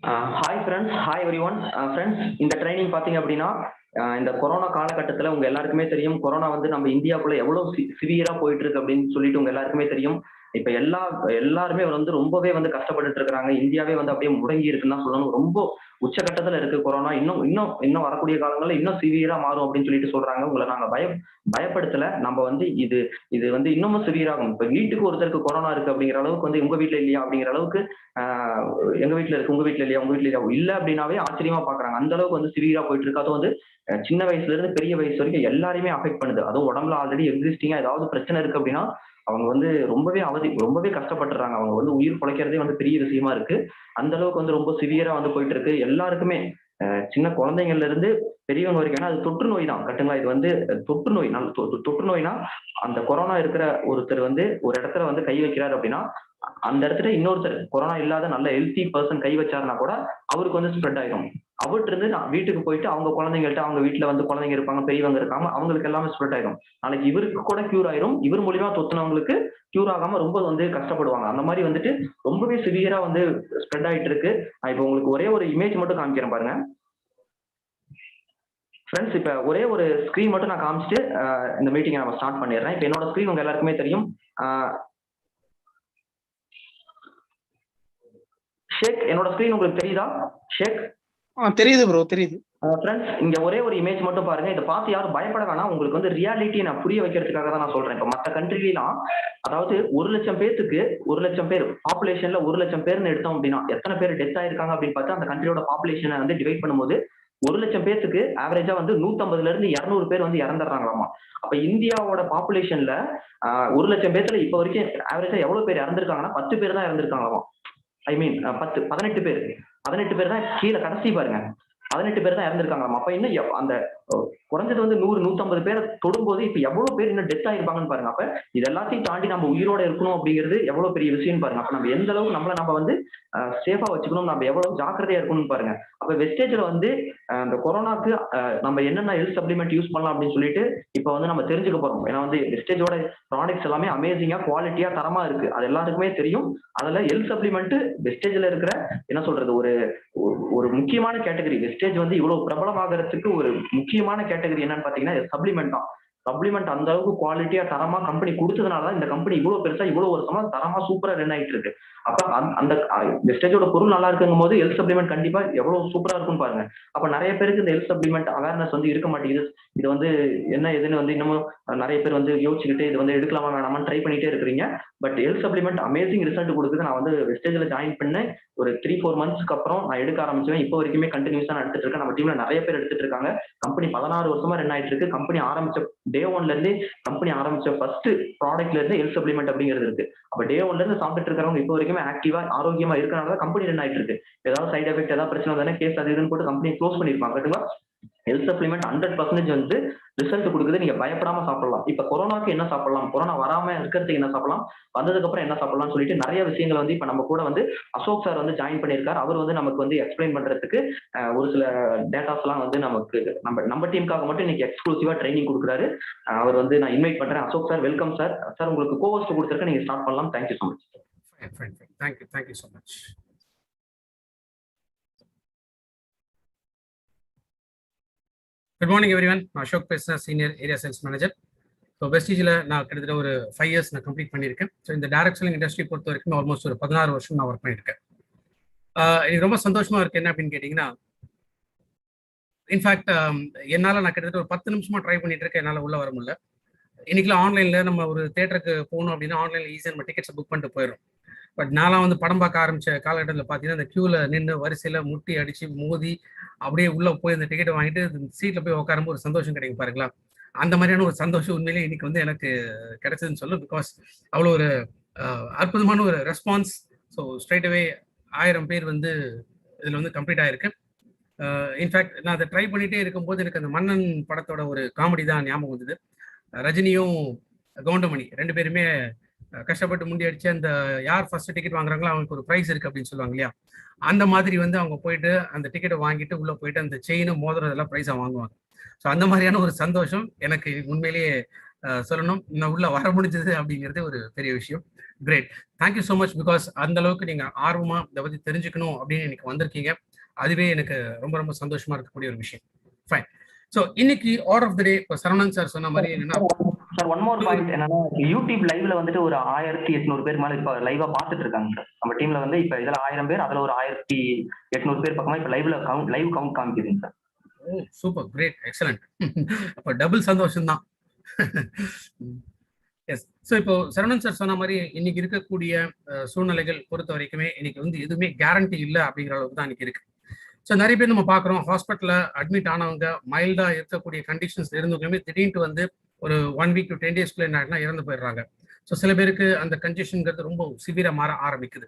Hi friends, hi every one. Friends, இந்த training பார்த்தீங்க அப்படின்னா இந்த கொரோனா காலகட்டத்தில் உங்க எல்லாருக்குமே தெரியும். கொரோனா வந்து நம்ம இந்தியாவுக்குள்ள எவ்வளவு சிவியரா போயிட்டு இருக்கு அப்படின்னு சொல்லிட்டு உங்க எல்லாருக்குமே தெரியும். இப்ப எல்லாருமே வந்து ரொம்பவே வந்து கஷ்டப்பட்டுட்டு இருக்காங்க. இந்தியாவே வந்து அப்படியே முடங்கி இருக்குன்னு தான் சொல்லணும். ரொம்ப உச்சகட்டத்துல இருக்கு கொரோனா. இன்னும் இன்னும் இன்னும் வரக்கூடிய காலங்கள்ல இன்னும் சிவியரா மாறும் அப்படின்னு சொல்லிட்டு சொல்றாங்க. உங்களை நாங்க பயப்படுத்தல. நம்ம வந்து இது இது வந்து இன்னமும் சிவியர் ஆகும். இப்ப வீட்டுக்கு ஒருத்தருக்கு கொரோனா இருக்கு அப்படிங்கிற அளவுக்கு வந்து உங்க வீட்ல இல்லையா அப்படிங்கிற அளவுக்கு ஆஹ் எங்க வீட்ல இருக்கு, உங்க வீட்ல இல்லையா, உங்க வீட்ல இல்லையா இல்ல அப்படின்னாவே ஆச்சரியமா பாக்குறாங்க. அந்த அளவுக்கு வந்து சிவியரா போயிட்டு இருக்கு. அது வந்து சின்ன வயசுல இருந்து பெரிய வயசு வரைக்கும் எல்லாரையுமே அஃபெக்ட் பண்ணுது. அதுவும் உடம்புல ஆல்ரெடி எக்ஸிஸ்டிங்கா ஏதாவது பிரச்சனை இருக்கு அப்படின்னா அவங்க வந்து ரொம்பவே கஷ்டப்பட்டுறாங்க. அவங்க வந்து உயிர் பிழைக்கிறதே வந்து பெரிய விஷயமா இருக்கு. அந்த அளவுக்கு வந்து ரொம்ப சிவியரா வந்து போயிட்டு இருக்கு எல்லாருக்குமே. சின்ன குழந்தைங்கள்ல இருந்து பெரியவங்க வரைக்கும். ஏன்னா அது தொற்று நோய் தான், கட்டுங்களா? இது வந்து தொற்று நோய். தொற்று நோய்னா அந்த கொரோனா இருக்கிற ஒருத்தர் வந்து ஒரு இடத்துல வந்து கை வைக்கிறாரு அப்படின்னா அந்த இடத்துல இன்னொருத்தர் கொரோனா இல்லாத நல்ல ஹெல்த்தி பர்சன் கை வச்சாருன்னா கூட அவருக்கு வந்து ஸ்ப்ரெட் ஆயிடும். அவர்கிட்ட இருந்து நான் வீட்டுக்கு போயிட்டு அவங்க குழந்தைங்கள்ட்ட, அவங்க வீட்டுல வந்து குழந்தைங்க இருப்பாங்க, பெரியவங்க இருக்காங்க, அவங்களுக்கு எல்லாமே ஸ்ப்ரெட் ஆயிடும். நாளைக்கு இவருக்கு கூட கியூர் ஆயிரும். இவர் மூலியமா தொத்துனவங்களுக்கு கியூர் ஆகாம ரொம்ப வந்து கஷ்டப்படுவாங்க. அந்த மாதிரி வந்துட்டு ரொம்பவே சிவியரா வந்து ஸ்ப்ரெட் ஆயிட்டு இருக்கு. நான் இப்போ உங்களுக்கு ஒரே ஒரு இமேஜ் மட்டும் காமிக்கிறேன் பாருங்க ஃப்ரெண்ட்ஸ். இப்ப ஒரே ஒரு ஸ்கிரீன் மட்டும் நான் காமிச்சிட்டு இந்த மீட்டிங்கை நம்ம ஸ்டார்ட் பண்ணிடுறேன். இப்ப என்னோட ஸ்கிரீன் உங்க எல்லாருக்குமே தெரியும். ஷேக், என்னோட ஸ்கிரீன் உங்களுக்கு தெரியுதா ஷேக்? தெரியுது ப்ரோ, தெரியுது. ஃப்ரெண்ட்ஸ், இங்க ஒரே ஒரு இமேஜ் மட்டும் பாருங்க. இதை பார்த்து யாரும் பயப்பட வேணாம். உங்களுக்கு வந்து ரியாலிட்டி நான் புரிய வைக்கிறதுக்காக தான் நான் சொல்றேன். இப்போ மற்ற கண்ட்ரிலாம் அதாவது 1,00,000 பேத்துக்கு 1,00,000 பேர் பாப்புலேஷன்ல 1,00,000 பேர்னு எடுத்தோம் அப்படின்னா எத்தனை பேர் டெத் ஆயிருக்காங்க அப்படின்னு பார்த்தா அந்த கண்ட்ரியோட பாப்புலேஷனை வந்து டிவைட் பண்ணும்போது 1,00,000 பேத்துக்கு ஆவரேஜா வந்து 150ல இருந்து 200 பேர் வந்து இறந்துடுறாங்களாமா. அப்ப இந்தியாவோட பாப்புலேஷன்ல 1,00,000 பேத்துல இப்ப வரைக்கும் ஆவரேஜா எவ்வளவு பேர் இறந்திருக்காங்கன்னா 10 பேர் தான் இறந்திருக்காங்களாமா. ஐ மீன் 18 பேர். 18 பேர் தான் கீழே கடைசி பாருங்க. 18 பேர் தான் இறந்திருக்காங்க. அப்ப இன்னும் அந்த குறைஞ்சது வந்து 100 150 பேரை தொடும்போது இப்ப எவ்வளவு பேர் இன்னும் டெத் ஆயிருப்பாங்கன்னு பாருங்க. அப்ப இது எல்லாத்தையும் தாண்டி நம்ம உயிரோட இருக்கணும் அப்படிங்கிறது எவ்வளவு பெரிய விஷயம் பாருங்க. அப்ப நம்ம எந்த அளவுக்கு நம்ம வந்து சேஃபா வச்சுக்கணும், நம்ம எவ்வளவு ஜாக்கிரதையா இருக்கணும்னு பாருங்க. அப்ப வெஸ்டேஜ்ல வந்து இந்த கொரோனாக்கு நம்ம என்னென்ன ஹெல்த் சப்ளிமெண்ட் யூஸ் பண்ணலாம் அப்படின்னு சொல்லிட்டு இப்ப வந்து நம்ம தெரிஞ்சுக்க போறோம். ஏன்னா வந்து வெஸ்டேஜோட ப்ராடக்ட்ஸ் எல்லாமே அமேசிங்கா குவாலிட்டியா தரமா இருக்கு. அது எல்லாருக்குமே தெரியும். அதுல ஹெல்த் சப்ளிமெண்ட் வெஸ்டேஜ்ல இருக்கிற என்ன சொல்றது ஒரு ஒரு முக்கியமான கேட்டகரி. வெஸ்டேஜ் வந்து இவ்வளவு பிரபலமாகறதுக்கு ஒரு முக்கியமான கேட்டகரி என்னன்னு பாத்தீங்கன்னா சப்ளிமெண்ட் தான். சப்ளிமெண்ட் அந்த அளவுக்கு குவாலிட்டியா தரமா கம்பெனி கொடுத்ததுனாலதான் இந்த கம்பெனி இவ்வளவு பெருசா இவ்வளவு வருஷமா தரமா சூப்பரா ரன் ஆயிட்டு இருக்கு. அப்ப அந்த வெஸ்டேஜோட பொருள் நல்லா இருக்குங்கும் போது ஹெல்த் சப்ளிமெண்ட் கண்டிப்பா எவ்வளவு சூப்பரா இருக்கும்னு பாருங்க. அப்ப நிறைய பேருக்கு இந்த ஹெல்த் சப்ளிமெண்ட் அவேர்னஸ் வந்து இருக்க மாட்டேங்குது. இது வந்து என்ன எதுன்னு வந்து இன்னமும் நிறைய பேர் வந்து யோசிச்சுக்கிட்டு இது வந்து எடுக்கலாமா வேணாமான்னு ட்ரை பண்ணிட்டே இருக்கிறீங்க. But health supplement amazing result கொடுக்குது. நான் வந்து வெஸ்டேஜ்ல ஜாயின் பண்ணேன் ஒரு 3-4 மந்த்ஸ்க்கு அப்புறம் நான் எடுக்க ஆரம்பிச்சேன். இப்போ வரைக்குமே கண்டினியூஸா நான் எடுத்துட்டு இருக்கேன். நம்ம டீம்ல நிறைய பேர் எடுத்துட்டு இருக்காங்க. கம்பெனி 16 வருஷமா ரன் ஆயிட்டு இருக்கு. கம்பெனி ஆரம்பிச்ச டே ஒன்ல இருந்து கம்பெனி ஆரம்பிச்ச ஃபர்ஸ்ட் ப்ராடக்ட்ல இருந்து ஹெல்த் சப்ளிமெண்ட் அப்படிங்கிறது இருக்கு. அப்ப டே ஒன்ல இருந்து சாப்பிட்டு இருக்கிறவங்க இப்போ வரைக்குமே ஆக்டிவா ஆரோக்கியமா இருக்கனால கம்பெனி ரன் ஆயிட்டு இருக்கு. ஏதாவது சைட் எஃபெக்ட் ஏதாவது பிரச்சனை வந்தானே கேஸ் அது இதுன்னு போட்டு கம்பெனி க்ளோஸ் பண்ணிருப்பாங்க. ஹெல்த் சப்ளிமெண்ட் 100% வந்து ரிசல்ட் கொடுக்குது. நீங்க பயப்படாம சாப்பிடலாம். இப்ப கொரோனாக்கு என்ன சாப்பிடலாம், கொரோனா வராம இருக்கிறதுக்கு என்ன சாப்பிடலாம், வந்ததுக்கு அப்புறம் என்ன சாப்பிடலாம் சொல்லிட்டு நிறைய விஷயங்கள் வந்து இப்ப நம்ம கூட வந்து அசோக் சார் வந்து ஜாயின் பண்ணியிருக்காரு. அவர் வந்து நமக்கு வந்து எக்ஸ்பிளைன் பண்றதுக்கு ஒரு சில டேட்டாஸ் எல்லாம் வந்து நமக்கு நம்ம டீமுக்காக மட்டும் இன்னைக்கு எக்ஸ்க்ளூசிவா ட்ரைனிங் கொடுக்குறாரு. அவர் வந்து நான் இன்வைட் பண்றேன். Ashok sir, welcome sir. Sir உங்களுக்கு கோஹோஸ்ட் கொடுத்துருக்க, நீங்க ஸ்டார்ட் பண்ணலாம். Thank you so much. Thank you so much. Good morning everyone. நான் அசோக் பேசுகிறேன், senior area sales manager. So வெஸ்டீஜில் நான் கிட்டத்தட்ட ஒரு 5 இயர்ஸ் நான் கம்ப்ளீட் பண்ணியிருக்கேன். ஸோ இந்த டைரக்ட் செல்லிங் இண்டஸ்ட்ரி பொறுத்த வரைக்கும் ஆல்மோஸ்ட் ஒரு 16 வருஷம் நான் ஒர்க் பண்ணியிருக்கேன். எனக்கு ரொம்ப சந்தோஷமா இருக்கு. என்ன அப்படின்னு கேட்டிங்கன்னா, இன்ஃபேக்ட் என்னால் நான் கிட்டத்தட்ட ஒரு 10 நிமிஷமா ட்ரை பண்ணிட்டு இருக்கேன். என்னால் உள்ள வர முடியல. இன்னைக்கெல்லாம் ஆன்லைனில் நம்ம ஒரு தேட்டருக்கு போகணும் அப்படின்னா ஆன்லைனில் ஈஸியாக நம்ம டிக்கெட்ஸை புக் பண்ணிட்டு போயிடும். பட் நான்லாம் வந்து படம் பார்க்க ஆரம்பிச்ச காலகட்டத்தில் பார்த்தீங்கன்னா, அந்த க்யூவில் நின்று வரிசையில் முட்டி அடித்து மோதி அப்படியே உள்ளே போய் அந்த டிக்கெட்டை வாங்கிட்டு சீட்டில் போய் உட்காரும்போது ஒரு சந்தோஷம் கிடைக்கும் பாருங்களா. அந்த மாதிரியான ஒரு சந்தோஷம் உண்மையிலேயே இன்னைக்கு வந்து எனக்கு கிடைச்சதுன்னு சொல்லும். பிகாஸ் அவ்வளோ ஒரு அற்புதமான ஒரு ரெஸ்பான்ஸ். ஸோ ஸ்ட்ரைட் அவே 1000 பேர் வந்து இதில் வந்து கம்ப்ளீட் ஆகிருக்கு. இன்ஃபேக்ட் நான் அதை ட்ரை பண்ணிகிட்டே இருக்கும்போது எனக்கு அந்த மன்னன் படத்தோட ஒரு காமெடி தான் ஞாபகம் வந்தது. ரஜினியும் கவுண்டமணி 2 பேருமே கஷ்டப்பட்டு முண்டி அடிச்சு அந்த யார் ஃபர்ஸ்ட் டிக்கெட் வாங்குறாங்களோ அவங்களுக்கு ஒரு ப்ரைஸ் இருக்கு அப்படின்னு சொல்லுவாங்க இல்லையா. அந்த மாதிரி வந்து அவங்க போயிட்டு அந்த டிக்கெட்டை வாங்கிட்டு உள்ள போயிட்டு அந்த செயினும் மோதிரம் இதெல்லாம் ப்ரைஸாக வாங்குவாங்க. ஸோ அந்த மாதிரியான ஒரு சந்தோஷம் எனக்கு உண்மையிலேயே சொல்லணும். இன்னும் உள்ள வர முடிஞ்சது அப்படிங்கிறது ஒரு பெரிய விஷயம். Great. Thank you so much. Because அந்த அளவுக்கு நீங்க ஆர்வமா இதை பத்தி தெரிஞ்சுக்கணும் அப்படின்னு எனக்கு வந்திருக்கீங்க. அதுவே எனக்கு ரொம்ப ரொம்ப சந்தோஷமா இருக்கக்கூடிய ஒரு விஷயம். ஃபைன். ஸோ இன்னைக்கு ஆர்டர் ஆஃப் த டே இப்போ சரவணன் சார் சொன்ன மாதிரி என்னன்னா, சார் ஒன் மோர் பாயிண்ட் என்னன்னா, யூடியூப் லைவ்ல வந்துட்டு ஒரு 1800 பேர் மேல இப்ப லைவா பாத்துட்டு இருக்காங்க சார். நம்ம டீம்ல வந்து இப்ப இதுல 1000 பேர், அதுல ஒரு 1800 பேர் பக்கமா இப்ப லைவ் கவுண்ட் காமிக்குதுங்க சார். ஓ சூப்பர், கிரேட், எக்ஸலண்ட். அப்போ டபுள் சந்தோஷம் தான். எஸ். ஸோ இப்போ சரவணன் சார் சொன்ன மாதிரி இன்னைக்கு இருக்கக்கூடிய சூழ்நிலைகள் பொறுத்த வரைக்குமே இன்னைக்கு வந்து எதுவுமே கேரண்டி இல்லை அப்படிங்கிற அளவுக்கு தான் இன்னைக்கு இருக்கு. ஸோ நிறைய பேர் நம்ம பார்க்குறோம், ஹாஸ்பிட்டலில் அட்மிட் ஆனவங்க மைல்டா இருக்கக்கூடிய கண்டிஷன்ஸ் இருந்தவங்களுமே திடீர்னு வந்து ஒரு 1 வீக் டு 10 டேஸ்க்குள்ள என்ன இறந்து போயிடுறாங்க. ஸோ சில பேருக்கு அந்த கண்டிஷன்ங்கிறது ரொம்ப சிவியரா மாற ஆரம்பிக்குது.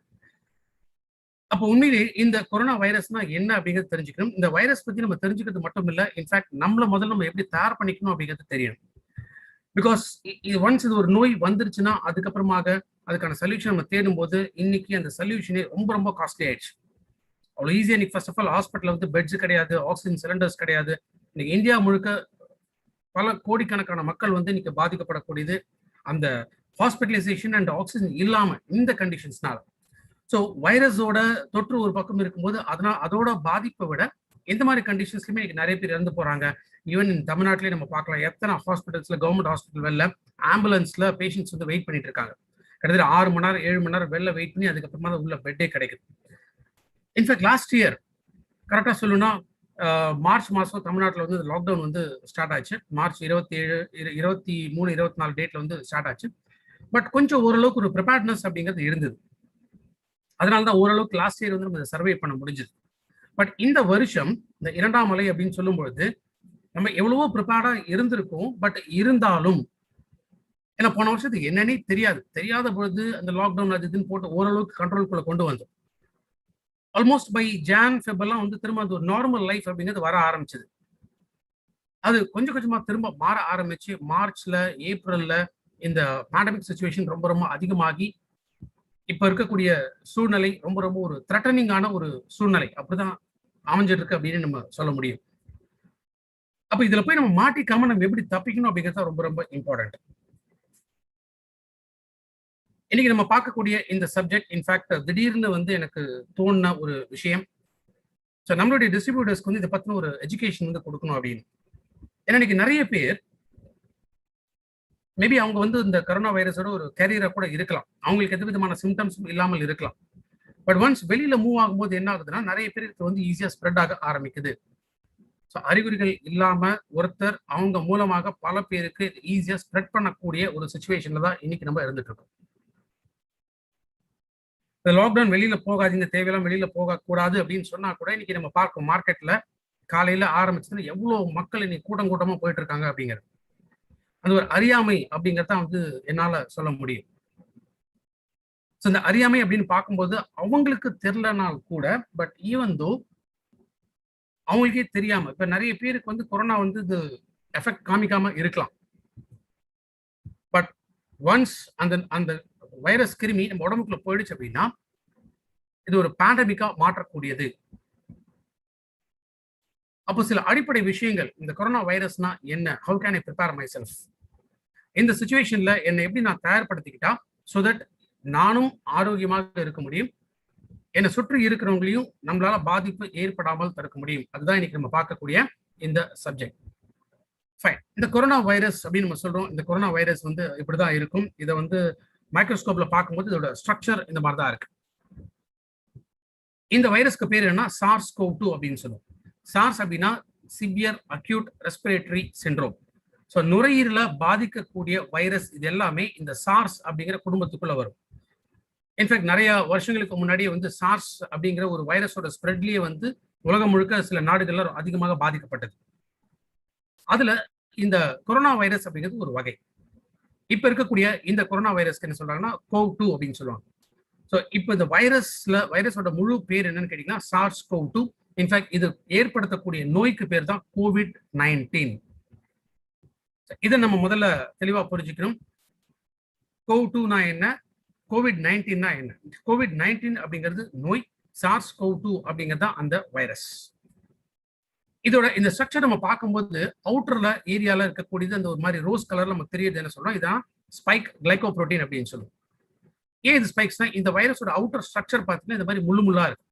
அப்போ உண்மையிலே இந்த கொரோனா வைரஸ்னா என்ன அப்படிங்கிறது தெரிஞ்சுக்கணும். இந்த வைரஸ் பத்தி நம்ம தெரிஞ்சுக்கிறது மட்டும் இல்லை, இன்ஃபேக்ட் நம்மள முதல்ல நம்ம எப்படி தயார் பண்ணிக்கணும் அப்படிங்கிறது தெரியணும். பிகாஸ் ஒன்ஸ் இது ஒரு நோய் வந்துருச்சுன்னா அதுக்கப்புறமாக அதுக்கான சொல்யூஷன் நம்ம தேடும் போது இன்னைக்கு அந்த சொல்யூஷனே ரொம்ப ரொம்ப காஸ்ட்லி ஆயிடுச்சு. அவ்வளோ ஈஸியா இன்னைக்கு ஃபர்ஸ்ட் ஆஃப் ஆல் ஹாஸ்பிட்டல் வந்து பெட்ஸ் கிடையாது, ஆக்சிஜன் சிலிண்டர்ஸ் கிடையாது. இன்னைக்கு இந்தியா முழுக்க பல கோடிக்கணக்கான மக்கள் வந்து இன்னைக்கு பாதிக்கப்படக்கூடியது அந்த ஹாஸ்பிட்டலைசேஷன் அண்ட் ஆக்சிஜன் இல்லாம இந்த கண்டிஷன்ஸ்னால. ஸோ வைரஸோட தொற்று ஒரு பக்கம் இருக்கும்போது அதோட பாதிப்பை விட இந்த மாதிரி கண்டிஷன்ஸ்லுமே இன்னைக்கு நிறைய பேர் இறந்து போறாங்க. ஈவன் தமிழ்நாட்டிலேயே நம்ம பார்க்கலாம், எத்தனை ஹாஸ்பிட்டல்ஸ்ல கவர்மெண்ட் ஹாஸ்பிட்டல் வெளில ஆம்புலன்ஸ்ல பேஷண்ட்ஸ் வந்து வெயிட் பண்ணிட்டு இருக்காங்க. கிட்டத்தட்ட 6 மணி நேரம் 7 மணி நேரம் வெளில வெயிட் பண்ணி அதுக்கப்புறமா தான் உள்ள பெட்டே கிடைக்குது. இன்ஃபேக்ட் லாஸ்ட் இயர் கரெக்டாக சொல்லணும்னா மார்ச் மாதம் தமிழ்நாட்டில் வந்து லாக்டவுன் வந்து ஸ்டார்ட் ஆச்சு. மார்ச் 27, 23, 24 டேட்ல வந்து ஸ்டார்ட் ஆச்சு. பட் கொஞ்சம் ஓரளவுக்கு ஒரு ப்ரிப்பேர்ட்னஸ் அப்படிங்கிறது இருந்தது. அதனால தான் ஓரளவுக்கு லாஸ்ட் இயர் வந்து நம்ம சர்வே பண்ண முடிஞ்சது. பட் இந்த வருஷம் இந்த 2ஆம் அலை அப்படின்னு சொல்லும்பொழுது நம்ம எவ்வளவோ ப்ரிப்பேர்டா இருந்திருக்கோம். பட் இருந்தாலும் ஏன்னா போன வருஷத்துக்கு என்னன்னே தெரியாத பொழுது அந்த லாக்டவுன் அது இதுன்னு போட்டு ஓரளவுக்கு கண்ட்ரோல்குள்ள கொண்டு வந்தோம். ஆல்மோஸ்ட் பை ஜான் ஃபெப்ரவரிலாம் வந்து திரும்ப அது ஒரு நார்மல் லைஃப் அப்படிங்கிறது வர ஆரம்பிச்சது. அது கொஞ்சம் கொஞ்சமா திரும்ப மாற ஆரம்பிச்சு மார்ச்ல ஏப்ரல்ல இந்த பேண்டமிக் சிச்சுவேஷன் ரொம்ப ரொம்ப அதிகமாகி இப்ப இருக்கக்கூடிய சூழ்நிலை ரொம்ப ரொம்ப ஒரு த்ரெட்டனிங்கான ஒரு சூழ்நிலை அப்படிதான் அமைஞ்சிட்டு இருக்கு அப்படின்னு நம்ம சொல்ல முடியும். அப்ப இதுல போய் நம்ம மாட்டிக்காம நம்ம எப்படி தப்பிக்கணும் அப்படிங்கிறது ரொம்ப ரொம்ப இம்பார்ட்டன்ட். இன்னைக்கு நம்ம பார்க்கக்கூடிய இந்த சப்ஜெக்ட் இன்ஃபேக்ட் திடீர்னு வந்து எனக்கு தோணுன ஒரு விஷயம். ஸோ நம்மளுடைய டிஸ்ட்ரிபியூட்டர்ஸ்க்கு வந்து இதை பத்தின ஒரு எஜுகேஷன் வந்து கொடுக்கணும் அப்படின்னு. ஏன்னா இன்னைக்கு நிறைய பேர் மேபி அவங்க வந்து இந்த கொரோனா வைரஸோட ஒரு கேரியரா கூட இருக்கலாம், அவங்களுக்கு எந்த விதமான சிம்டம்ஸும் இல்லாமல் இருக்கலாம். பட் ஒன்ஸ் வெளியில மூவ் ஆகும்போது என்ன ஆகுதுன்னா நிறைய பேருக்கு வந்து ஈஸியா ஸ்ப்ரெட் ஆக ஆரம்பிக்குது. ஸோ அறிகுறிகள் இல்லாம ஒருத்தர் அவங்க மூலமாக பல பேருக்கு ஈஸியா ஸ்ப்ரெட் பண்ணக்கூடிய ஒரு சுச்சுவேஷன்ல தான் இன்னைக்கு நம்ம இருந்துட்டு இருக்கோம். இந்த லாக்டவுன் வெளியில போகாதீங்க, தேவையெல்லாம் வெளியில போகக்கூடாது அப்படின்னு சொன்னா கூட இன்னைக்கு நம்ம பார்க்கும் மார்க்கெட்ல காலையில ஆரம்பிச்சதுல எவ்வளவு மக்கள் இன்னைக்கு கூட்டம் கூட்டமா போயிட்டு இருக்காங்க அப்படிங்கிறது. அது ஒரு அறியாமை அப்படிங்கிறத வந்து என்னால சொல்ல முடியும். ஸோ இந்த அறியாமை அப்படின்னு பார்க்கும்போது அவங்களுக்கு தெரியலனால் கூட பட் ஈவன் தோ அவங்களுக்கே தெரியாம இப்ப நிறைய பேருக்கு வந்து கொரோனா வந்து இது எஃபெக்ட் காமிக்காம இருக்கலாம். பட் ஒன்ஸ் அந்த அந்த வைரஸ் கிருமி நம்ம உடம்புக்குள்ள போயிடுச்சு அப்படின்னா இது ஒரு பேண்டமிக்கா மாற்றக்கூடியது. அப்போ சில அடிப்படை விஷயங்கள், இந்த கொரோனா வைரஸ்னா என்ன, how can I prepare my self, இந்த சுச்சுவேஷன்ல என்னை எப்படி நான் தயார்படுத்திக்கிட்டா ஸோ தட் நானும் ஆரோக்கியமாக இருக்க முடியும், என்னை சுற்றி இருக்கிறவங்களையும் நம்மளால பாதிப்பு ஏற்படாமல் தடுக்க முடியும். அதுதான் இன்னைக்கு நம்ம பார்க்கக்கூடிய இந்த சப்ஜெக்ட். ஃபைன். இந்த கொரோனா வைரஸ் அப்படின்னு நம்ம சொல்றோம். இந்த கொரோனா வைரஸ் வந்து இப்படிதான் இருக்கும். இதை வந்து மைக்ரோஸ்கோப்ல பார்க்கும்போது இதோட ஸ்ட்ரக்சர் இந்த மாதிரி தான் இருக்கு. இந்த வைரஸ்க்கு பேர் என்ன, SARS-CoV-2 அப்படின்னு சொல்லுவோம். சார்ஸ் அப்படின்னா severe acute respiratory syndrome. So நுரையீரல பாதிக்கக்கூடிய வைரஸ் இது எல்லாமே இந்த சார்ஸ் அப்படிங்கிற குடும்பத்துக்குள்ள வரும். இன்ஃபேக்ட் நிறைய வருஷங்களுக்கு முன்னாடியே வந்து சார்ஸ் அப்படிங்கிற ஒரு வைரஸோட ஸ்ப்ரெட்லயே வந்து உலகம் முழுக்க சில நாடுகள்ல அதிகமாக பாதிக்கப்பட்டது. அதுல இந்த கொரோனா வைரஸ் அப்படிங்கிறது ஒரு வகை. இப்ப இருக்கக்கூடிய இந்த கொரோனா வைரஸ்க்கு என்ன சொல்றாங்கன்னா CoV-2 அப்படின்னு சொல்லுவாங்க. ஸோ இப்போ இந்த வைரஸோட முழு பேர் என்னன்னு கேட்டீங்கன்னா SARS-CoV-2. இன்ஃபேக்ட் இது ஏற்படுத்தக்கூடிய நோய்க்கு பேர் தான் COVID-19. இதை நம்ம முதல்ல தெளிவா புரிஞ்சுக்கணும். CoV-2னா என்ன, COVID-19னா என்ன. COVID-19 அப்படிங்கிறது நோய், SARS-CoV-2 அப்படிங்கிறது தான் அந்த வைரஸ். இதோட இந்த ஸ்ட்ரக்சர் நம்ம பார்க்கும்போது அவுட்டர்ல ஏரியால இருக்கக்கூடியது அந்த ஒரு மாதிரி ரோஸ் கலர்ல நமக்கு தெரியுது. என்ன சொல்றோம், இதான் ஸ்பைக் கிளைகோப்ரோட்டீன் அப்படின்னு சொல்லுவோம். ஏன் இது ஸ்பைக்ஸ்னா, இந்த வைரஸோட அவுட்டர் ஸ்ட்ரக்சர் பார்த்தீங்கன்னா இந்த மாதிரி முள்ளு முள்ளா இருக்கு.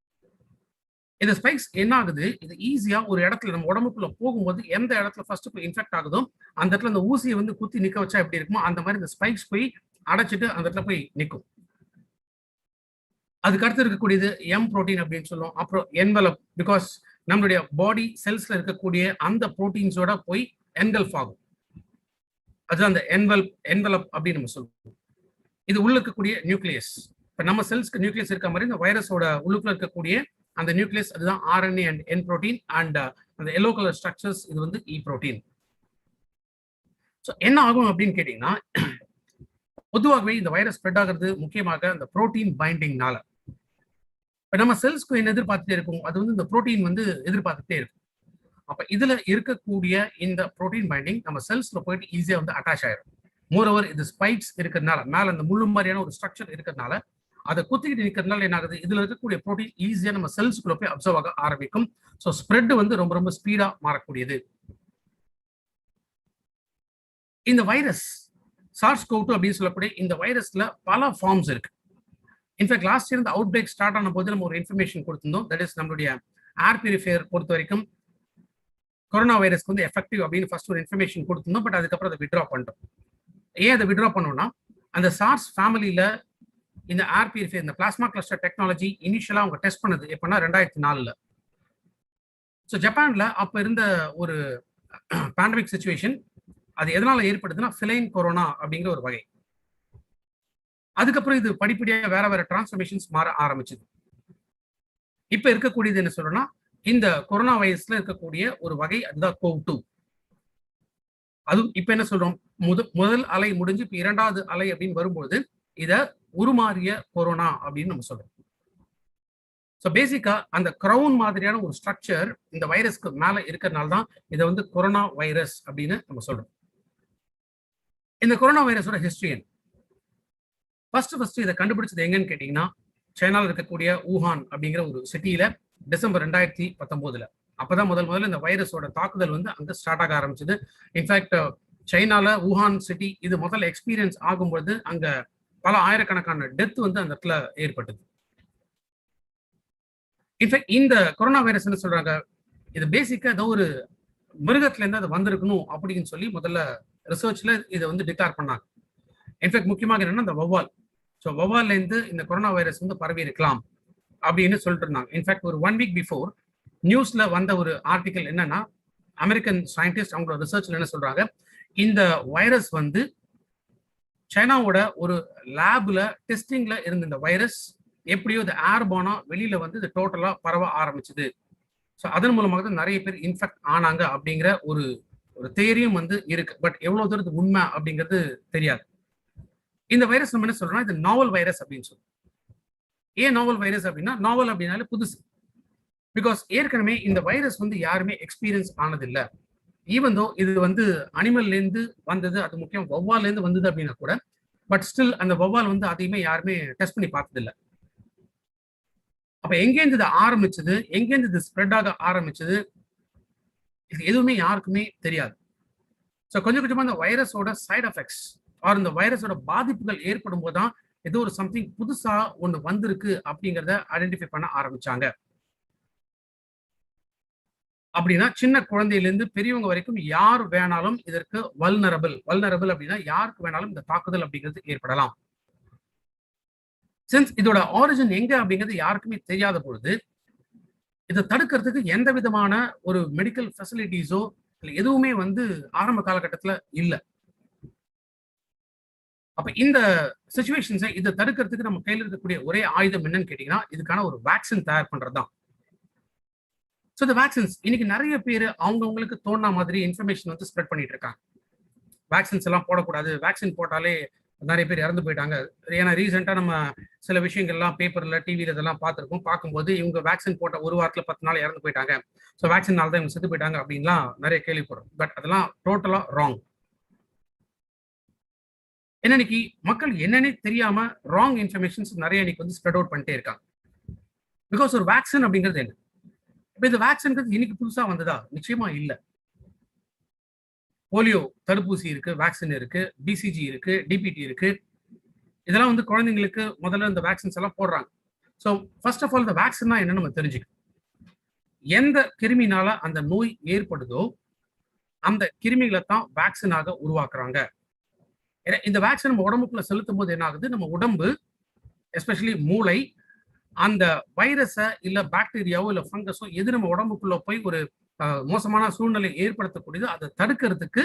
இந்த ஸ்பைக்ஸ் என்ன ஆகுது, இது ஈஸியா ஒரு இடத்துல நம்ம உடம்புக்குள்ள போகும்போது எந்த இடத்துல ஃபர்ஸ்ட் போய் இன்ஃபெக்ட் ஆகுதோ அந்த இடத்துல அந்த ஊசியை வந்து குத்தி நிக்க வச்சா எப்படி இருக்குமோ அந்த மாதிரி இந்த ஸ்பைக்ஸ் போய் அடைச்சிட்டு அந்த இடத்துல போய் நிற்கும். அதுக்கு அடுத்து இருக்கக்கூடியது எம் புரோட்டீன் அப்படின்னு சொல்லுவோம். அப்புறம் என்வலப், பிகாஸ் நம்மளுடைய பாடி செல்ஸ்ல இருக்கக்கூடிய அந்த புரோட்டீன்ஸோட போய் என்கல்ஃப் ஆகும். அதுதான் அந்த என்வலப் அப்படின்னு நம்ம சொல்லுவோம். இது உள்ள இருக்கக்கூடிய நியூக்ளியஸ். இப்ப நம்ம செல்ஸ்க்கு நியூக்ளியஸ் இருக்க மாதிரி இந்த வைரஸோட உள்ளுக்குள்ள இருக்கக்கூடிய அந்த நியூக்ளியஸ் அதுதான் RNA and N protein. And அந்த எல்லோ கலர் ஸ்ட்ரக்சர்ஸ் இது வந்து இ புரோட்டீன். ஸோ என்ன ஆகும் அப்படின்னு கேட்டீங்கன்னா, பொதுவாகவே இந்த வைரஸ் ஸ்ப்ரெட் ஆகிறது முக்கியமாக அந்த புரோட்டீன் பைண்டிங்னால. இப்ப நம்ம செல்ஸ்க்கு என்ன எதிர்பார்த்துட்டே இருக்கும், அது வந்து இந்த புரோட்டீன் வந்து எதிர்பார்த்துட்டே இருக்கும். அப்ப இதுல இருக்கக்கூடிய இந்த புரோட்டீன் பைண்டிங் நம்ம செல்ஸ்ல போயிட்டு ஈஸியா வந்து அட்டாச் ஆயிடும். மோரோவர் இது ஸ்பைக்ஸ் இருக்கிறதுனால, மேல அந்த முள்ளு மாதிரியான ஒரு ஸ்ட்ரக்சர் இருக்கிறதுனால, அதை குத்திக்கிட்டு நிற்கிறதுனால என்ன ஆகுது, இதுல இருக்கக்கூடிய புரோட்டீன் ஈஸியா நம்ம செல்ஸ்குள்ள போய் அப்சர்வ் ஆக ஆரம்பிக்கும். ஸோ ஸ்ப்ரெட் வந்து ரொம்ப ரொம்ப ஸ்பீடா மாறக்கூடியது. இந்த வைரஸ் SARS-CoV-2 அப்படின்னு சொல்லக்கூடிய இந்த வைரஸ்ல பல ஃபார்ம்ஸ் இருக்கு. இன்ஃபேக்ட் லாஸ்ட் இயர் இந்த அவுட் பிரேக் ஸ்டார்ட் ஆன போது நம்ம ஒரு இன்ஃபர்மேஷன் கொடுத்திருந்தோம். தட் இஸ் நம்மளுடைய ஏர் பியூரிஃபையர் பொறுத்த வரைக்கும் கொரோனா வைரஸ்க்கு வந்து எஃபெக்டிவ் அப்படின்னு ஃபர்ஸ்ட் ஒரு இன்ஃபர்மேஷன் கொடுத்திருந்தோம். பட் அதுக்கப்புறம் அதை வித்ட்ரா பண்ணிட்டோம். ஏன் அதை வித்ட்ரா பண்ணோம்னா, அந்த SARS ஃபேமிலியில இந்த ஏர் பியூரிஃபையர், இந்த பிளாஸ்மா கிளஸ்டர் டெக்னாலஜி இனிஷியலா அவங்க டெஸ்ட் பண்ணது எப்பன்னா 2004. ஸோ ஜப்பான்ல அப்ப இருந்த ஒரு பேண்டமிக் சிச்சுவேஷன், அது எதனால ஏற்படுதுன்னா ஃபிலைன் கொரோனா அப்படிங்கிற ஒரு வகை. அதுக்கப்புறம் இது படிப்படியாக வேற வேற டிரான்ஸ்ஃபர்மேஷன்ஸ் மாற ஆரம்பிச்சது. இப்ப இருக்கக்கூடியது என்ன சொல்றோம்னா, இந்த கொரோனா வைரஸ்ல இருக்கக்கூடிய ஒரு வகை, அதுதான் CoV-2. அதுவும் இப்ப என்ன சொல்றோம், முதல் அலை முடிஞ்சு இப்ப இரண்டாவது அலை அப்படின்னு வரும்போது இத உருமாறிய கொரோனா அப்படின்னு நம்ம சொல்றோம். ஸோ பேசிக்கா அந்த கிரவுன் மாதிரியான ஒரு ஸ்ட்ரக்சர் இந்த வைரஸ்க்கு மேல இருக்கிறதுனால தான் இதை வந்து கொரோனா வைரஸ் அப்படின்னு நம்ம சொல்றோம். இந்த கொரோனா வைரஸோட ஹிஸ்டரி என்ன? ஃபர்ஸ்ட் இதை கண்டுபிடிச்சது எங்கன்னு கேட்டீங்கன்னா, சைனால இருக்கக்கூடிய ஊஹான் அப்படிங்கிற ஒரு சிட்டியில டிசம்பர் 2019. அப்பதான் முதல்ல இந்த வைரஸோட தாக்குதல் வந்து அங்க ஸ்டார்ட் ஆக ஆரம்பிச்சது. இன்ஃபேக்ட் சைனால ஊஹான் சிட்டி இது முதல்ல எக்ஸ்பீரியன்ஸ் ஆகும்போது அங்க பல ஆயிரக்கணக்கான டெத் வந்து அந்த இடத்துல ஏற்பட்டது. இன்ஃபேக்ட் இந்த கொரோனா வைரஸ் என்ன சொல்றாங்க, இது பேசிக்கா ஏதோ ஒரு மிருகத்துல இருந்து அது வந்திருக்கணும் அப்படின்னு சொல்லி முதல்ல ரிசர்ச்ல இதை வந்து டிக்ளேர் பண்ணாங்க. இன்ஃபேக்ட் முக்கியமாக என்னன்னா இந்த வௌவால். ஸோ வௌவால்ல இருந்து இந்த கொரோனா வைரஸ் வந்து பரவி இருக்கலாம் அப்படின்னு சொல்லிட்டு இருந்தாங்க. இன்ஃபேக்ட் ஒரு 1 வீக் பிஃபோர் நியூஸ்ல வந்த ஒரு ஆர்டிகல் என்னன்னா, அமெரிக்கன் சயின்டிஸ்ட் அவங்களோட ரிசர்ச்ல என்ன சொல்றாங்க, இந்த வைரஸ் வந்து சைனாவோட ஒரு லேப்ல டெஸ்டிங்ல இருந்த இந்த வைரஸ் எப்படியோ இந்த ஏர்பானா வெளியில வந்து இது டோட்டலா பரவ ஆரம்பிச்சது. ஸோ அதன் மூலமாக தான் நிறைய பேர் இன்ஃபெக்ட் ஆனாங்க அப்படிங்கிற ஒரு தேரியும் வந்து இருக்கு. பட் எவ்வளவு தூரத்துக்கு உண்மை அப்படிங்கிறது தெரியாது. இந்த வைரஸ் நம்ம என்ன சொல்றோம்னா, இது நாவல் வைரஸ் அப்படின்னு சொல்றோம். ஏன் நாவல் வைரஸ் அப்படின்னா, நாவல் அப்படின்னாலே புதுசு. பிகாஸ் ஏற்கனவே இந்த வைரஸ் வந்து யாருமே எக்ஸ்பீரியன்ஸ் ஆனதில்லை. ஈவன் தோ இது வந்து அனிமல்ல இருந்து வந்தது, அது முக்கியம் வௌவால்ல இருந்து வந்தது அப்படின்னா கூட, பட் ஸ்டில் அந்த வௌவால் வந்து அதையுமே யாருமே டெஸ்ட் பண்ணி பார்த்ததில்லை. அப்ப எங்கேருந்து இது ஆரம்பிச்சது, எங்கேருந்து இது ஸ்ப்ரெட் ஆக ஆரம்பிச்சது, இது எதுவுமே யாருக்குமே தெரியாது. ஸோ கொஞ்சம் கொஞ்சமா இந்த வைரஸோட சைட் எஃபெக்ட்ஸ் ஆர் இந்த வைரஸோட பாதிப்புகள் ஏற்படும் போதுதான் ஏதோ ஒரு சம்திங் புதுசா ஒண்ணு வந்திருக்கு அப்படிங்கிறத ஐடென்டிஃபை பண்ண ஆரம்பிச்சாங்க. அப்படின்னா சின்ன குழந்தையிலிருந்து பெரியவங்க வரைக்கும் யார் வேணாலும் இதற்கு வல்னரபிள் அப்படின்னா யாருக்கு வேணாலும் இந்த தாக்குதல் அப்படிங்கிறது ஏற்படலாம். சின்ஸ் இதோட ஆரிஜின் எங்க அப்படிங்கிறது யாருக்குமே தெரியாத பொழுது இதை தடுக்கிறதுக்கு எந்த விதமான ஒரு மெடிக்கல் ஃபெசிலிட்டிஸோ எதுவுமே வந்து ஆரம்ப காலகட்டத்துல இல்ல. அப்ப இந்த சிச்சுவேஷன்ஸை இதை தடுக்கிறதுக்கு நம்ம கையில் இருக்கக்கூடிய ஒரே ஆயுதம் என்னன்னு கேட்டீங்கன்னா, இதுக்கான ஒரு வேக்சின் தயார் பண்றதுதான். ஸோ இந்த வேக்சின்ஸ் இன்னைக்கு நிறைய பேர் அவங்கவுங்களுக்கு தோணுன மாதிரி இன்ஃபர்மேஷன் வந்து ஸ்ப்ரெட் பண்ணிட்டு இருக்காங்க. வேக்சின்ஸ் எல்லாம் போடக்கூடாது, வேக்சின் போட்டாலே நிறைய பேர் இறந்து போயிட்டாங்க. ஏன்னா ரீசெண்டா நம்ம சில விஷயங்கள்லாம் பேப்பர்ல டிவியில இதெல்லாம் பார்த்துருக்கோம். பார்க்கும்போது இவங்க வேக்சின் போட்ட ஒரு வாரத்துல 10 நாள் இறந்து போயிட்டாங்க, ஸோ வேக்சின்னால தான் இவங்க செத்து போயிட்டாங்க அப்படின்லாம் நிறைய கேள்விப்படுறோம். பட் அதெல்லாம் டோட்டலா ராங். இன்னைக்கு மக்கள் என்னன்னே தெரியாம ராங் இன்ஃபர்மேஷன்ஸ் நிறைய இன்னைக்கு வந்து ஸ்ப்ரெட் அவுட் பண்ணிட்டே இருக்காங்க. பிகாஸ் ஒரு வேக்சின் அப்படிங்கிறது என்ன, இப்ப இந்த வேக்சின்ங்கிறது இன்னைக்கு புதுசா வந்ததா? நிச்சயமா இல்ல. போலியோ தடுப்பூசி இருக்கு, வேக்சின் இருக்கு, பிசிஜி இருக்கு, டிபிடி இருக்கு. இதெல்லாம் வந்து குழந்தைங்களுக்கு முதல்ல இந்த வேக்சின்ஸ் எல்லாம் போடுறாங்க. ஸோ ஃபர்ஸ்ட் ஆஃப் ஆல் இந்த வேக்சின்னா என்னன்னு நம்ம தெரிஞ்சுக்கணும். எந்த கிருமினால அந்த நோய் ஏற்படுதோ அந்த கிருமிகளை தான் வேக்சினாக உருவாக்குறாங்க. இந்த வேக்சின் நம்ம உடம்புக்குள்ள செலுத்தும் போது என்ன ஆகுது, நம்ம உடம்பு எஸ்பெஷலி மூளை அந்த வைரஸை இல்ல பாக்டீரியாவோ இல்ல ஃபங்கஸோ எது நம்ம உடம்புக்குள்ள போய் ஒரு மோசமான சூழ்நிலை ஏற்படுத்தக்கூடியது அதை தடுக்கிறதுக்கு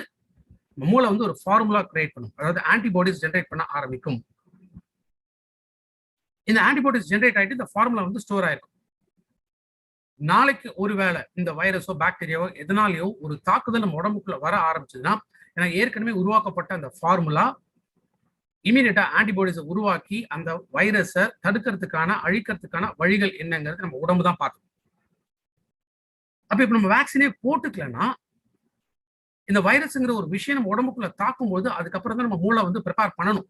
மூளை வந்து ஒரு ஃபார்முலா கிரியேட் பண்ணும். அதாவது ஆன்டிபாடிஸ் ஜென்ரேட் பண்ண ஆரம்பிக்கும். இந்த ஆன்டிபாடிஸ் ஜென்ரேட் ஆகிட்டு இந்த ஃபார்முலா வந்து ஸ்டோர் ஆயிருக்கும். நாளைக்கு ஒருவேளை இந்த வைரஸோ பாக்டீரியாவோ எதனாலேயோ ஒரு தாக்குதல் நம்ம உடம்புக்குள்ள வர ஆரம்பிச்சதுன்னா, ஏன்னா ஏற்கனவே உருவாக்கப்பட்ட அந்த ஃபார்முலா இமீடியட்டா ஆன்டிபாடிஸை உருவாக்கி அந்த வைரஸை தடுக்கிறதுக்கான அழிக்கிறதுக்கான வழிகள் என்னங்கிறது நம்ம உடம்பு தான் பார்க்கும். அப்ப இப்ப நம்ம வேக்சினே போட்டுக்கலன்னா இந்த வைரஸ்ங்கிற ஒரு விஷயம் நம்ம உடம்புக்குள்ள தாக்கும் போது அதுக்கப்புறம் தான் நம்ம மூளை வந்து ப்ரிப்பேர் பண்ணணும்.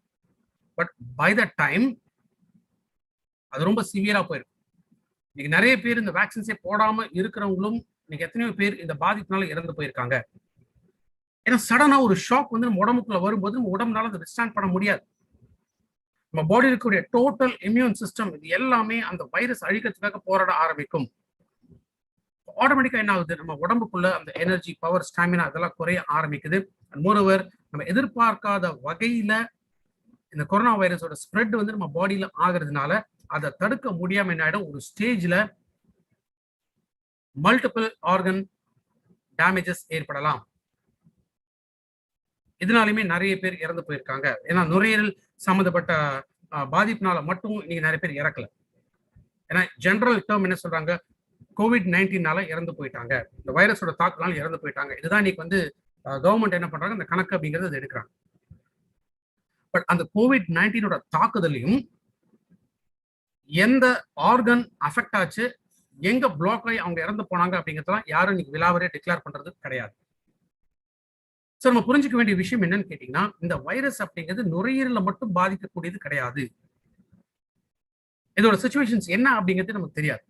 பட் பை த டைம் அது ரொம்ப சிவியரா போயிருக்கும். இன்னைக்கு நிறைய பேர் இந்த வேக்சின்ஸே போடாம இருக்கிறவங்களும் இன்னைக்கு எத்தனையோ பேர் இந்த பாதிப்புனால இறந்து போயிருக்காங்க. ஏன்னா சடனா ஒரு ஷாக் வந்து நம்ம உடம்புக்குள்ள வரும்போது நம்ம உடம்புனால அதை விஸ்டாண்ட் பண்ண முடியாது. நம்ம பாடியில் இருக்கக்கூடிய டோட்டல் இம்யூன் சிஸ்டம் இது எல்லாமே அந்த வைரஸ் அழிக்கிறதுக்காக போராட ஆரம்பிக்கும். ஆட்டோமேட்டிக்கா என்ன ஆகுது, நம்ம உடம்புக்குள்ள அந்த எனர்ஜி, பவர், ஸ்டாமினா அதெல்லாம் குறைய ஆரம்பிக்குது. அண்ட் மோரோவர் நம்ம எதிர்பார்க்காத வகையில இந்த கொரோனா வைரஸோட ஸ்ப்ரெட் வந்து நம்ம பாடியில ஆகுறதுனால அதை தடுக்க முடியாம என்ன ஆயிடும், ஒரு ஸ்டேஜ்ல மல்டிபிள் ஆர்கன் டேமேஜஸ் ஏற்படலாம். இதனாலுமே நிறைய பேர் இறந்து போயிருக்காங்க. ஏன்னா நுரையீரல் சம்மந்தப்பட்ட பாதிப்புனால மட்டும் இன்னைக்கு நிறைய பேர் இறக்கல. ஏன்னா ஜெனரல் டேர்ம் என்ன சொல்றாங்க, COVID-19 இறந்து போயிட்டாங்க, இந்த வைரஸோட தாக்குனால இறந்து போயிட்டாங்க. இதுதான் இன்னைக்கு வந்து கவர்மெண்ட் என்ன பண்றாங்க, இந்த கணக்கு அப்படிங்கிறது எடுக்கிறாங்க. பட் அந்த COVID-19 தாக்குதலையும் எந்த ஆர்கன் அஃபெக்ட் ஆச்சு, எங்க பிளாக் ஆகி அவங்க இறந்து போனாங்க அப்படிங்கிறதெல்லாம் யாரும் இன்னைக்கு விலாவரே டிக்ளேர் பண்றது கிடையாது. ஸோ நம்ம புரிஞ்சுக்க வேண்டிய விஷயம் என்னன்னு கேட்டீங்கன்னா, இந்த வைரஸ் அப்படிங்கிறது நுரையீரல மட்டும் பாதிக்கக்கூடியது கிடையாது. இதோட சிச்சுவேஷன்ஸ் என்ன அப்படிங்கிறது நமக்கு தெரியாது.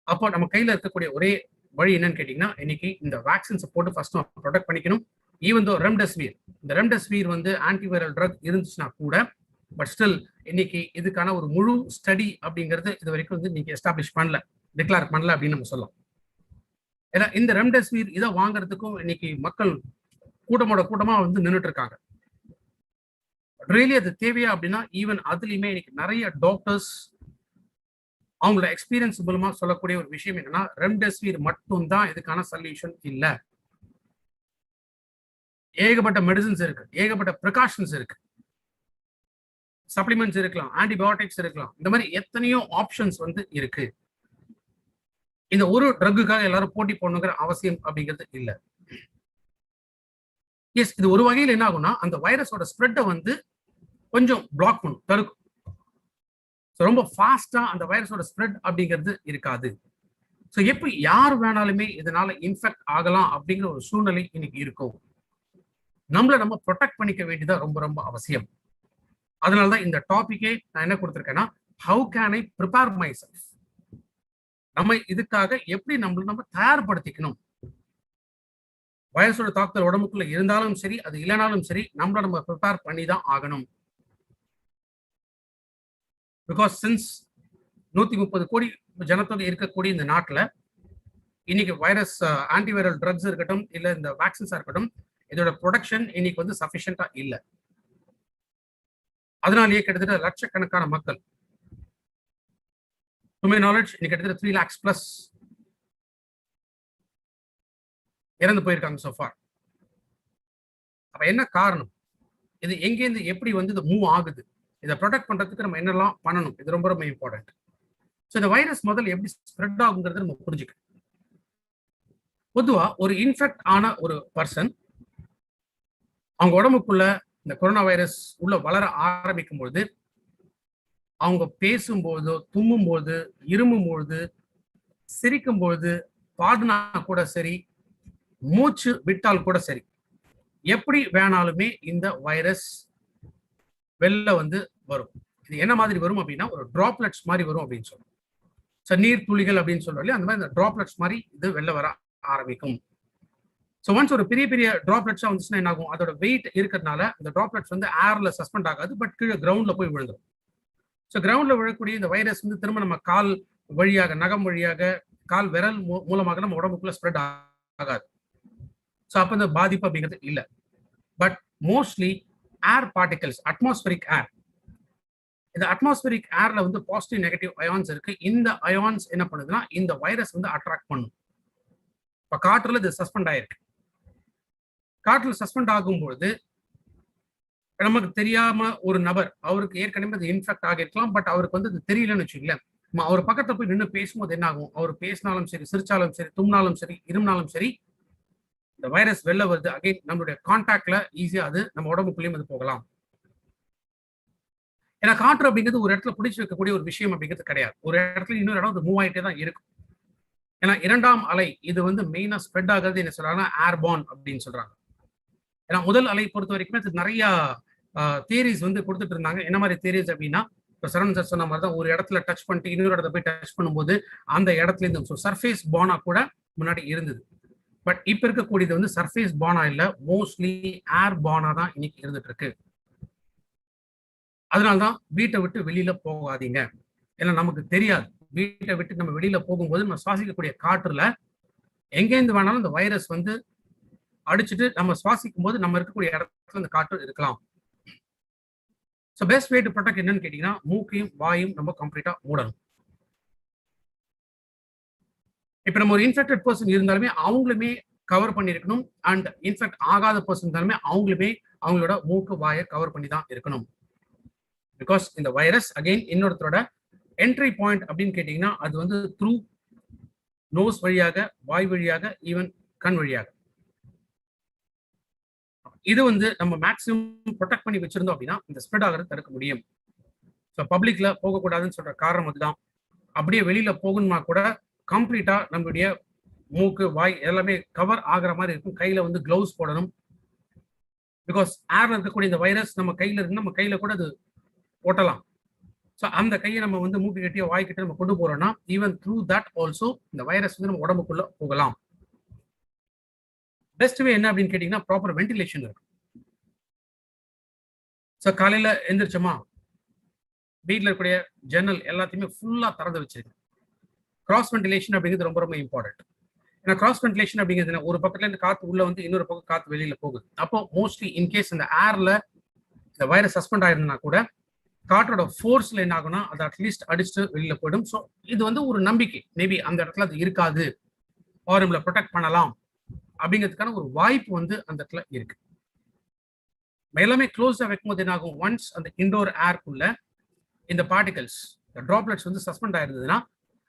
அப்போ நம்ம கையில இருக்கக்கூடிய ஒரே வழி என்னன்னு கேட்டீங்கன்னா, இன்னைக்கு இந்த வேக்சின்ஸை போட்டு ஃபர்ஸ்ட் நம்ம ப்ரொடெக்ட் பண்ணிக்கணும். ஈவன் தோ ரெம்டெசிவிர், இந்த ரெம்டெசிவிர் வந்து ஆன்டிவைரல் ட்ரக் இருந்துச்சுன்னா கூட, பட் ஸ்டில் இன்னைக்கு இதுக்கான ஒரு முழு ஸ்டடி அப்படிங்கிறது இது வரைக்கும் வந்து இன்னைக்கு எஸ்டாப்ளிஷ் பண்ணல, டிக்ளேர் பண்ணல அப்படின்னு நம்ம சொல்லலாம். ஏன்னா இந்த ரெம்டெசிவிர் இதை வாங்குறதுக்கும் இன்னைக்கு மக்கள் கூட்டமா வந்து நின்றுட்டு இருக்காங்க. ரியலி அது தேவையா அப்படின்னா, ஈவன் அதுலயுமே இன்னைக்கு நிறைய டாக்டர்ஸ் அவங்களோட எக்ஸ்பீரியன்ஸ் மூலமா சொல்லக்கூடிய ஒரு விஷயம் என்னன்னா, ரெம்டெசிவிர் மட்டும் தான் இதுக்கான சொல்யூஷன் இல்ல. ஏகப்பட்ட மெடிசின்ஸ் இருக்கு, ஏகப்பட்ட ப்ரிகாஷன்ஸ் இருக்கு, சப்ளிமெண்ட்ஸ் இருக்கலாம், ஆன்டிபயோட்டிக்ஸ் இருக்கலாம், இந்த மாதிரி எத்தனையோ ஆப்ஷன்ஸ் வந்து இருக்கு. இந்த ஒரு ட்ரக்குக்காக எல்லாரும் போட்டி போடணுங்கிற அவசியம் அப்படிங்கிறது இல்லை. எஸ், இது ஒரு வகையில் என்ன ஆகும்னா, அந்த வைரஸோட ஸ்ப்ரெட்டை வந்து கொஞ்சம் பிளாக் பண்ணும், தடுக்கும். ரொம்ப ஃபாஸ்டா அந்த வைரஸோட ஸ்ப்ரெட் அப்படிங்கிறது இருக்காது. ஸோ எப்படி யார் வேணாலுமே இதனால இன்ஃபெக்ட் ஆகலாம் அப்படிங்கிற ஒரு சூழ்நிலை இன்னைக்கு இருக்கும். நம்மள நம்ம ப்ரொடெக்ட் பண்ணிக்க வேண்டியதா ரொம்ப ரொம்ப அவசியம். அதனாலதான் இந்த டாபிக்கே நான் என்ன கொடுத்திருக்கேன்னா, how can I prepare myself. நம்ம இதுக்காக எப்படி நம்ம தயார்படுத்திக்கணும். வைரஸோட தாக்குதல் உடம்புக்குள்ள இருந்தாலும் சரி, அது இல்லைனாலும் சரி, நம்மள நம்ம ப்ரிப்பேர் பண்ணி தான் ஆகணும். பிகாஸ் சின்ஸ் 130 கோடி ஜனத்தொகை இருக்கக்கூடிய இந்த நாட்டுல இன்னைக்கு வைரஸ் ஆன்டிவைரல் ட்ரக்ஸ் இருக்கட்டும், இல்ல இந்த வேக்சின்ஸா இருக்கட்டும், இதோட ப்ரொடக்ஷன் இன்னைக்கு வந்து சஃபிஷியண்டா இல்லை. அதனாலேயே கிட்டத்தட்ட லட்சக்கணக்கான மக்கள், to my knowledge இன்னைக்கு கிட்டத்தட்ட 3 lakhs plus இறந்து போயிருக்காங்க so far. அப்ப என்ன காரணம், இது எங்கேருந்து எப்படி வந்து இது மூவ் ஆகுது, இதை ப்ரொடெக்ட் பண்றதுக்கு நம்ம என்னெல்லாம் பண்ணணும், இது ரொம்ப ரொம்ப இம்பார்ட்டன்ட். ஸோ இந்த வைரஸ் முதல்ல எப்படி ஸ்ப்ரெட் ஆகுங்கிறத நம்ம புரிஞ்சுக்கணும். பொதுவா ஒரு இன்ஃபெக்ட் ஆன ஒரு பர்சன் அவங்க உடம்புக்குள்ள இந்த கொரோனா வைரஸ் உள்ள வளர ஆரம்பிக்கும் பொழுது, அவங்க பேசும்போது, தும்மும் போது, இருமும் பொழுது, சிரிக்கும் பொழுது, பாடினா கூட சரி, மூச்சு விட்டால் கூட சரி, எப்படி வேணாலுமே இந்த வைரஸ் வெளில வந்து வரும். இது என்ன மாதிரி வரும் அப்படின்னா, ஒரு டிராப்லெட்ஸ் மாதிரி வரும் அப்படின்னு சொல்லுவோம். ஸோ நீர் துளிகள் அப்படின்னு சொல்றோம் இல்லையா, அந்த மாதிரி இந்த டிராப்லெட்ஸ் மாதிரி இது வெளில வர ஆரம்பிக்கும். ஸோ ஒன்ஸ் ஒரு பெரிய பெரிய டிராப்லெட்ஸா வந்துச்சுன்னா என்ன ஆகும், அதோட வெயிட் இருக்கிறதுனால இந்த டிராப்லெட்ஸ் வந்து ஏர்ல சஸ்பெண்ட் ஆகாது, பட் கீழே கிரவுண்ட்ல போய் விழுந்துடும். ஸோ கிரவுண்ட்ல விழக்கூடிய இந்த வைரஸ் வந்து திரும்ப நம்ம கால் வழியாக, நகம் வழியாக, கால் விரல் மூலமாக நம்ம உடம்புக்குள்ள ஸ்ப்ரெட் ஆகாது. ஸோ அப்போ இந்த பாதிப்பு அப்படிங்கிறது இல்லை. But mostly air particles, atmospheric air, இந்த அட்மாஸ்பரிக் ஏர்ல வந்து பாசிட்டிவ் நெகட்டிவ் அயான்ஸ் இருக்கு. இந்த அயான்ஸ் என்ன பண்ணுதுன்னா இந்த வைரஸ் வந்து அட்ராக்ட் பண்ணும். இப்ப காற்றுல இது சஸ்பெண்ட் ஆயிருக்கு. காற்றுல சஸ்பெண்ட் ஆகும்பொழுது நமக்கு தெரியாம ஒரு நபர், அவருக்கு ஏற்கனவே அது இன்ஃபெக்ட் ஆகிருக்கலாம், பட் அவருக்கு வந்து அது தெரியலன்னு வச்சுக்கலேன். அவர் பக்கத்துல போய் நின்று பேசும்போது என்ன ஆகும், அவர் பேசினாலும் சரி, சிரிச்சாலும் சரி, தும்னாலும் சரி, இருமினாலும் சரி, இந்த வைரஸ் வெளில வருது. அகைன் நம்மளுடைய கான்டாக்ட்ல ஈஸியா அது நம்ம உடம்புக்குள்ளேயும் அது போகலாம். ஏன்னா காற்று அப்படிங்கிறது ஒரு இடத்துல பிடிச்சு வைக்கக்கூடிய ஒரு விஷயம் அப்படிங்கிறது கிடையாது. ஒரு இடத்துல இன்னொரு இடம் அது மூவ் ஆகிட்டே தான் இருக்கும். ஏன்னா 2ஆம் அலை இது வந்து மெயினா ஸ்ப்ரெட் ஆகிறது என்ன சொல்றாங்கன்னா ஏர்பார்ன் அப்படின்னு சொல்றாங்க. ஏன்னா முதல் அலை பொறுத்த வரைக்குமே அது நிறைய தியரிஸ் வந்து கொடுத்துட்டு இருந்தாங்க. என்ன மாதிரி தியரிஸ் அப்படின்னா, இப்போ சரவணன் சார் சொன்ன மாதிரி தான், ஒரு இடத்துல டச் பண்ணிட்டு இன்னொரு இடத்துல போய் டச் பண்ணும்போது அந்த இடத்துல இருந்து சர்ஃபேஸ் பானா கூட முன்னாடி இருந்தது. பட் இப்ப இருக்கக்கூடியது வந்து சர்ஃபேஸ் பானா இல்ல, மோஸ்ட்லி ஏர் பானா தான் இன்னைக்கு இருந்துட்டு இருக்கு. அதனால்தான் வீட்டை விட்டு வெளியில போகாதீங்க. ஏன்னா நமக்கு தெரியாது, வீட்டை விட்டு நம்ம வெளியில போகும்போது நம்ம சுவாசிக்கக்கூடிய காற்றுல எங்கேருந்து வேணாலும் இந்த வைரஸ் வந்து அடிச்சுட்டு நம்ம சுவாசிக்கும் போது நம்ம இருக்கக்கூடிய இடத்துல இந்த காற்று இருக்கலாம். So best way to protect என்னன்னு கேட்டீங்கன்னா, மூக்கையும் வாயும் நம்ம கம்ப்ளீட்டா மூடணும். இப்ப நம்ம ஒரு இன்ஃபெக்டட் பர்சன் இருந்தாலுமே அவங்களுமே கவர் பண்ணிருக்கணும். அண்ட் இன்ஃபெக்ட் ஆகாத பர்சன் இருந்தாலுமே அவங்களுமே அவங்களோட மூக்கு வாயை கவர் பண்ணி தான் இருக்கணும். பிகாஸ் இந்த வைரஸ் அகைன் இன்னொருத்தரோட என்ட்ரி பாயிண்ட் அப்படின்னு கேட்டீங்கன்னா அது வந்து த்ரூ நோஸ் வழியாக, வாய் வழியாக, ஈவன் கண் வழியாக. இது வந்து நம்ம மேக்ஸிமம் ப்ரொடெக்ட் பண்ணி வச்சிருந்தோம் அப்படின்னா இந்த ஸ்ப்ரெட் ஆகிறது தடுக்க முடியும். ஸோ பப்ளிக்ல போகக்கூடாதுன்னு சொல்ற காரணம் அதுதான். அப்படியே வெளியில போகணுமா கூட கம்ப்ளீட்டா நம்மளுடைய மூக்கு, வாய் எல்லாமே கவர் ஆகிற மாதிரி இருக்கும். கையில வந்து கிளவுஸ் போடணும். பிகாஸ் ஏர்ல இருக்கக்கூடிய இந்த வைரஸ் நம்ம கையில இருந்து நம்ம கையில கூட அது ஓட்டலாம். ஸோ அந்த கையை நம்ம வந்து மூக்கு கட்டியோ வாய் கிட்ட நம்ம கொண்டு போறோம்னா ஈவன் த்ரூ தட் ஆல்சோ இந்த வைரஸ் வந்து நம்ம உடம்புக்குள்ள போகலாம். பெஸ்ட் வே என்ன அப்படின்னு கேட்டீங்கன்னா ப்ராப்பர் வென்டிலேஷன் இருக்கும். ஸோ காலையில எந்திரிச்சோமா வீட்டில் இருக்கக்கூடிய ஜன்னல் எல்லாத்தையுமே ஃபுல்லா திறந்து வச்சிருக்கு. கிராஸ் வென்டிலேஷன் அப்படிங்கிறது ரொம்ப ரொம்ப இம்பார்ட்டன்ட். ஏன்னா கிராஸ் வென்டிலேஷன் அப்படிங்கிறது ஒரு பக்கத்துல இருந்து காத்து உள்ள வந்து இன்னொரு பக்கம் காத்து வெளியில போகுது. அப்போ மோஸ்ட்லி இன்கேஸ் இந்த ஏர்ல இந்த வைரஸ் சஸ்பெண்ட் ஆயிருந்தா கூட காற்றோட ஃபோர்ஸ்ல என்ன ஆகும்னா அது அட்லீஸ்ட் அடிச்சுட்டு வெளியில போயிடும். ஸோ இது வந்து ஒரு நம்பிக்கை, மேபி அந்த இடத்துல அது இருக்காது, ஆர் நம்மளை ப்ரொடெக்ட் பண்ணலாம் அப்படிங்கிறதுக்கான ஒரு வாய்ப்பு வந்து அந்த இடத்துல இருக்கு. எல்லாமே க்ளோஸா வைக்கும்போது என்ன ஆகும், ஒன்ஸ் அந்த இன்டோர் ஏர்க்குள்ள இந்த பார்ட்டிகல்ஸ், டிராப்லெட்ஸ் வந்து சஸ்பெண்ட் ஆயிருந்ததுன்னா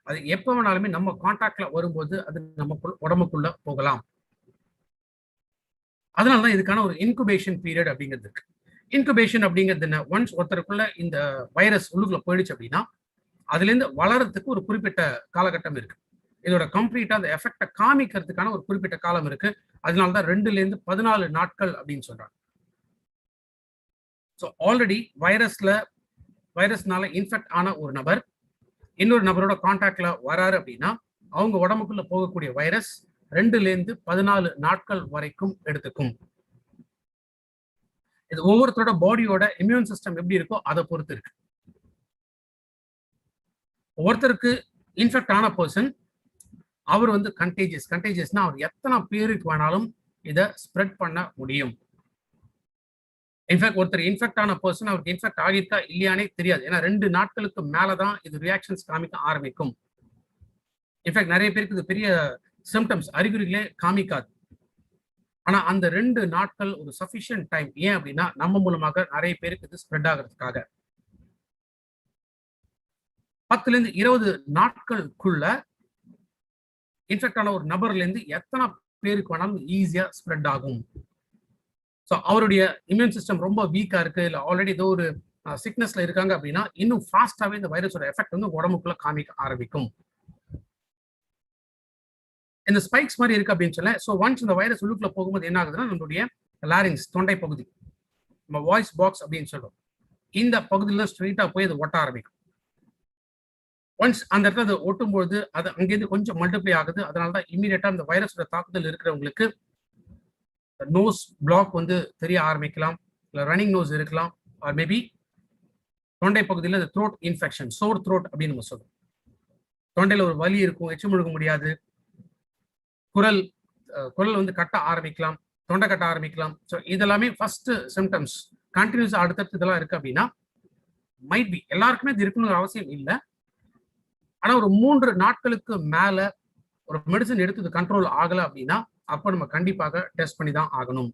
அது எப்போ வேணாலுமே நம்ம கான்டாக்ட்ல வரும்போது அது நம்ம உடம்புக்குள்ள போகலாம். அதனாலதான் இதுக்கான ஒரு இன்குபேஷன் பீரியட் அப்படிங்கிறது இருக்கு. இன்குபேஷன் அப்படிங்கிறது என்ன, ஒன்ஸ் ஒருத்தருக்குள்ள இந்த வைரஸ் உள்ளுக்குள்ள போயிடுச்சு அப்படின்னா அதுல இருந்து வளர்றதுக்கு ஒரு குறிப்பிட்ட காலகட்டம் இருக்கு. இதோட கம்ப்ளீட்டா அந்த எஃபெக்டை காமிக்கிறதுக்கான ஒரு குறிப்பிட்ட காலம் இருக்கு. அதனாலதான் 2ல இருந்து 14 நாட்கள் அப்படின்னு சொல்றாங்க. ஸோ ஆல்ரெடி வைரஸ்னால இன்ஃபெக்ட் ஆன ஒரு நபர் இன்னொரு நபரோட கான்டாக்ட்ல வராரு அப்படின்னா அவங்க உடம்புக்குள்ள போகக்கூடிய வைரஸ் 2ல இருந்து 14 நாட்கள் வரைக்கும் எடுத்துக்கும். இது ஒவ்வொருத்தரோட பாடியோட இம்யூன் சிஸ்டம் எப்படி இருக்கோ அதை பொறுத்து இருக்கு. ஒருத்தருக்கு இன்ஃபெக்ட் ஆன பர்சன் அவர் வந்து கண்டேஜியஸ்னா அவர் எத்தனை பேருக்கு வேணாலும் இதை ஸ்ப்ரெட் பண்ண முடியும். இன்ஃபேக்ட் ஒருத்தர் இன்ஃபெக்ட் ஆன பர்சன் அவருக்கு இன்ஃபெக்ட் ஆகிருக்கா இல்லையானே தெரியாது. ஏன்னா 2 நாட்களுக்கு மேலதான் இது ரியாக்ஷன்ஸ் காமிக்க ஆரம்பிக்கும். இன்ஃபேக்ட் நிறைய பேருக்கு இது பெரிய சிம்டம்ஸ், அறிகுறிகளே காமிக்காது. ஆனா அந்த 2 நாட்கள் ஒரு சஃபிஷியன்ட் டைம். ஏன் அப்படின்னா நம்ம மூலமாக நிறைய பேருக்கு இது ஸ்ப்ரெட் ஆகிறதுக்காக. 10ல இருந்து 20 நாட்களுக்குள்ள இன்ஃபெக்ட் ஆன ஒரு நபர்ல இருந்து எத்தனை பேருக்கு வேணாலும் ஈஸியா ஸ்ப்ரெட் ஆகும். ஸோ அவருடைய இம்யூன் சிஸ்டம் ரொம்ப வீக்கா இருக்கு, இல்லை ஆல்ரெடி ஏதோ ஒரு சிக்னஸ்ல இருக்காங்க அப்படின்னா இன்னும் ஃபாஸ்டாவே இந்த வைரஸோட எஃபெக்ட் வந்து உடம்புக்குள்ள காமிக்க ஆரம்பிக்கும். இந்த ஸ்பைக்ஸ் மாதிரி இருக்கு அப்படின்னு சொல்ல. ஸோ ஒன்ஸ் இந்த வைரஸ் உள்ளுக்குள்ள போகும்போது என்ன ஆகுதுன்னா நம்மளுடைய லாரிங்ஸ், தொண்டை பகுதி, நம்ம வாய்ஸ் பாக்ஸ் அப்படின்னு சொல்றோம், இந்த பகுதியில ஸ்ட்ரெயிட்டா போய் அது ஒட்ட ஆரம்பிக்கும். ஒன்ஸ் அந்த இடத்துல அதை ஒட்டும்பொழுது அது அங்கேருந்து கொஞ்சம் மல்டிப்ளை ஆகுது. அதனால தான் இமீடியட்டா அந்த வைரஸோட தாக்குதல் இருக்கிறவங்களுக்கு நோஸ் பிளாக் வந்து தெரிய ஆரம்பிக்கலாம், இல்லை ரன்னிங் நோஸ் இருக்கலாம், ஆர் மேபி தொண்டை பகுதியில் த்ரோட் இன்ஃபெக்ஷன், சோர் த்ரோட் அப்படின்னு நம்ம சொல்றோம். தொண்டையில ஒரு வலி இருக்கும், எச்சு முழுக முடியாது, குரல் வந்து கட்ட ஆரம்பிக்கலாம், தொண்டை கட்ட ஆரம்பிக்கலாம். ஸோ இதெல்லாமே ஃபர்ஸ்ட் சிம்டம்ஸ். கண்டினியூஸ் அடுத்தடுத்து இதெல்லாம் இருக்கு அப்படின்னா மைட் பி, எல்லாருக்குமே இது இருக்கணுங்கிற அவசியம் இல்லை. ஆனா ஒரு 3 நாட்களுக்கு மேல ஒரு மெடிசன் எடுத்து கண்ட்ரோல் ஆகல அப்படின்னா அப்ப நம்ம கண்டிப்பாக டெஸ்ட் பண்ணி தான் ஆகணும்.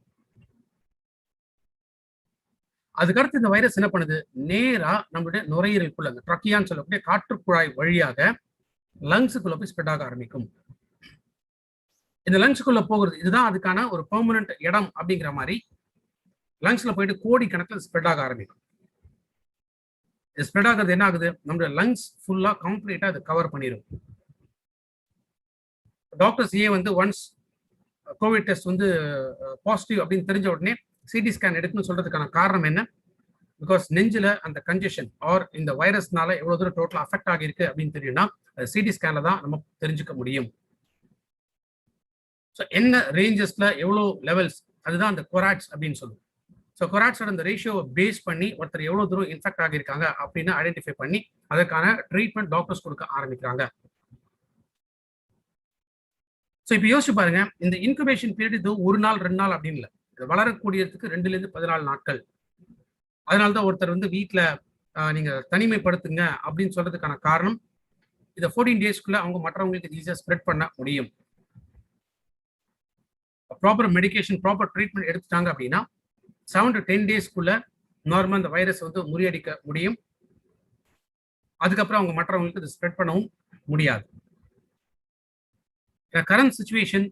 அதுக்கடுத்து இந்த வைரஸ் என்ன பண்ணுது, நேரா நம்மளுடைய நுரையீரலுக்குள்ள, அந்த ட்ரக்கியான்னு சொல்லக்கூடிய காற்றுக்குழாய் வழியாக லங்ஸுக்குள்ள போய் ஸ்ப்ரெட் ஆக ஆரம்பிக்கும். இந்த லங்ஸுக்குள்ள போகிறது இதுதான் அதுக்கான ஒரு பெர்மனன்ட் இடம் அப்படிங்கிற மாதிரி லங்ஸ்ல போயிட்டு கோடி கணக்கில் ஸ்ப்ரெட் ஆக ஆரம்பிக்கும். இது ஸ்ப்ரெட் ஆகிறது என்ன ஆகுது, நம்மளுடைய லங்ஸ் ஃபுல்லா கம்ப்ளீட்டா அது கவர் பண்ணிடும். டாக்டர்ஸ் ஏன் வந்து ஒன்ஸ் கோவிட் டெஸ்ட் வந்து பாசிட்டிவ் அப்படின்னு தெரிஞ்ச உடனே சிடி ஸ்கேன் எடுக்கணும்னு சொல்றதுக்கான காரணம் என்ன, பிகாஸ் நெஞ்சில அந்த கன்ஜெஷன் ஆர் இந்த வைரஸ்னால எவ்வளவு தூரம் டோட்டல் அஃபெக்ட் ஆகிருக்கு அப்படின்னு தெரியும்னா சிடி ஸ்கேன்ல தான் நம்ம தெரிஞ்சுக்க முடியும். ஸோ என்ன ரேஞ்சஸ்ல எவ்வளோ லெவல்ஸ், அதுதான் அந்த கொராட்ஸ் அப்படின்னு சொல்லுவோம். ஸோ கொராட்ஸோட அந்த ரேஷியோவை பேஸ் பண்ணி ஒருத்தர் எவ்வளவு தூரம் இன்ஃபெக்ட் ஆகியிருக்காங்க அப்படின்னு ஐடென்டிஃபை பண்ணி அதற்கான ட்ரீட்மெண்ட் டாக்டர்ஸ் கொடுக்க ஆரம்பிக்கிறாங்க. ஸோ இப்போ யோசிச்சு பாருங்க, இந்த இன்குபேஷன் பீரியட் இது 1 நாள் 2 நாள் அப்படின்னு இல்லை, வளரக்கூடியதுக்கு 2லேருந்து 14 நாட்கள். அதனால்தான் ஒருத்தர் வந்து வீட்டில் நீங்க தனிமைப்படுத்துங்க அப்படின்னு சொல்றதுக்கான காரணம், இதை 14 டேஸ்க்குள்ள அவங்க மற்றவங்களுக்கு ஈஸியாக ஸ்ப்ரெட் பண்ண முடியும். ப்ராப்பர் மெடிகேஷன், ப்ராப்பர் ட்ரீட்மெண்ட் எடுத்துட்டாங்க அப்படின்னா 7 to 10 டேஸ்க்குள்ள நார்மலாக இந்த வைரஸ் வந்து முறியடிக்க முடியும். அதுக்கப்புறம் அவங்க மற்றவங்களுக்கு இது ஸ்ப்ரெட் பண்ணவும் முடியாது. கரண்ட் சுச்சுவேஷன்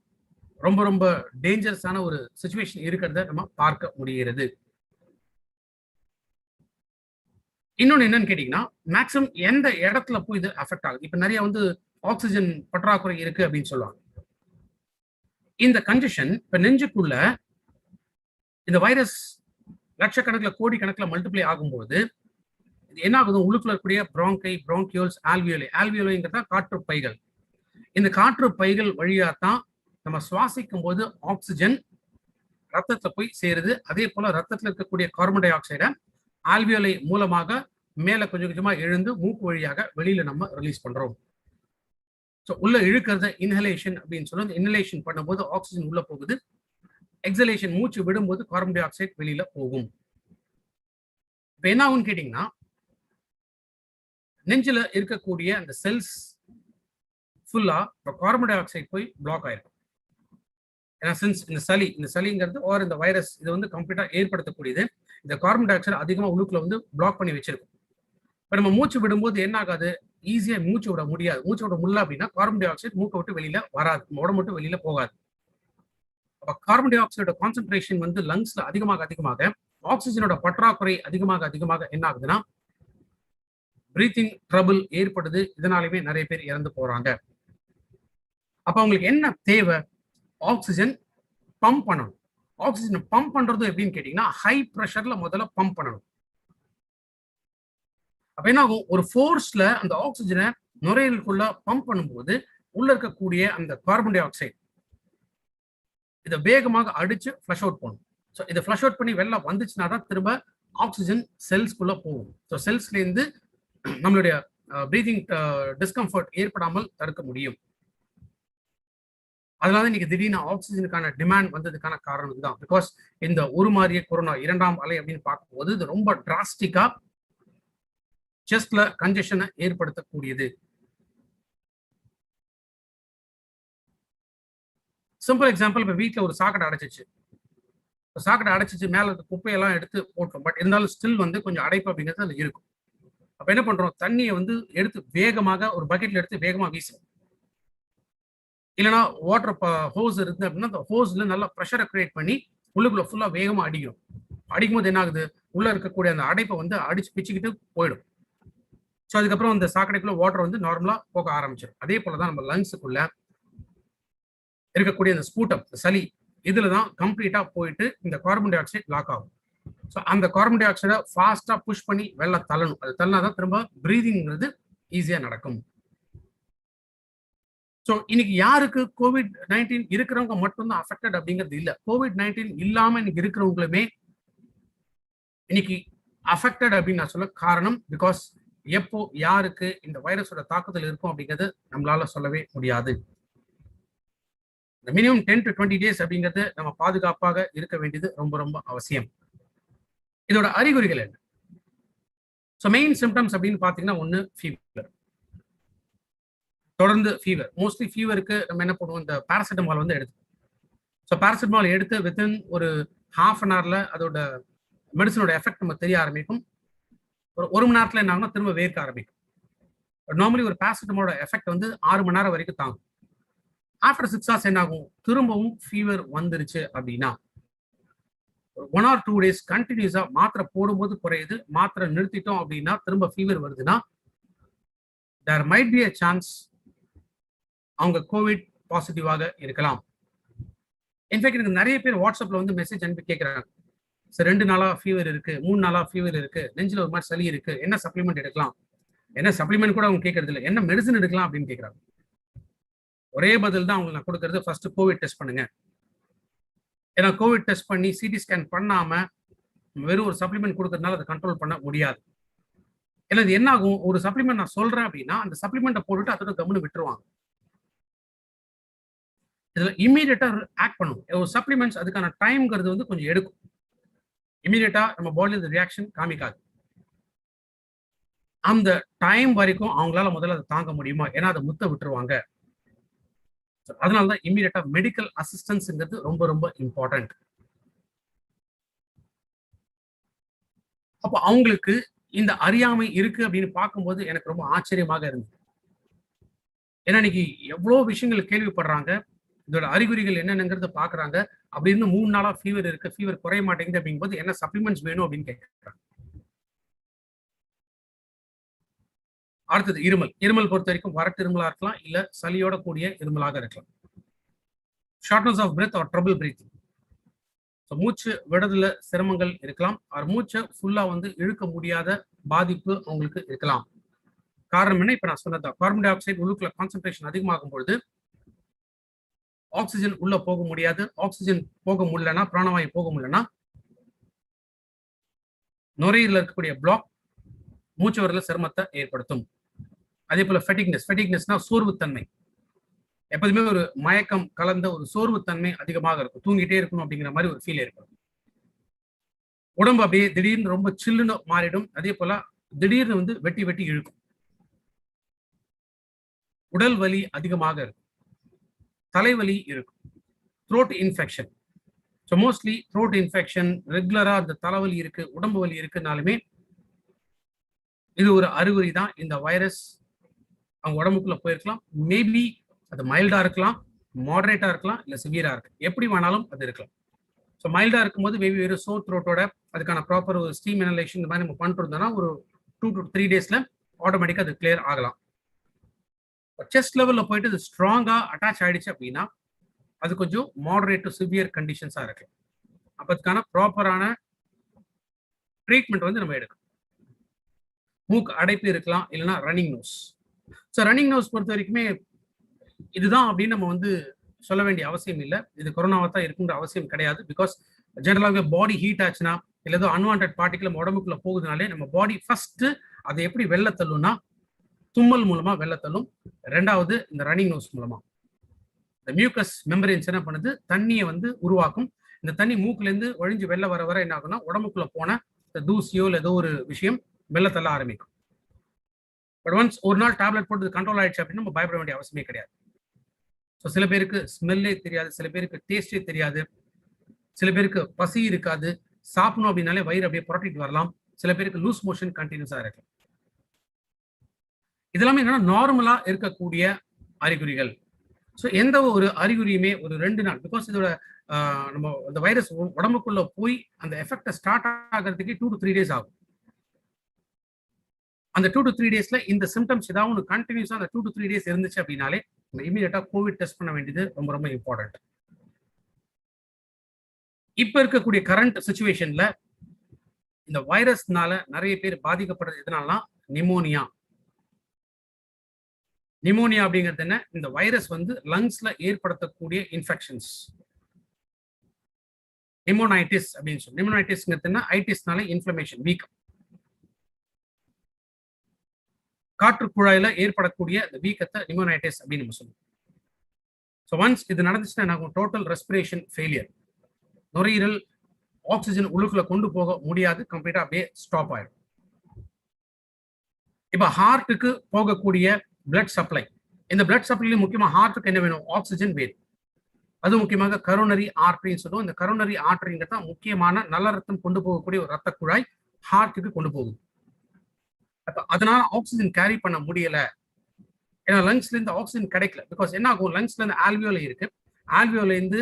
ரொம்ப ரொம்ப டேஞ்சரஸான ஒரு சுச்சுவேஷன் இருக்கிறத நம்ம பார்க்க முடிகிறது. இன்னொன்னு என்னன்னு கேட்டீங்கன்னா, மேக்ஸிமம் எந்த இடத்துல போய் இது அஃபெக்ட் ஆகுது. இப்ப நிறைய வந்து ஆக்சிஜன் பற்றாக்குறை இருக்கு அப்படின்னு சொல்லுவாங்க. இந்த கண்டிஷன் இப்ப நெஞ்சுக்குள்ள இந்த வைரஸ் லட்சக்கணக்கில் கோடி கணக்கில் மல்டிப்ளை ஆகும்போது என்ன ஆகுது, உள்ளுக்குள்ள இருக்கக்கூடிய பிராங்கை, பிராங்கியோல்ஸ், ஆல்வியோலை, ஆல்வியோலைங்கிறதா காற்று பைகள். இந்த காற்று பைகள் வழியா தான் நம்ம சுவாசிக்கும் போது ஆக்சிஜன் ரத்தத்துல போய் சேருது. அதே போல ரத்தத்துல இருக்கக்கூடிய கார்பன் டை ஆக்சைடை ஆல்வியோலை மூலமாக மேல கொஞ்சம் கொஞ்சமா எழுந்து மூக்கு வழியாக வெளியில நம்ம ரிலீஸ் பண்றோம். ஸோ உள்ள இழுக்கிறத இன்ஹலேஷன் அப்படின்னு சொல்லி, இன்ஹலேஷன் பண்ணும்போது ஆக்சிஜன் உள்ள போகுது, எக்ஸலேஷன் மூச்சு விடும்போது கார்பன் டை ஆக்சைடு வெளியில போகும். இப்ப என்ன ஆகும்னு கேட்டீங்கன்னா, நெஞ்சில இருக்கக்கூடிய அந்த செல்ஸ் ஃபுல்லா கார்பன் டை ஆக்சைடு போய் பிளாக் ஆயிருக்கும். ஏன்னா சின்ஸ் இந்த சளிங்கிறது ஓர் இந்த வைரஸ் இது வந்து கம்ப்ளீட்டா ஏற்படுத்தக்கூடியது. இந்த கார்பன் டை ஆக்சைடு அதிகமா உள்ளுக்குள்ள வந்து பிளாக் பண்ணி வச்சிருக்கும். இப்ப நம்ம மூச்சு விடும்போது என்ன ஆகாது, ஈஸியா மூச்சு விட முடியாது. மூச்சு விட முடியல அப்படின்னா கார்பன் டை ஆக்சைடு மூக்கை விட்டு வெளியில வராது, உடம்பு விட்டு வெளியில போகாது. அப்ப கார்பன் டை ஆக்சைடோட கான்சென்ட்ரேஷன் வந்து லங்ஸ்ல அதிகமாக ஆக்சிஜனோட பற்றாக்குறை அதிகமாக என்ன ஆகுதுன்னா பிரீத்திங் ட்ரபிள் ஏற்படுது. இதனாலுமே நிறைய பேர் இறந்து போறாங்க. அப்ப அவங்களுக்கு என்ன தேவை, ஆக்சிஜன் பம்ப் பண்ணணும். ஆக்சிஜன் பம்ப் பண்றது எப்படின்னு கேட்டீங்கன்னா, ஹை ப்ரெஷர்ல முதல்ல பம்ப் பண்ணணும். அப்ப என்ன ஆகும், ஒரு ஃபோர்ஸ்ல அந்த ஆக்சிஜனை நுரையீரலுக்குள்ள பம்ப் பண்ணும்போது உள்ள இருக்கக்கூடிய அந்த கார்பன் டை ஆக்சைடு இதை வேகமாக அடிச்சு ஃபிளஷ் அவுட் பண்ணும். ஸோ இதை ஃபிளஷ் அவுட் பண்ணி வெளில வந்துச்சுன்னா தான் திரும்ப ஆக்சிஜன் செல்ஸ்குள்ள போகும். ஸோ செல்ஸ்ல இருந்து நம்மளுடைய பிரீதிங் டிஸ்கம்ஃபர்ட் ஏற்படாமல் தடுக்க முடியும். அதனால இன்னைக்கு திடீர்னு ஆக்சிஜனுக்கான டிமாண்ட் வந்ததுக்கான காரணம் தான். பிகாஸ் இந்த உருமாறிய கொரோனா 2ஆம் அலை அப்படின்னு பார்க்கும்போது இது ரொம்ப டிராஸ்டிக்கா செஸ்ட்ல கன்ஜெஷனை ஏற்படுத்தக்கூடியது. சிம்பிள் எக்ஸாம்பிள், இப்ப வீட்டுல ஒரு சாக்கடை அடைச்சிச்சு, மேல இருக்க குப்பையெல்லாம் எடுத்து போட்டோம். பட் இருந்தாலும் ஸ்டில் வந்து கொஞ்சம் அடைப்பு அப்படிங்கிறது அதுல இருக்கும். அப்ப என்ன பண்றோம், தண்ணியை வந்து எடுத்து வேகமாக ஒரு பக்கெட்ல எடுத்து வேகமா வீசும். இல்லைன்னா வாட்டர் ஹோஸ் இருந்து அப்படின்னா அந்த ஹோஸ்ல நல்லா ப்ரெஷரை கிரியேட் பண்ணி உள்ளுக்குள்ள ஃபுல்லா வேகமா அடிக்கும். அடிக்கும்போது என்ன ஆகுது, உள்ள இருக்கக்கூடிய அந்த அடைப்பை வந்து அடிச்சு பிச்சுக்கிட்டு போயிடும். ஸோ அதுக்கப்புறம் அந்த சாக்கடைக்குள்ள வாட்டர் வந்து நார்மலா போக ஆரம்பிச்சிடும். அதே போலதான் நம்ம லங்ஸுக்குள்ள இருக்கக்கூடிய அந்த ஸ்பூட்டம், சளி, இதுல தான் கம்ப்ளீட்டா போயிட்டு இந்த கார்பன் டை ஆக்சைடு லாக் ஆகும். ஸோ அந்த கார்பன் டை ஆக்சைடை ஃபாஸ்டா புஷ் பண்ணி வெளில தள்ளணும். அது தள்ளினாதான் திரும்ப பிரீதிங்கிறது ஈஸியா நடக்கும். ஸோ இன்னைக்கு யாருக்கு COVID-19 இருக்கிறவங்க மட்டும்தான் அஃபெக்டட் அப்படிங்கிறது இல்ல. COVID-19 இல்லாம இன்னைக்கு இருக்கிறவங்களுமே இன்னைக்கு அஃபெக்டட் அப்படின்னு நான் சொல்ல காரணம், பிகாஸ் எப்போ யாருக்கு இந்த வைரஸோட தாக்குதல் இருக்கும் அப்படிங்கிறது நம்மளால சொல்லவே முடியாது. மினிமம் 10 to 20 days அப்படிங்கிறது நம்ம பாதுகாப்பாக இருக்க வேண்டியது ரொம்ப ரொம்ப அவசியம். இதோட அறிகுறிகள் என்ன? ஸோ மெயின் சிம்டம்ஸ் அப்படின்னு பார்த்தீங்கன்னா, ஒன்று ஃபீவர், தொடர்ந்து ஃபீவர். மோஸ்ட்லி ஃபீவருக்கு நம்ம என்ன பண்ணுவோம், இந்த பேராசிட்டமால் வந்து எடுத்து, ஸோ பேராசிட்டமால் எடுத்து வித்தின் ஒரு ஹாஃப் அன் ஹவர்ல அதோட மெடிசனோட எஃபெக்ட் நம்ம தெரிய ஆரம்பிக்கும். ஒரு மணி நேரத்தில் என்ன ஆகும்னா திரும்ப வேர்க்க ஆரம்பிக்கும். நார்மலி ஒரு பேராசிட்டமாலோட எஃபெக்ட் வந்து 6 மணி நேரம் வரைக்கும் தாங்கும். ஆஃப்டர் 6 hours என்ன ஆகும், திரும்பவும் ஃபீவர் வந்துருச்சு அப்படின்னா 1 or 2 days கண்டினியூஸா மாத்திரை போடும்போது குறையுது, மாத்திரை நிறுத்திட்டோம் அப்படின்னா திரும்ப ஃபீவர் வருதுன்னா there might be a chance அவங்க கோவிட் பாசிட்டிவாக இருக்கலாம். இன்ஃபேக்ட் எனக்கு நிறைய பேர் வாட்ஸ்அப்ல வந்து மெசேஜ் அனுப்பி கேட்குறாங்க, சார் 2 நாளா ஃபீவர் இருக்கு, 3 நாளா ஃபீவர் இருக்கு, நெஞ்சில் ஒரு மாதிரி சளி இருக்கு, என்ன சப்ளிமெண்ட் எடுக்கலாம்? என்ன சப்ளிமெண்ட் கூட அவங்க கேட்கறது இல்லை, என்ன மெடிசன் எடுக்கலாம் அப்படின்னு கேட்குறாங்க. ஒரே பதில் தான் அவங்களுக்கு நான் கொடுக்கறது, ஃபர்ஸ்ட் கோவிட் டெஸ்ட் பண்ணுங்க. ஏன்னா கோவிட் டெஸ்ட் பண்ணி சிடி ஸ்கேன் பண்ணாம வெறும் ஒரு சப்ளிமெண்ட் கொடுக்கறதுனால அதை கண்ட்ரோல் பண்ண முடியாது. ஏன்னா இது என்ன ஆகும், ஒரு சப்ளிமெண்ட் நான் சொல்றேன் அப்படின்னா அந்த சப்ளிமெண்ட்டை போட்டுட்டு அதோட கவனம் விட்டுருவாங்க. இதுல இமீடியட்டா ஆக்ட் பண்ணும். ஒரு சப்ளிமெண்ட்ஸ் அதுக்கான டைம்ங்கிறது வந்து கொஞ்சம் எடுக்கும். இமீடியட்டா நம்ம பாடியில் ரியாக்ஷன் காமிக்காது. அந்த டைம் வரைக்கும் அவங்களால முதல்ல அதை தாங்க முடியுமா, ஏன்னா அதை முத்த விட்டுருவாங்க. அதனாலதான் இமீடியட்டா மெடிக்கல் அசிஸ்டன்ஸ்ங்கிறது ரொம்ப ரொம்ப இம்பார்ட்டன்ட். அப்போ அவங்களுக்கு இந்த அறியாமை இருக்கு அப்படின்னு பார்க்கும்போது எனக்கு ரொம்ப ஆச்சரியமாக இருந்தது. ஏன்னா இன்னைக்கு எவ்வளவு விஷயங்கள் கேள்விப்படுறாங்க, இதோட அறிகுறிகள் என்னென்னங்கிறத பாக்குறாங்க. அப்படி இருந்து 3 நாளா ஃபீவர் இருக்கு, ஃபீவர் குறைய மாட்டேங்குது அப்படிங்கும்போது என்ன சப்ளிமெண்ட்ஸ் வேணும் அப்படின்னு கேட்கறாங்க. அடுத்தது இருமல். இருமல் பொறுத்த வரைக்கும் வறட்டு இருமலா இருக்கலாம், இல்ல சளியோட கூடிய இருமலாக இருக்கலாம். Shortness of breath or trouble breathing. மூச்சு விடுதல சிரமங்கள் இருக்கலாம், மூச்சை ஃபுல்லா வந்து இழுக்க முடியாத பாதிப்பு அவங்களுக்கு இருக்கலாம். காரணம் என்ன, இப்ப நான் சொன்னதா, கார்பன் டை ஆக்சைடு உள்ளுக்குள்ள கான்சென்ட்ரேஷன் அதிகமாகும் பொழுது ஆக்சிஜன் உள்ள போக முடியாது. ஆக்சிஜன் போக முடியலன்னா, பிராணவாயு போக முடியலன்னா நுரையீரல இருக்கக்கூடிய பிளாக் மூச்சு வரல சிரமத்தை ஏற்படுத்தும். அதே போல ஃபெட்டிக்னஸ்னா சோர்வுத்தன்மை. எப்போதுமே ஒரு மயக்கம் கலந்த ஒரு சோர்வுத்தன்மை அதிகமாக இருக்கும், தூங்கிட்டே இருக்கணும் அப்படிங்கிற மாதிரி ஒரு ஃபீல் ஏற்படும். உடம்பு அப்படியே திடீர்னு ரொம்ப சில்லுன்னு மாறிடும். அதே போல திடீர்னு வந்து வெட்டி வெட்டி இழுக்கும். உடல் வலி அதிகமாக இருக்கும், தலைவலி இருக்கும், throat infection. So mostly throat infection ரெகுலரா அந்த தலைவலி இருக்கு, உடம்பு வலி இருக்குனாலுமே இது ஒரு அறிகுறி தான் இந்த வைரஸ் அவங்க உடம்புக்குள்ள போயிருக்கலாம். மேபி அது மைல்டா இருக்கலாம், மாடரேட்டா இருக்கலாம், இல்ல சிவியரா இருக்கு, எப்படி வேணாலும் அது இருக்கலாம். ஸோ மைல்டா இருக்கும்போது மேபி வெறும் சோர் த்ரோட்டோட அதுக்கான ப்ராப்பர் ஒரு ஸ்டீம் இனலேஷன் இந்த மாதிரி நம்ம பண்ணிருந்தோம்னா ஒரு 2 to 3 daysல ஆட்டோமேட்டிக்கா அது கிளியர் ஆகலாம். செஸ்ட் லெவல்ல போயிட்டு அது ஸ்ட்ராங்கா அட்டாச் ஆயிடுச்சு அப்படின்னா அது கொஞ்சம் மாடரேட் டு சிவியர் கண்டிஷன்ஸா இருக்கு. அப்ப அதுக்கான ப்ராப்பரான ட்ரீட்மெண்ட் வந்து நம்ம எடுக்கணும். மூக்கு அடைப்பு இருக்கலாம், இல்லைன்னா running nose. So running nose பொறுத்த வரைக்குமே இதுதான் அப்படின்னு நம்ம வந்து சொல்ல வேண்டிய அவசியம் இல்லை. இது கொரோனாவா தான் இருக்குன்ற அவசியம் கிடையாது. பிகாஸ் ஜெனரலாகவே பாடி ஹீட் ஆச்சுன்னா இல்லை ஏதோ அன்வான்ட் பார்ட்டிகள் நம்ம உடம்புக்குள்ள போகுதுனாலே நம்ம பாடி ஃபர்ஸ்ட் அதை எப்படி வெளில தள்ளும்னா தும்மல் மூலமா வெளில தள்ளும். ரெண்டாவது இந்த ரன்னிங் நோஸ் மூலமா இந்த மியூக்கஸ் மெம்பரேன்ஸ் என்ன பண்ணுது, தண்ணியை வந்து உருவாக்கும். இந்த தண்ணி மூக்குல இருந்து ஒழிஞ்சு வெளில வர வர என்ன ஆகும்னா உடம்புக்குள்ள போன இந்த தூசியோ இல்லை ஏதோ ஒரு விஷயம் வெளில தள்ள ஆரம்பிக்கும். பட் ஒன்ஸ் ஒரு நாள் டேப்லெட் போட்டு கண்ட்ரோல் ஆயிடுச்சு அப்படின்னு நம்ம பயப்பட வேண்டிய அவசியமே கிடையாது. ஸோ சில பேருக்கு ஸ்மெல்லே தெரியாது, சில பேருக்கு டேஸ்டே தெரியாது, சில பேருக்கு பசி இருக்காது, சாப்பிடணும் அப்படின்னாலே வயிறு அப்படியே புரட்டிட்டு வரலாம், சில பேருக்கு லூஸ் மோஷன் கண்டினியூஸா இருக்கு. இதெல்லாமே என்னன்னா நார்மலா இருக்கக்கூடிய அறிகுறிகள். ஸோ எந்த ஒரு அறிகுறியுமே ஒரு 2 நாள், பிகாஸ் இதோட நம்ம அந்த வைரஸ் உடம்புக்குள்ள போய் அந்த எஃபெக்ட் ஸ்டார்ட் ஆகிறதுக்கு 2 to 3 days ஆகும். அந்த 2 to 3 daysல இந்த சிம்டம்ஸ் ஏதாவது ஒன்று கண்டினியூஸா அந்த 2 to 3 days இருந்துச்சு அப்படின்னாலே இமீடியட்டா கோவிட் டெஸ்ட் பண்ண வேண்டியது ரொம்ப ரொம்ப இம்பார்ட்டன்ட். இப்ப இருக்கக்கூடிய கரண்ட் சிச்சுவேஷன்ல இந்த வைரஸ்னால நிறைய பேர் பாதிக்கப்படுறது எதனாலனா நிமோனியா. நிமோனியா அப்படிங்கிறது என்ன? இந்த வைரஸ் வந்து லங்ஸ்ல ஏற்படுத்தக்கூடிய இன்ஃபெக்ஷன்ஸ். நிமோனைட்டிஸ் அப்படின்னு சொல்லி. நிமோனைட்டிஸ்ங்கிறது என்ன? ஐட்டிஸ்னால இன்ஃப்ளமேஷன், வீக்கம். காற்று குழாயில ஏற்படக்கூடிய இந்த வீக்கத்தை நிமோனைட்டிஸ் அப்படின்னு நம்ம சொல்லுவோம். ஸோ ஒன்ஸ் இது நடந்துச்சுன்னா என்ன ஆகும்? Total respiration failure. நுரையீரல் ஆக்சிஜன் உள்ளுக்குள்ள கொண்டு போக முடியாது, கம்ப்ளீட்டா அப்படியே ஸ்டாப் ஆயிடும். இப்ப ஹார்ட்டுக்கு போகக்கூடிய பிளட் சப்ளை, இந்த பிளட் சப்ளைல முக்கியமா ஹார்ட்டுக்கு என்ன வேணும்? ஆக்சிஜன் வேணும். அது முக்கியமாக கரோனரி ஆர்டரின்னு சொல்லுவோம். இந்த கரோனரி ஆர்டரிங்கிறது தான் முக்கியமான நல்ல ரத்தம் கொண்டு போகக்கூடிய ஒரு ரத்த குழாய், ஹார்ட்டுக்கு கொண்டு போகுது. அப்ப அதனால ஆக்சிஜன் கேரி பண்ண முடியல, ஏன்னா லங்ஸ்ல இருந்து ஆக்சிஜன் கிடைக்கல. பிகாஸ் என்ன ஆகும்? லங்ஸ்ல இருந்து ஆல்வியோலை இருக்கு, ஆல்வியோல இருந்து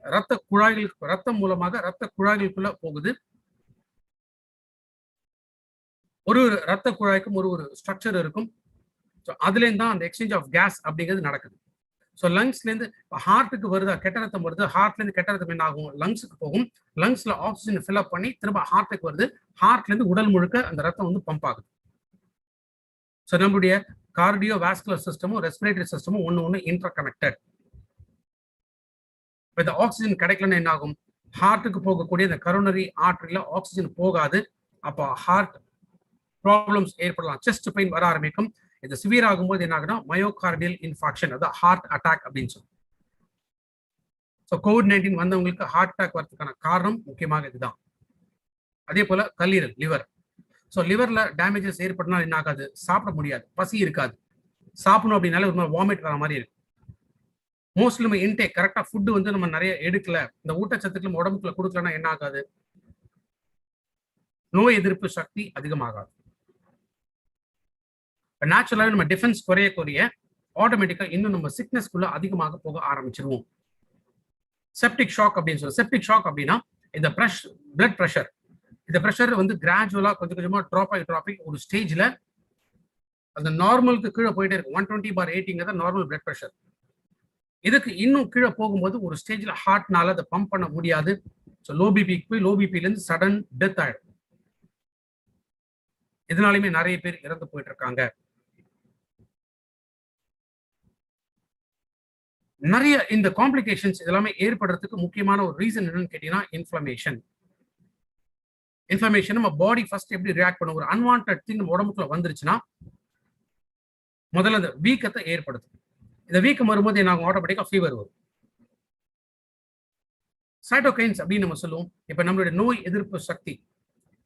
ரத்த குழாய்களுக்கு, ரத்தம் மூலமாக ரத்த குழாய்களுக்குள்ள போகுது. ஒரு ஒரு ரத்த குழாய்க்கும் ஒரு ஒரு ஸ்ட்ரக்சர் இருக்கும். அதுல இருந்து தான் அந்த எக்ஸ்சேஞ்ச் ஆஃப் கேஸ் அப்படிங்கிறது நடக்குது. ஸோ லங்ஸ்ல இருந்து ஹார்ட்டுக்கு வருதா கெட்ட ரத்தம் வருது, ஹார்ட்ல இருந்து கெட்ட ரத்தம் என்ன ஆகும்? லங்ஸுக்கு போகும். லங்ஸ்ல ஆக்சிஜன் ஃபில் அப் பண்ணி திரும்ப ஹார்ட்டுக்கு வருது. ஹார்ட்ல இருந்து உடல் முழுக்க அந்த ரத்தம் வந்து பம்ப் ஆகுது. ஸோ நம்மளுடைய கார்டியோ வாஸ்குலர் சிஸ்டமும் ரெஸ்பிரேட்டரி சிஸ்டமும் ஒன்று இன்டர் கனெக்டட். இந்த ஆக்சிஜன் கிடைக்கலன்னு என்ன ஆகும்? ஹார்ட்டுக்கு போகக்கூடிய இந்த கரோனரி ஆர்டரியில ஆக்சிஜன் போகாது. அப்போ ஹார்ட் ப்ராப்ளம்ஸ் ஏற்படலாம், செஸ்ட் பெயின் வர ஆரம்பிக்கும். இது சிவியர் ஆகும்போது என்ன ஆகுனா மயோகார்டியல் இன்ஃபாக்ஷன், அதாவது ஹார்ட் அட்டாக் அப்படின்னு சொல்லுவோம். ஸோ COVID-19 வந்தவங்களுக்கு ஹார்ட் அட்டாக் வரதுக்கான காரணம் முக்கியமாக இதுதான். அதே போல கல்லீரல், லிவர். ஸோ லிவர்ல டேமேஜஸ் ஏற்படனா என்ன ஆகாது? சாப்பிட முடியாது, பசி இருக்காது. சாப்பிடணும் அப்படின்னாலே ஒரு மாதிரி வாமிட் வர மாதிரி இருக்கும். மோஸ்ட்லி நம்ம இன்டேக் கரெக்டா ஃபுட் வந்து நம்ம நிறைய எடுக்கல, இந்த ஊட்டச்சத்துக்கள் நம்ம உடம்புக்குள்ள கொடுக்கலன்னா என்ன ஆகாது? நோய் எதிர்ப்பு சக்தி அதிகமாகாது. நேச்சுரலாவே நம்ம டிஃபென்ஸ் குறைய குறைய ஆட்டோமேட்டிக்கா இன்னும் நம்ம சிக்னஸ்க்குள்ள அதிகமாக போக ஆரம்பிச்சிருவோம். செப்டிக் ஷாக் அப்படின்னு சொல்லுவோம். செப்டிக் ஷாக் அப்படின்னா இந்த பிளட் ப்ரெஷர், இந்த ப்ரெஷர் வந்து கிராஜுவலா கொஞ்சம் கொஞ்சமா ட்ராப் ஆகி ஒரு ஸ்டேஜ்ல அந்த நார்மலுக்கு கீழே போயிட்டே இருக்கும். 120/80 தான் நார்மல் பிளட் ப்ரெஷர். இதுக்கு இன்னும் கீழே போகும்போது ஒரு ஸ்டேஜ்ல ஹார்ட்னால அதை பம்ப் பண்ண முடியாது. ஸோ லோ பிபிக்கு போய் லோ பிபில இருந்து சடன் டெத் ஆயிடும். இதனாலுமே நிறைய பேர் இறந்து போயிட்டு இருக்காங்க. நிறைய இந்த காம்ப்ளிகேஷன்ஸ் இதெல்லாமே ஏற்படுறதுக்கு முக்கியமான ஒரு ரீசன் என்னன்னு கேட்டீங்கன்னா இன்ஃப்ளமேஷன். இன்ஃப்ளமேஷன் நம்ம பாடி ஃபர்ஸ்ட் எப்படி ரியாக்ட் பண்ணும்? ஒரு அன்வான்ட் திங் நம்ம உடம்புக்குள்ள வந்துருச்சுன்னா முதல்ல அந்த வீக்கத்தை ஏற்படுத்தும். இந்த வீக்கம் வரும்போது என்ன ஆகும்? ஆட்டோமேட்டிக்கா ஃபீவர் வரும். சைட்டோகைன்ஸ் அப்படின்னு நம்ம சொல்லுவோம். இப்ப நம்மளுடைய நோய் எதிர்ப்பு சக்தி,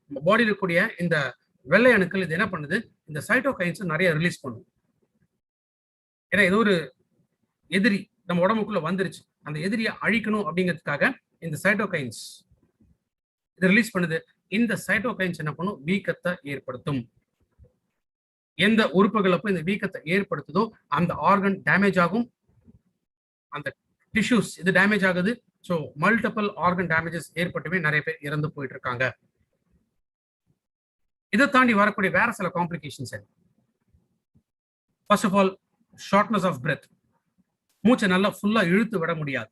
நம்ம பாடியில் இருக்கக்கூடிய இந்த வெள்ளை அணுக்கள் இது என்ன பண்ணுது? இந்த சைட்டோகைன்ஸ் நிறைய ரிலீஸ் பண்ணும். ஏன்னா ஏதோ ஒரு எதிரி நம்ம உடம்புக்குள்ள வந்துருச்சு, அந்த எதிரியை அழிக்கணும் அப்படிங்கிறதுக்காக இந்த சைட்டோகைன்ஸ் இது ரிலீஸ் பண்ணுது. இந்த சைட்டோகைன்ஸ் என்ன பண்ணும்? வீக்கத்தை ஏற்படுத்தும். எந்த உறுப்புகளை போய் இந்த வீக்கத்தை ஏற்படுத்துதோ அந்த ஆர்கன் டேமேஜ் ஆகும், அந்த டிஷ்யூஸ் இது டேமேஜ் ஆகுது. ஸோ மல்டிபிள் ஆர்கன் டேமேஜஸ் ஏற்பட்டுமே நிறைய பேர் இறந்து போயிட்டு இருக்காங்க. இதை தாண்டி வரக்கூடிய வேற சில complications. First of all shortness of breath, மூச்சை நல்லா ஃபுல்லா இழுத்து விட முடியாது.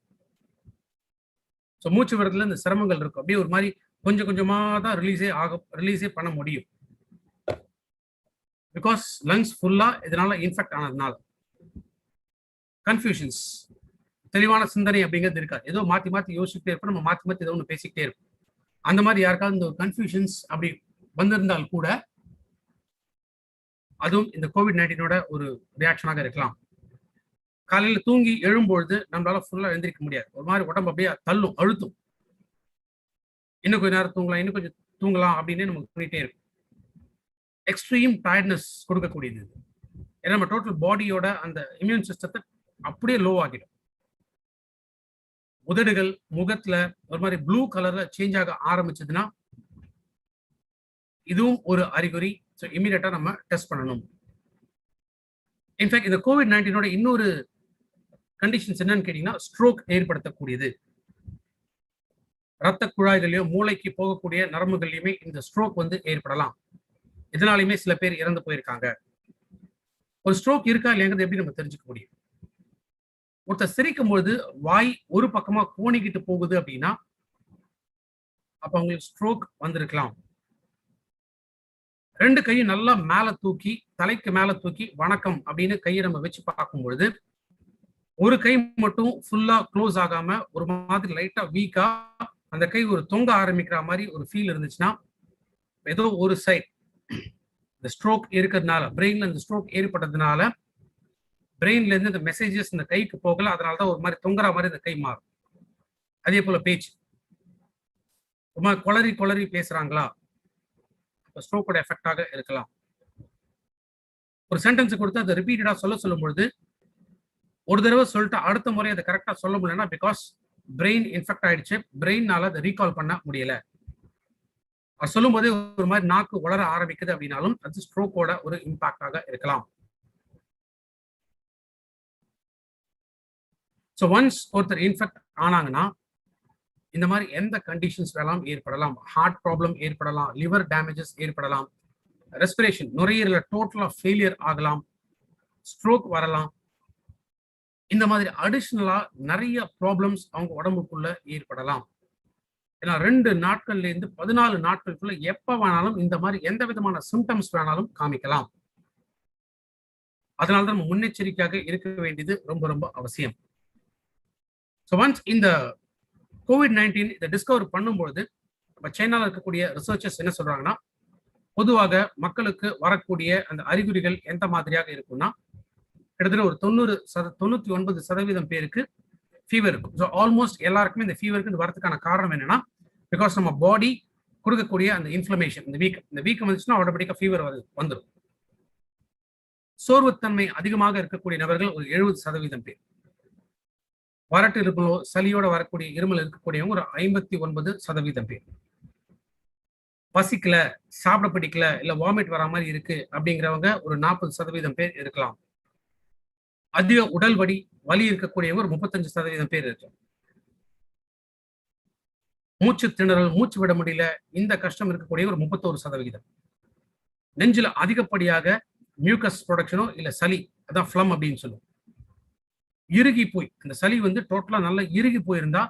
ஸோ மூச்சு விடுறதுல இந்த சிரமங்கள் இருக்கும். அப்படியே ஒரு மாதிரி கொஞ்சம் கொஞ்சமா தான் ரிலீஸே பண்ண முடியும். பிகாஸ் லங்ஸ் ஃபுல்லா இதனால இன்ஃபெக்ட் ஆனதுனால. கன்ஃபியூஷன்ஸ், தெளிவான சிந்தனை அப்படிங்கிறது இருக்காது. ஏதோ மாத்தி மாத்தி யோசிச்சுட்டே இருப்போம், நம்ம மாத்தி மாத்தி ஏதோ ஒன்று பேசிக்கிட்டே இருப்போம். அந்த மாதிரி யாருக்காவது இந்த கன்ஃபியூஷன்ஸ் அப்படி வந்திருந்தால் கூட அதுவும் இந்த COVID-19 ஒரு ரியாக்ஷனாக இருக்கலாம். காலையில் தூங்கி எழும்பொழுது நம்மளால ஃபுல்லா எழுந்திரிக்க முடியாது, ஒரு மாதிரி உடம்பு அப்படியே தள்ளும், அழுத்தும். இன்னும் கொஞ்ச நேரம் தூங்கலாம், இன்னும் கொஞ்சம் தூங்கலாம் அப்படின்னு நமக்கு தோணிட்டே இருக்கும். எக்ஸ்ட்ரீம் டயர்ட்னஸ் கொடுக்கக்கூடியது. ஏன்னா நம்ம டோட்டல் பாடியோட அந்த இம்யூன் சிஸ்டத்தை அப்படியே லோ ஆகிடும். உதடுகள் முகத்துல ஒரு மாதிரி ப்ளூ கலர்ல சேஞ்ச் ஆக ஆரம்பிச்சதுன்னா இதுவும் ஒரு அறிகுறி. ஸோ இமீடியட்டா நம்ம டெஸ்ட் பண்ணணும். இன்ஃபேக்ட் இந்த COVID-19 இன்னொரு கண்டிஷன்ஸ் என்னன்னு கேட்டீங்கன்னா ஸ்ட்ரோக் ஏற்படுத்தக்கூடியது. ரத்த குழாய்களையோ மூளைக்கு போகக்கூடிய நரம்புகள்லையுமே இந்த ஸ்ட்ரோக் வந்து ஏற்படலாம். இதனாலுமே சில பேர் இறந்து போயிருக்காங்க. ஒரு ஸ்ட்ரோக் இருக்கா இல்லையாங்கிறது எப்படி நம்ம தெரிஞ்சுக்க முடியும்? ஒருத்தர் சிரிக்கும் பொழுது வாய் ஒரு பக்கமா கோணிக்கிட்டு போகுது அப்படின்னா அப்ப அவங்களுக்கு ஸ்ட்ரோக் வந்திருக்கலாம். 2 கையும் நல்லா மேல தூக்கி, தலைக்கு மேல தூக்கி வணக்கம் அப்படின்னு கையை நம்ம வச்சு பார்க்கும் பொழுது, ஒரு கை மட்டும் ஃபுல்லா க்ளோஸ் ஆகாம ஒரு மாதிரி லைட்டா வீக்கா அந்த கை ஒரு தொங்க ஆரம்பிக்கிற மாதிரி ஒரு ஃபீல் இருந்துச்சுன்னா, ஏதோ ஒரு சைட் இந்த ஸ்ட்ரோக் இருக்கிறதுனால, பிரெயின்ல இந்த ஸ்ட்ரோக் ஏற்பட்டதுனால பிரெயின்ல இருந்து இந்த மெசேஜஸ் இந்த கைக்கு போகல, அதனாலதான் ஒரு மாதிரி தொங்குற மாதிரி இந்த கை மாறும். அதே போல பேச்சு ரொம்ப கொளறி கொளறி பேசுறாங்களா, ஸ்ட்ரோக்கோட எஃபெக்டாக இருக்கலாம். ஒரு சென்டென்ஸ் கொடுத்து அதை ரிப்பீட்டடா சொல்லும் பொழுது ஒரு தடவை சொல்லிட்டு அடுத்த முறை அதை கரெக்டா சொல்ல முடியலன்னா பிகாஸ் பிரெயின் இன்ஃபெக்ட் ஆயிடுச்சு, பிரெயின்னால அதை ரீகால் பண்ண முடியல. அது சொல்லும் போதே ஒரு மாதிரி நாக்கு வளர ஆரம்பிக்குது அப்படின்னாலும் அது ஸ்ட்ரோக்கோட ஒரு இம்பாக்டாக இருக்கலாம். ஸோ ஒன்ஸ் ஒருத்தர் இன்ஃபெக்ட் ஆனாங்கன்னா இந்த மாதிரி எந்த கண்டிஷன்ஸ் வேணாலும் ஏற்படலாம். ஹார்ட் ப்ராப்ளம் ஏற்படலாம், லிவர் டேமேஜஸ் ஏற்படலாம், ரெஸ்பிரேஷன் நுரையீரல டோட்டலா ஃபெயிலியர் ஆகலாம், ஸ்ட்ரோக் வரலாம். இந்த மாதிரி அடிஷனலா நிறைய ப்ராப்ளம்ஸ் அவங்க உடம்புக்குள்ள ஏற்படலாம். ஏன்னா 2 நாட்கள்ல இருந்து 14 நாட்களுக்குள்ள எப்ப வேணாலும் இந்த மாதிரி எந்த விதமான சிம்டம்ஸ் வேணாலும் காமிக்கலாம். அதனாலதான் நம்ம முன்னெச்சரிக்கையாக இருக்க வேண்டியது ரொம்ப ரொம்ப அவசியம். ஸோ ஒன்ஸ் இந்த COVID-19 இதை டிஸ்கவர் பண்ணும்பொழுது நம்ம சைனால இருக்கக்கூடிய ரிசர்ச்சர்ஸ் என்ன சொல்றாங்கன்னா, பொதுவாக மக்களுக்கு வரக்கூடிய அந்த அறிகுறிகள் எந்த மாதிரியாக இருக்கும்னா, கிட்டத்தட்ட ஒரு 99% பேருக்கு ஃபீவர் இருக்கும். ஸோ ஆல்மோஸ்ட் எல்லாருக்குமே இந்த ஃபீவருக்கு வரதுக்கான காரணம் என்னன்னா, பிகாஸ் நம்ம பாடி கொடுக்கக்கூடிய அந்த இன்ஃப்ளமேஷன், இந்த வீக்கம் வந்துச்சுன்னா ஆட்டோமேட்டிக்கா ஃபீவர் வந்துடும். சோர்வுத்தன்மை அதிகமாக இருக்கக்கூடிய நபர்கள் ஒரு 70% பேர். வறட்டு இருப்போ சளியோட வரக்கூடிய இருமல் இருக்கக்கூடியவங்க ஒரு 59% பேர். பசிக்கல, சாப்பிட பிடிக்கல, இல்ல வாமிட் வர மாதிரி இருக்கு அப்படிங்கிறவங்க ஒரு 40% பேர் இருக்கலாம். அதிக உடல் வலி இருக்கக்கூடியவங்க ஒரு 35% பேர் இருக்கலாம். மூச்சு திணறல், மூச்சு விட முடியல, இந்த கஷ்டம் இருக்கக்கூடிய ஒரு 31%. நெஞ்சில அதிகப்படியாக மியூக்கஸ் ப்ரொடக்ஷனோ இல்ல சளி, அதான் ஃப்ளம் அப்படின்னு சொல்லுவோம், இறுகி போய் அந்த சளி டோட்டலா நல்லா இறுகி போயிருந்தா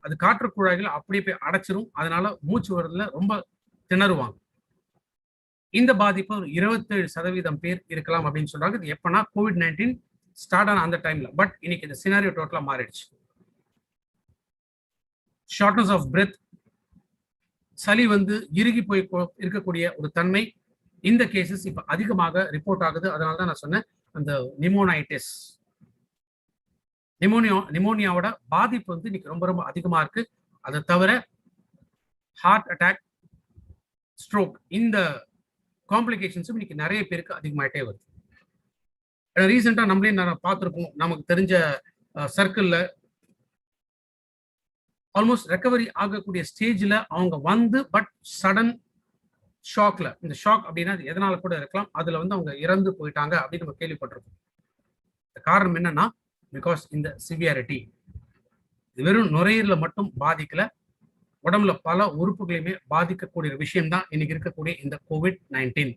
அது காற்று குழாய்கள் அப்படியே போய் அடைச்சிரும். அதனால மூச்சு வரதுல ரொம்ப திணறுவாங்க. இந்த பாதிப்பு ஒரு 27% பேர் இருக்கலாம் அப்படின்னு சொல்றாங்க. இது எப்பனா COVID-19 ஸ்டார்ட் ஆன அந்த டைம்ல. பட் இன்னைக்கு இந்த சினாரியோ டோட்டலா மாறிடுச்சு. ஷார்ட்னஸ் ஆஃப் பிரெத், சளி இறுகி போய் இருக்கக்கூடிய ஒரு தன்மை, இந்த கேசஸ் இப்ப அதிகமாக ரிப்போர்ட் ஆகுது. அதனால தான் நான் சொன்னேன் அந்த நிமோனைட்டிஸ், நிமோனியாவோட பாதிப்பு இன்னைக்கு ரொம்ப ரொம்ப அதிகமா இருக்கு. அதை தவிர ஹார்ட் அட்டாக், ஸ்ட்ரோக், இந்த காம்ப்ளிகேஷன்ஸும் இன்னைக்கு நிறைய பேருக்கு அதிகமாயிட்டே வருது. ரீசெண்டா நம்மளே பார்த்துருப்போம், நமக்கு தெரிஞ்ச சர்க்கிள்ல ஆல்மோஸ்ட் ரெக்கவரி ஆகக்கூடிய ஸ்டேஜ்ல அவங்க பட் சடன் ஷாக்ல, இந்த ஷாக் அப்படின்னா எதனால கூட இருக்கலாம், அதுல அவங்க இறந்து போயிட்டாங்க அப்படின்னு நம்ம கேள்விப்பட்டிருக்கோம். காரணம் என்னன்னா, பிகாஸ் இந்த சிவியாரிட்டி வெறும் நுரையீரல மட்டும் பாதிக்கல, உடம்புல பல உறுப்புகளையுமே பாதிக்கக்கூடிய விஷயம் தான் இன்னைக்கு இருக்கக்கூடிய இந்த COVID-19.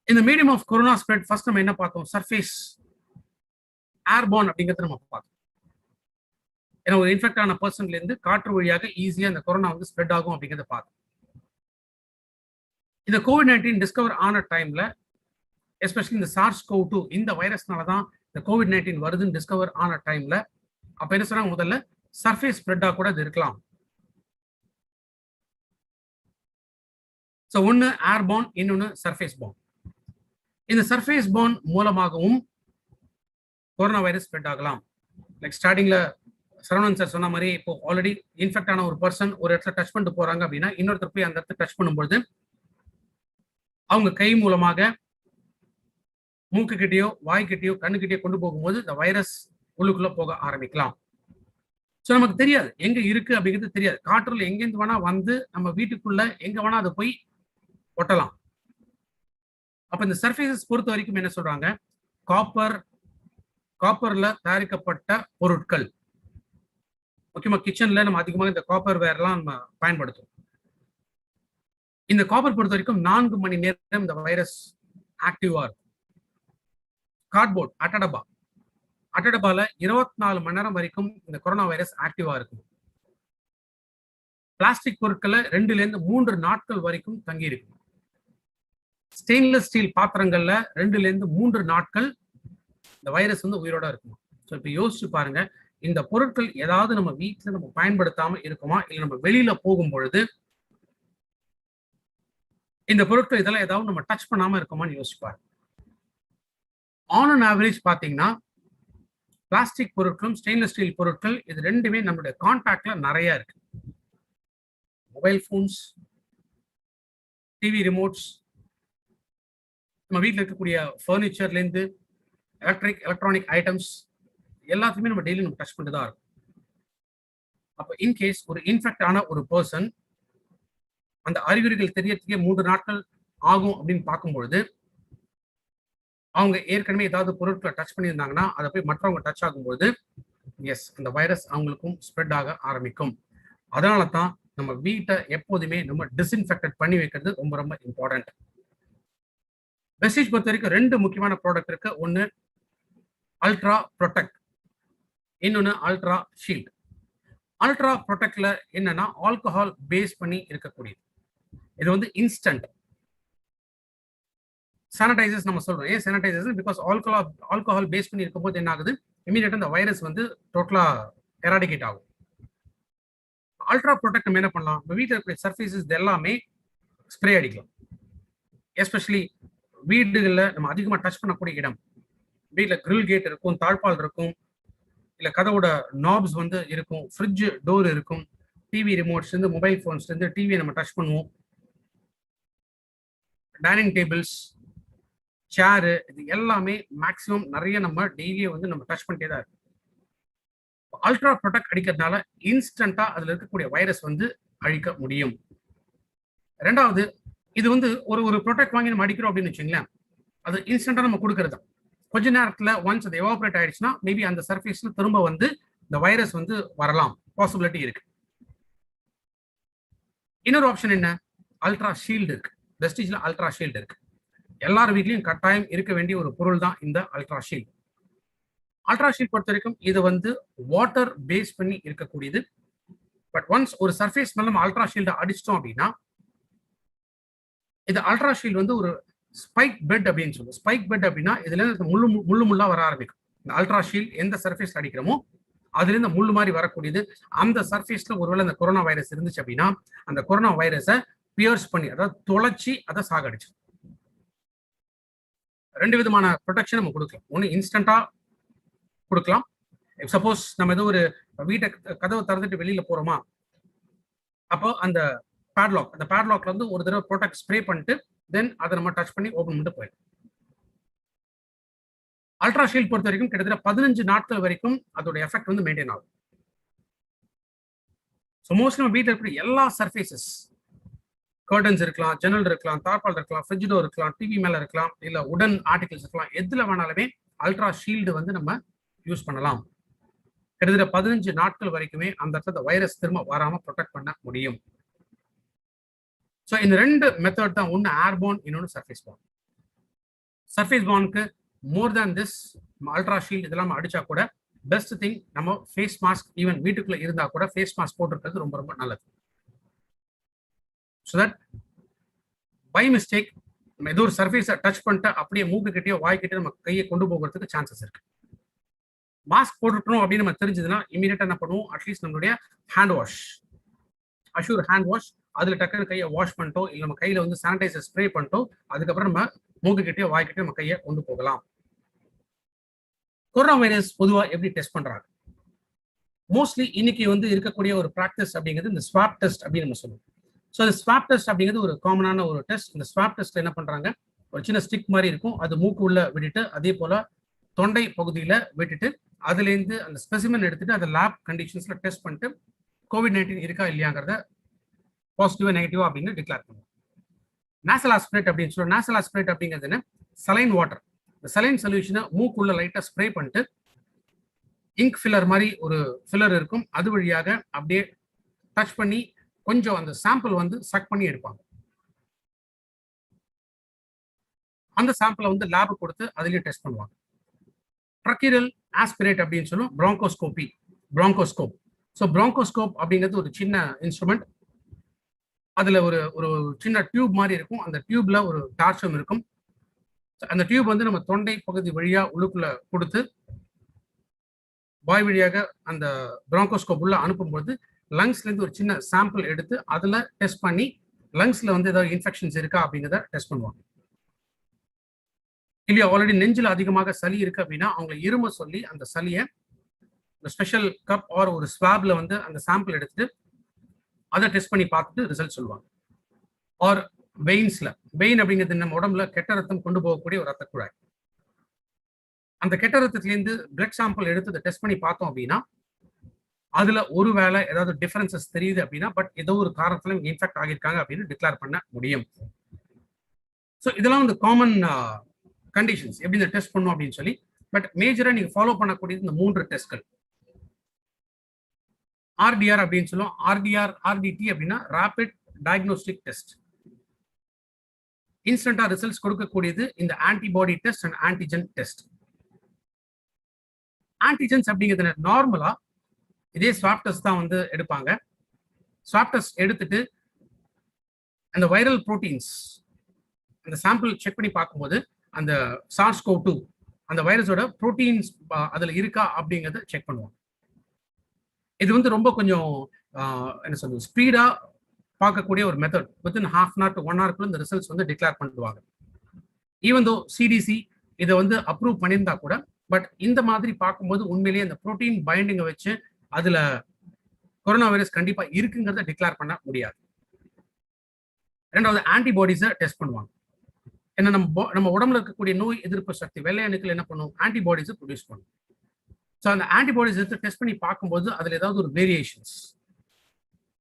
இந்த medium of corona spread first நம்ம என்ன பார்த்தோம், சர்ஃபேஸ் ஏர்பார்ன் அப்படிங்கிறத நம்ம பார்த்தோம். ஏன்னா ஒரு இன்ஃபெக்ட் ஆன பர்சன்ல இருந்து காற்று வழியாக ஈஸியா இந்த கொரோனா ஸ்ப்ரெட் ஆகும் அப்படிங்கிறத பார்த்தோம். இந்த COVID-19 டிஸ்கவர் ஆன டைம்ல, எஸ்பெஷலி இந்த SARS-CoV-2 இந்த வைரஸ்னால தான் இந்த COVID-19 வருதுன்னு டிஸ்கவர் ஆன டைம்ல அப்ப என்ன சொன்னாங்க, முதல்ல சர்ஃபேஸ் ஸ்ப்ரெட்டா கூட இது இருக்கலாம். ஒன்னு ஏர்பார்ன், இன்னொன்னு சர்ஃபேஸ் பார்ன். இந்த சர்ஃபேஸ் பார்ன் மூலமாகவும் கொரோனா வைரஸ் ஸ்ப்ரெட் ஆகலாம். லைக் ஸ்டார்டிங்ல சரவணன் சார் சொன்ன மாதிரி, இப்போ ஆல்ரெடி இன்ஃபெக்ட் ஆன ஒரு பர்சன் ஒரு இடத்துல டச் பண்ணிட்டு போறாங்க அப்படின்னா, இன்னொருத்தர் போய் அந்த இடத்துல டச் பண்ணும்போது அவங்க கை மூலமாக மூக்கு கிட்டயோ வாய்க்கிட்டயோ கண்ணுக்கிட்டயோ கொண்டு போகும்போது இந்த வைரஸ் உள்ளுக்குள்ள போக ஆரம்பிக்கலாம். ஸோ நமக்கு தெரியாது எங்க இருக்கு அப்படிங்கிறது தெரியாது. காற்றுல எங்கேருந்து வேணா நம்ம வீட்டுக்குள்ள எங்க வேணா அதை போய் ஒட்டலாம். அப்ப இந்த சர்ஃபேசஸ் பொறுத்த வரைக்கும் என்ன சொல்றாங்க, காப்பர்ல தயாரிக்கப்பட்ட பொருட்கள், முக்கியமா கிச்சன்ல நம்ம அதிகமாக இந்த காப்பர் வேர்லாம் நம்ம பயன்படுத்தும். இந்த காப்பர் பொறுத்த வரைக்கும் 4 மணி நேரம் இந்த வைரஸ் ஆக்டிவா இருக்கும். கார்ட்போர்ட், அட்டடபால 24 மணி நேரம் வரைக்கும் இந்த கொரோனா வைரஸ் ஆக்டிவா இருக்கும். பிளாஸ்டிக் பொருட்களை 2ல இருந்து 3 நாட்கள் வரைக்கும் தங்கி இருக்கும். ஸ்டெயின்லெஸ் ஸ்டீல் பாத்திரங்கள்ல 2ல இருந்து 3 நாட்கள் இந்த வைரஸ் வந்து உயிரோட இருக்கும். ஸோ இப்போ யோசிச்சு பாருங்க, இந்த பொருட்கள் ஏதாவது நம்ம வீட்டில் நம்ம பயன்படுத்தாம இருக்குமா, இல்லை நம்ம வெளியில போகும் பொழுது இந்த பொருட்கள் இதெல்லாம் ஏதாவது நம்ம டச் பண்ணாம இருக்கோமான்னு யோசிப்பாரு. ஆன் அண்ட் ஆவரேஜ் பாத்தீங்கன்னா பிளாஸ்டிக் பொருட்களும் ஸ்டெயின்லெஸ் ஸ்டீல் பொருட்கள் இது ரெண்டுமே நம்மளுடைய கான்டாக்ட்ல நிறைய இருக்கு. மொபைல் போன்ஸ், டிவி ரிமோட்ஸ், நம்ம வீட்டில் இருக்கக்கூடிய ஃபர்னிச்சர்ல இருந்து எலக்ட்ரானிக் ஐட்டம்ஸ் எல்லாத்தையுமே நம்ம டெய்லி நம்ம டச் பண்ணிட்டு தான் இருக்கும். அப்போ இன்கேஸ் ஒரு இன்ஃபெக்ட் ஆன ஒரு பர்சன் அந்த அறிகுறிகள் தெரியறதுக்கே 3 நாட்கள் ஆகும் அப்படின்னு பார்க்கும்பொழுது அவங்க ஏற்கனவே ஏதாவது பொருட்களை டச் பண்ணியிருந்தாங்கன்னா அதை போய் மற்றவங்க டச் ஆகும்போது எஸ் அந்த வைரஸ் அவங்களுக்கும் ஸ்ப்ரெட் ஆக ஆரம்பிக்கும். அதனால தான் நம்ம வீட்டை எப்போதுமே நம்ம டிஸ்இன்ஃபெக்டட் பண்ணி வைக்கிறது ரொம்ப ரொம்ப இம்பார்ட்டன்ட். வெஸ்டீஜ் பொறுத்த வரைக்கும் 2 முக்கியமான ப்ராடக்ட் இருக்கு. ஒன்று அல்ட்ரா ப்ரொடெக்ட், இன்னொன்று அல்ட்ரா ஷீல்ட். அல்ட்ரா ப்ரொடெக்ட்ல என்னன்னா ஆல்கஹால் பேஸ் பண்ணி இருக்கக்கூடியது. இது வந்து இன்ஸ்டன்ட் சானிடைசர்ஸ் நம்ம சொல்றோம். ஏன் சானிடைசர்ஸ்? பிகாஸ் ஆல்கஹால் பேஸ் பண்ணி இருக்கும்போது என்ன ஆகுது, இமீடியட்டா இந்த வைரஸ் வந்து டோட்டலா எராடிகேட் ஆகும். அல்ட்ரா ப்ரொடெக்ட் நம்ம என்ன பண்ணலாம், நம்ம வீட்டில் இருக்கிற சர்ஃபேசஸ் எல்லாமே ஸ்ப்ரே அடிக்கலாம். எஸ்பெஷலி வீடுகளில் நம்ம அதிகமாக டச் பண்ணக்கூடிய இடம், வீட்டில் கிரில் கேட் இருக்கும், தாழ்பால் இருக்கும், இல்லை கதவோட நாப்ஸ் வந்து இருக்கும், ஃப்ரிட்ஜ் டோர் இருக்கும், டிவி ரிமோட்ஸ்லேருந்து மொபைல் ஃபோன்ஸ்லேருந்து டிவியை நம்ம டச் பண்ணுவோம், டைனிங் டேபிள்ஸ், சேரு, இது எல்லாமே மேக்ஸிமம் நிறைய நம்ம டெய்லியே வந்து நம்ம டச் பண்ணிட்டே தான் இருக்கும். அல்ட்ரா ப்ரொடெக்ட் அடிக்கிறதுனால இன்ஸ்டன்டா அதுல இருக்கக்கூடிய வைரஸ் வந்து அழிக்க முடியும். ரெண்டாவது, இது வந்து ஒரு ப்ரொடெக்ட் வாங்கி நம்ம அடிக்கிறோம் அப்படின்னு வச்சுங்களேன், அது இன்ஸ்டன்டா நம்ம கொடுக்கறது. கொஞ்ச நேரத்துல ஒன்ஸ் அது எவாபரேட் ஆயிடுச்சுன்னா மேபி அந்த சர்ஃபேஸ்ல திரும்ப வந்து இந்த வைரஸ் வந்து வரலாம், பாசிபிலிட்டி இருக்கு. இன்னொரு ஆப்ஷன் என்ன, அல்ட்ரா ஷீல்டு இருக்கு. வெஸ்டீஜ்ல அல்ட்ரா ஷீல்டு இருக்கு. எல்லார் வீட்லயும் கட்டாயம் இருக்க வேண்டிய ஒரு பொருள் தான் இந்த அல்ட்ரா ஷீல்ட். அல்ட்ரா ஷீல்ட் பொறுத்த வரைக்கும் இது வந்து வாட்டர் பேஸ் பண்ணி இருக்கக்கூடியது. பட் ஒன்ஸ் ஒரு சர்ஃபேஸ் மேல நம்ம அல்ட்ரா ஷீல்டை அடிச்சிட்டோம் அப்படின்னா இது அல்ட்ரா ஷீல்ட் வந்து ஒரு ஸ்பைக் பெட் அப்படின்னு சொல்லுவோம். ஸ்பைக் பெட் அப்படின்னா இதுல இருந்து முள்ளு முள்ளா வர ஆரம்பிக்கும். இந்த அல்ட்ரா ஷீல்ட் எந்த சர்ஃபேஸ்ல அடிக்கிறோமோ அதுல இருந்து முள்ளு மாதிரி வரக்கூடியது. அந்த சர்ஃபேஸ்ல ஒருவேளை இந்த கொரோனா வைரஸ் இருந்துச்சு அப்படின்னா அந்த கொரோனா வைரஸை பியர்ஸ் பண்ணி, அதாவது தொலைச்சி அதை சாகடிச்சு. 2 விதமான ப்ரொடெக்ஷன் நம்ம கொடுக்கலாம். ஒன்று இன்ஸ்டன்டா கொடுக்கலாம். சப்போஸ் நம்ம ஏதோ ஒரு வீட்டை கதவை திறந்துட்டு வெளியில போறோமா, அப்போ அந்த பேட்லாக்ல இருந்து ஒரு தடவை ப்ரொடெக்ட் ஸ்ப்ரே பண்ணிட்டு தென் அதை நம்ம டச் பண்ணி ஓபன் பண்ணிட்டு போயிடும். அல்ட்ரா ஷீல்ட் பொறுத்த வரைக்கும் கிட்டத்தட்ட 15 நாட்கள் வரைக்கும் அதோட எஃபெக்ட் வந்து மெயின்டைன் ஆகும். ஸோ மோஸ்ட்லி நம்ம வீட்டில் இருக்கிற எல்லா சர்ஃபேசஸ், கர்டன்ஸ் இருக்கலாம், ஜன்னல் இருக்கலாம், தார்பால் இருக்கலாம், ஃப்ரிட்ஜ் டோர் இருக்கலாம், டிவி மேல இருக்கலாம், இல்ல உடன் ஆர்டிகல்ஸ் இருக்கலாம், எதுல வேணாலுமே அல்ட்ரா ஷீல்டு வந்து நம்ம யூஸ் பண்ணலாம். கிட்டத்தட்ட 15 நாட்கள் வரைக்குமே அந்த இடத்துல வைரஸ் திரும்ப வராம ப்ரொடெக்ட் பண்ண முடியும். ஸோ இந்த 2 மெத்தட் தான், ஒன்று ஏர்போன், இன்னொன்று சர்ஃபேஸ் பான். சர்ஃபேஸ் பானுக்கு more than this ultra shield இதெல்லாம் அடிச்சா கூட பெஸ்ட் திங் நம்ம ஃபேஸ் மாஸ்க், ஈவன் வீட்டுக்குள்ள இருந்தா கூட ஃபேஸ் மாஸ்க் போட்டுருக்கிறது ரொம்ப ரொம்ப நல்லது. ஸோ தட் பை மிஸ்டேக் நம்ம ஏதோ ஒரு சர்ஃபேஸை டச் பண்ணிட்டு அப்படியே மூக்கு கிட்டேயோ வாய்க்கிட்டே நம்ம கையை கொண்டு போகிறதுக்கு சான்சஸ் இருக்கு. மாஸ்க் போட்டுருக்கணும் அப்படின்னு நம்ம தெரிஞ்சதுன்னா இமீடியட்டா என்ன பண்ணுவோம், அட்லீஸ்ட் நம்மளுடைய hand wash, Azure hand wash, அதுல டக்குனு கையை வாஷ் பண்ணிட்டோம், இல்லை நம்ம கையில வந்து சானிடைசர் ஸ்ப்ரே பண்ணிட்டோம், அதுக்கப்புறம் நம்ம மூக்கு கிட்டேயோ வாய்க்கிட்டே நம்ம கையை கொண்டு போகலாம். கொரோனா வைரஸ் பொதுவாக எப்படி டெஸ்ட் பண்றாங்க? மோஸ்ட்லி இன்னைக்கு வந்து இருக்கக்கூடிய ஒரு ப்ராக்டிஸ் அப்படிங்கிறது இந்த ஸ்வாப் டெஸ்ட் அப்படின்னு நம்ம சொல்லுவோம். ஸோ இந்த ஸ்வாப் டெஸ்ட் அப்படிங்கிறது ஒரு காமனான ஒரு டெஸ்ட். இந்த ஸ்வாப் டெஸ்ட்ல என்ன பண்றாங்க, ஒரு சின்ன ஸ்டிக் மாதிரி இருக்கும், அது மூக்கு உள்ள விட்டுட்டு அதே போல தொண்டை பகுதியில விட்டுட்டு அதுலேருந்து அந்த ஸ்பெசிமென் எடுத்துட்டு அதை லேப் கண்டிஷன்ஸ்ல டெஸ்ட் பண்ணிட்டு COVID-19 இருக்கா இல்லையாங்கிறத பாசிட்டிவா நெகட்டிவா அப்படின்னு டிக்ளேர் பண்ணுவோம். நேசல் ஆஸ்பிரேட் அப்படின்னு சொல்லுவோம். நேசல் ஆஸ்பிரேட் அப்படிங்கிறது என்ன, சலைன் வாட்டர், இந்த சலைன் சொல்யூஷனை மூக்குள்ள லைட்டா ஸ்ப்ரே பண்ணிட்டு இங்க் ஃபில்லர் மாதிரி ஒரு ஃபில்லர் இருக்கும், அது வழியாக அப்படியே டச் பண்ணி கொஞ்சம் அந்த சாம்பிள் வந்து சக் பண்ணி எடுப்பாங்க. அந்த சாம்பிளை வந்து லேபுக்கு கொடுத்து அதுலயும் டெஸ்ட் பண்ணுவாங்க. ட்ரக்கிரல் ஆஸ்பிரேட் அப்படின்னு சொல்லுவோம், பிராங்கோஸ்கோபி, பிராங்கோஸ்கோப். ஸோ பிராங்கோஸ்கோப் அப்படிங்கிறது ஒரு சின்ன இன்ஸ்ட்ருமெண்ட். அதுல ஒரு ஒரு சின்ன டியூப் மாதிரி இருக்கும். அந்த டியூப்ல ஒரு டார்ச்சும் இருக்கும். அந்த டியூப் வந்து நம்ம தொண்டை பகுதி வழியா உள்ளுக்குள்ள கொடுத்து வாய் வழியாக அந்த பிராங்கோஸ்கோப் உள்ள அனுப்பும்போது லங்ஸ்ல இருந்து ஒரு சின்ன சாம்பிள் எடுத்து அதுல டெஸ்ட் பண்ணி லங்ஸ்ல வந்து ஏதாவது இன்ஃபெக்ஷன்ஸ் இருக்கா அப்படிங்கிறத டெஸ்ட் பண்ணுவாங்க. இல்லையா ஆல்ரெடி நெஞ்சில் அதிகமாக சளி இருக்கு அப்படின்னா அவங்க இரும சொல்லி அந்த சளியை ஸ்பெஷல் கப் ஆர் ஒரு ஸ்வாப்ல வந்து அந்த சாம்பிள் எடுத்துட்டு அதை டெஸ்ட் பண்ணி பார்த்துட்டு ரிசல்ட் சொல்லுவாங்க. ஆர் வெயின்ஸ்ல, வெயின் அப்படிங்கிறது நம்ம உடம்புல கெட்ட ரத்தம் கொண்டு போகக்கூடிய ஒரு ரத்த குழாய். அந்த கெட்ட ரத்தத்திலேருந்து பிளட் சாம்பிள் எடுத்து டெஸ்ட் பண்ணி பார்த்தோம் அப்படின்னா அதுல ஒரு வேளை ஏதாவது டிஃபரன்சஸ் தெரியுது அப்படின்னா பட் ஏதோ ஒரு காரணத்துல இன்ஃபெக்ட் ஆகியிருக்காங்க அப்படின்னு டிக்ளேர் பண்ண முடியும். ஸோ இதெல்லாம் வந்து காமன் கண்டிஷன்ஸ் எப்படி இந்த டெஸ்ட் பண்ணும் அப்படின்னு சொல்லி. பட் மேஜரா நீங்க ஃபாலோ பண்ணக்கூடியது இந்த 3 டெஸ்ட்கள். ஆர்டிஆர் அப்படின்னு சொல்லுவோம். ஆர்டிடி அப்படின்னா ரேபிட் டயக்னோஸ்டிக் டெஸ்ட். இன்ஸ்டன்டா ரிசல்ட்ஸ் கொடுக்கக்கூடியது இந்த antibody test and antigen test. Antigens அப்படிங்கிறது நார்மலா இதே ஸ்வாப் டெஸ்ட் தான் வந்து எடுப்பாங்க. ஸ்வாப் டெஸ்ட் எடுத்துட்டு அந்த வைரல் புரோட்டீன்ஸ் அந்த சாம்பிள் செக் பண்ணி பார்க்கும்போது அந்த SARS-CoV-2 அந்த வைரஸோட புரோட்டீன்ஸ் அதுல இருக்கா அப்படிங்கறத செக் பண்ணுவாங்க. இது வந்து ரொம்ப கொஞ்சம் என்ன சொல்றது ஸ்பீடா பார்க்கக்கூடிய ஒரு method. Within ½ hour to 1 hour இந்த ரிசல்ட்ஸ் வந்து டிக்ளேர் பண்ணிடுவாங்க. ஈவன் தோ சிடிசி இதை வந்து அப்ரூவ் பண்ணியிருந்தா கூட பட் இந்த மாதிரி பார்க்கும்போது உண்மையிலேயே அந்த புரோட்டீன் பைண்டிங்கை வச்சு அதுல கொரோனா வைரஸ் கண்டிப்பா இருக்குங்கிறத டிக்ளேர் பண்ண முடியாது. ரெண்டாவது ஆன்டிபாடிஸை டெஸ்ட் பண்ணுவாங்க. ஏன்னா நம்ம உடம்புல இருக்கக்கூடிய நோய் எதிர்ப்பு சக்தி வெள்ளை அணுக்கள் என்ன பண்ணும், ஆன்டிபாடிஸை ப்ரொடியூஸ் பண்ணும். ஸோ அந்த ஆன்டிபாடிஸ் எடுத்து டெஸ்ட் பண்ணி பார்க்கும்போது அதுல ஏதாவது ஒரு வேரியேஷன்ஸ்,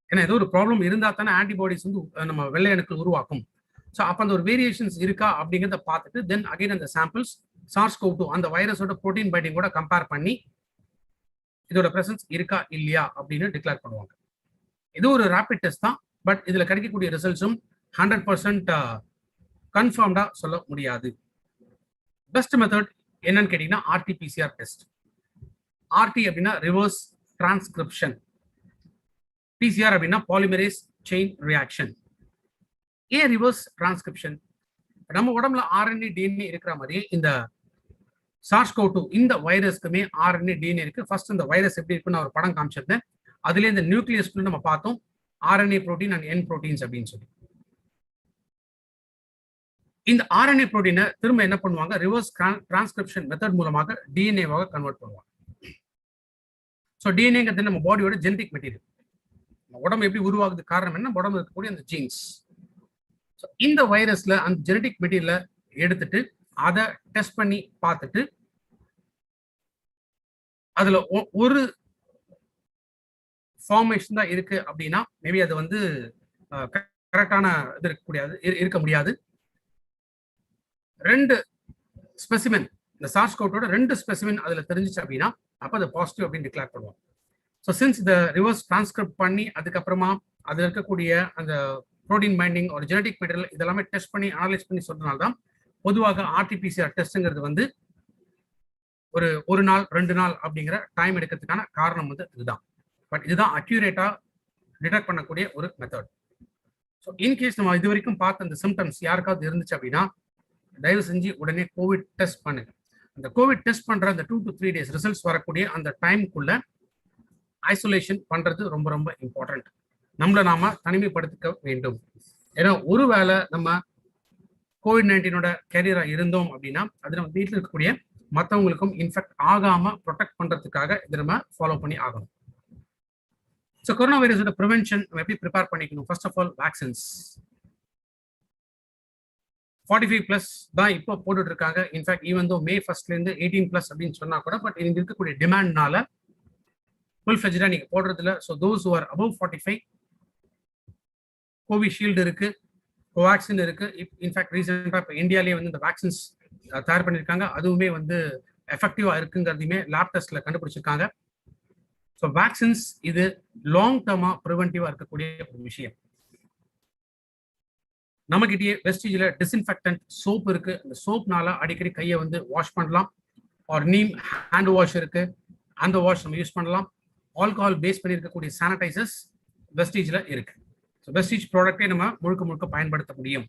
ஏன்னா ஏதோ ஒரு ப்ராப்ளம் இருந்தா தானே ஆன்டிபாடிஸ் வந்து நம்ம வெள்ளை அணுக்கள் உருவாக்கும். ஸோ அப்போ அந்த ஒரு வேரியேஷன்ஸ் இருக்கா அப்படிங்கிறத பார்த்துட்டு தென் அகைன் அந்த சாம்பிள்ஸ் SARS-CoV-2 அந்த வைரஸோட புரோட்டீன் பைண்டிங் கூட கம்பேர் பண்ணி இதோட பிரசன்ஸ் இருக்கா இல்லையா அப்படின்னு டிக்ளேர் பண்ணுவாங்க. இது ஒரு ரேபிட் டெஸ்ட் தான். பட் இதுல கிடைக்கக்கூடிய ரிசல்ட்ஸும் 100% கன்ஃபார்ம்டா சொல்ல முடியாது. பெஸ்ட் மெத்தட் என்னன்னு கேட்டீங்கன்னா RT-PCR டெஸ்ட். RT அப்படின்னா ரிவர்ஸ் டிரான்ஸ்கிரிப்ஷன், PCR அப்படின்னா பாலிமரேஸ் செயின் ரியாக்ஷன். ஏன் ரிவர்ஸ் டிரான்ஸ்கிரிப்ஷன்? நம்ம உடம்புல RNA DNA இருக்கிற மாதிரி இந்த SARS-CoV-2 இந்த வைரஸ்க்குமே RNA DNA இருக்கு. ஃபர்ஸ்ட் இந்த வைரஸ் எப்படி இருக்குன்னு ஒரு படம் காமிச்சிருந்தேன். அதுல இந்த நியூக்ளியஸ்குள்ள நம்ம பார்த்தோம் RNA protein and N proteins அப்படின்னு சொல்லி. இந்த RNA புரோட்டீனை திரும்ப என்ன பண்ணுவாங்க, ரிவர்ஸ் டிரான்ஸ்கிரிப்ஷன் மெத்தட் மூலமாக டிஎன்ஏவாக கன்வெர்ட் பண்ணுவாங்க. ஸோ டிஎன்ஏங்கிறது நம்ம பாடியோட ஜெனடிக் மெட்டீரியல். உடம்பு எப்படி உருவாகுது காரணம் என்ன, உடம்பு இருக்கக்கூடிய அந்த ஜீன்ஸ். இந்த வைரஸ்ல அந்த ஜெனடிக் மெட்டீரியலை எடுத்துட்டு அதை டெஸ்ட் பண்ணி பார்த்துட்டு அதுல ஒரு ஃபார்மேஷன் தான் இருக்கு அப்படின்னா மேபி அது வந்து கரெக்டான இது இருக்க முடியாது. 2 ஸ்பெசிமென் இந்த SARS-CoV-2 2 ஸ்பெசிமென் அதுல தெரிஞ்சிச்சு அப்படின்னா அப்ப அது பாசிட்டிவ் அப்படின்னு டிக்ளேர் பண்ணுவோம். ஸோ சின்ஸ் இந்த ரிவர்ஸ் டிரான்ஸ்கிரிப்ட் பண்ணி அதுக்கப்புறமா அதுல இருக்கக்கூடிய அந்த புரோட்டீன் பைண்டிங் ஒரு ஜெனடிக் மெட்டீரியல் இதெல்லாமே டெஸ்ட் பண்ணி அனலைஸ் பண்ணி சொல்றதுனால தான் பொதுவாக RT-PCR டெஸ்ட்ங்கிறது வந்து ஒரு நாள் 2 நாள் அப்படிங்கிற டைம் எடுக்கிறதுக்கான காரணம் வந்து இதுதான். பட் இதுதான் அக்யூரேட்டா டிடெக்ட் பண்ணக்கூடிய ஒரு மெத்தட். ஸோ இன்கேஸ் நம்ம இது வரைக்கும் பார்த்த அந்த சிம்டம்ஸ் யாருக்காவது இருந்துச்சு அப்படின்னா தயவு செஞ்சு உடனே கோவிட் டெஸ்ட் பண்ணுங்க. அந்த கோவிட் டெஸ்ட் பண்ற அந்த 2 to 3 days ரிசல்ட்ஸ் வரக்கூடிய அந்த டைமுக்குள்ள ஐசோலேஷன் பண்றது ரொம்ப ரொம்ப இம்பார்ட்டன்ட். நம்மளை நாம தனிமைப்படுத்திக்க வேண்டும். ஏன்னா ஒருவேளை நம்ம COVID-19 கேரியரா இருந்தோம் அப்படின்னா அது நம்ம வீட்டில் இருக்கக்கூடிய மற்றவங்களுக்கும் இன்ஃபெக்ட் ஆகாம ப்ரொடெக்ட் பண்றதுக்காக இதை நம்ம ஃபாலோ பண்ணி ஆகணும். ஸோ கொரோனா வைரஸோட ப்ரிவென்ஷன் நம்ம எப்படி ப்ரிப்பேர் பண்ணிக்கணும்? ஃபர்ஸ்ட் ஆஃப் ஆல் வேக்சின்ஸ் 45+ தான் இப்போ போட்டுட்டு இருக்காங்க. In fact even though May 1st இருந்து 18+ அப்படின்னு சொன்னா கூட பட் இங்க இருக்கக்கூடிய டிமாண்ட்னால ஃபுல் ஃபிளெஜ்டா நீங்க போடுறதுல. So those who are above 45 Covishield இருக்கு, கோவேக்சின் இருக்கு. இன்ஃபேக்ட் ரீசெண்டா இப்போ இந்தியாலேயே வந்து இந்த வேக்சின்ஸ் தயார் பண்ணியிருக்காங்க. அதுவுமே வந்து எஃபெக்டிவா இருக்குங்கிறதையுமே லேப் டெஸ்ட்ல கண்டுபிடிச்சிருக்காங்க. ஸோ வேக்சின்ஸ் இது லாங் டர்மா ப்ரிவென்டிவா இருக்கக்கூடிய ஒரு விஷயம். நம்மகிட்டயே வெஸ்டீஜ்ல டிஸ்இன்ஃபெக்டன்ட் சோப் இருக்கு. அந்த சோப்னால அடிக்கடி கையை வந்து வாஷ் பண்ணலாம். ஆர் நீம் ஹேண்ட் வாஷ் இருக்கு, அந்த வாஷ் நம்ம யூஸ் பண்ணலாம். ஆல்கஹால் பேஸ் பண்ணி இருக்கக்கூடிய சானிடைசர்ஸ் வெஸ்டீஜ்ல இருக்கு. வெஸ்டீஜ் ப்ராடக்டே நம்ம முழுக்க முழுக்க பயன்படுத்த முடியும்.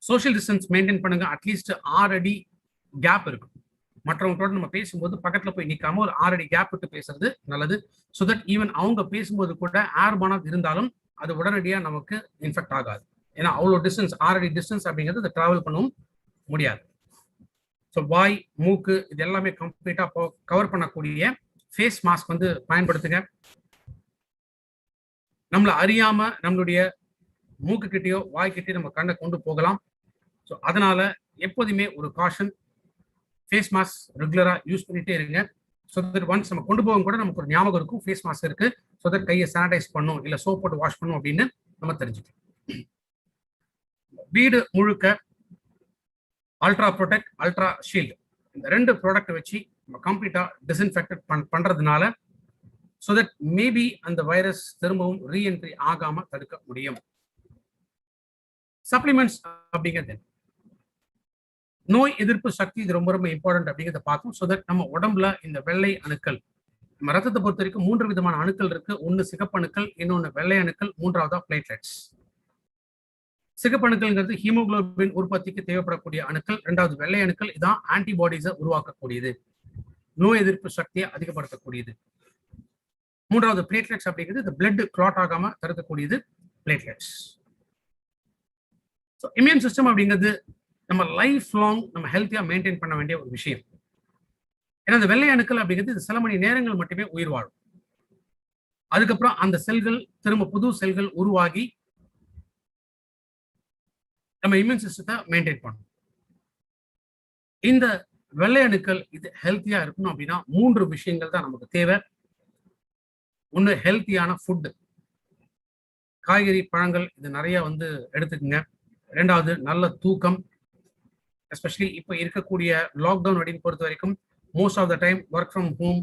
சோஷியல் டிஸ்டன்ஸ் மெயின்டைன் பண்ணுங்க. அட்லீஸ்ட் 6 அடி கேப் இருக்கும். மற்றவங்களோட நம்ம பேசும்போது பக்கத்துல போய் நிக்காம ஒரு 6 அடி கேப் விட்டு பேசுறது நல்லது. ஸோ தட் ஈவன் அவங்க பேசும்போது கூட ஏர்பானாக இருந்தாலும் அது உடனடியாக நமக்கு இன்ஃபெக்ட் ஆகாது. ஏன்னா அவ்வளோ டிஸ்டன்ஸ் 6 அடி டிஸ்டன்ஸ் அப்படிங்கிறது அதை டிராவல் பண்ணவும் முடியாது. ஸோ வாய், மூக்கு இது எல்லாமே கம்ப்ளீட்டா கவர் பண்ணக்கூடிய ஃபேஸ் மாஸ்க் வந்து பயன்படுத்துங்க. நம்மளை அறியாம நம்மளுடைய மூக்கு கிட்டயோ வாய்க்கிட்டயோ நம்ம கண்ணை கொண்டு போகலாம். ஸோ அதனால எப்போதுமே ஒரு காஷன், ஃபேஸ் மாஸ்க் ரெகுலரா யூஸ் பண்ணிட்டே இருங்க. ஸோ தட் ஒன்ஸ் நம்ம கொண்டு போகும் கூட நமக்கு ஒரு ஞாபகம் இருக்கும் ஃபேஸ் மாஸ்க் இருக்கு. ஸோ தட் கையை சானிடைஸ் பண்ணும் இல்லை சோப் போட்டு வாஷ் பண்ணும் அப்படின்னு நம்ம தெரிஞ்சுக்கலாம். வீடு முழுக்க அல்ட்ரா ப்ரொடெக்ட், அல்ட்ரா ஷீல்டு இந்த 2 ப்ராடக்ட் வச்சு நம்ம கம்ப்ளீட்டா டிஸ்இன்ஃபெக்டட் பண்றதுனால ஸோ தட் மேபி அந்த வைரஸ் திரும்பவும் ரீஎன்ட்ரி ஆகாம தடுக்க முடியும். சப்ளிமெண்ட்ஸ் அப்படிங்கிறது நோய் எதிர்ப்பு சக்தி, இது ரொம்ப ரொம்ப இம்பார்ட்டன்ட் அப்படிங்கிறத பார்த்தோம். ஸோ தட் நம்ம உடம்புல இந்த வெள்ளை அணுக்கள், நம்ம ரத்தத்தை பொறுத்த வரைக்கும் 3 விதமான அணுக்கள் இருக்கு. ஒன்னு சிகப்பு அணுக்கள், இன்னொன்னு வெள்ளை அணுக்கள், மூன்றாவதா பிளேட்லெட்ஸ். சிகப்பு அணுக்கள்ங்கிறது ஹீமோகுளோபின் உற்பத்திக்கு தேவைப்படக்கூடிய அணுக்கள். 2வது வெள்ளை அணுக்கள் இதான் ஆன்டிபாடிஸை உருவாக்கக்கூடியது, நோய் எதிர்ப்பு சக்தியை அதிகப்படுத்தக்கூடியது. 3வது பிளேட்லெட்ஸ் அப்படிங்கிறது இந்த பிளட் கிளாட் ஆகாம தடுக்கக்கூடியது பிளேட்லெட்ஸ். ஸோ இம்யூன் சிஸ்டம் அப்படிங்கிறது நம்ம லைஃப் லாங் நம்ம ஹெல்த்தியா மெயின்டைன் பண்ண வேண்டிய ஒரு விஷயம். ஏன்னா இந்த வெள்ளை அணுக்கள் அப்படிங்கிறது இது சில மணி நேரங்கள் மட்டுமே உயிர் வாழும். அதுக்கப்புறம் அந்த செல்கள் திரும்ப புது செல்கள் உருவாகி நம்ம இம்யூன் சிஸ்டத்தை மெயின்டைன் பண்ணணும். இந்த வெள்ளை அணுக்கள் இது ஹெல்த்தியா இருக்கணும் அப்படின்னா 3 விஷயங்கள் தான் நமக்கு தேவை. ஒன்று ஹெல்த்தியான ஃபுட், காய்கறி பழங்கள் இது நிறைய வந்து எடுத்துக்கங்க. 2வது நல்ல தூக்கம். எஸ்பெஷலி இப்போ இருக்கக்கூடிய லாக்டவுன் அப்படின்னு பொறுத்த வரைக்கும் most of the time work from home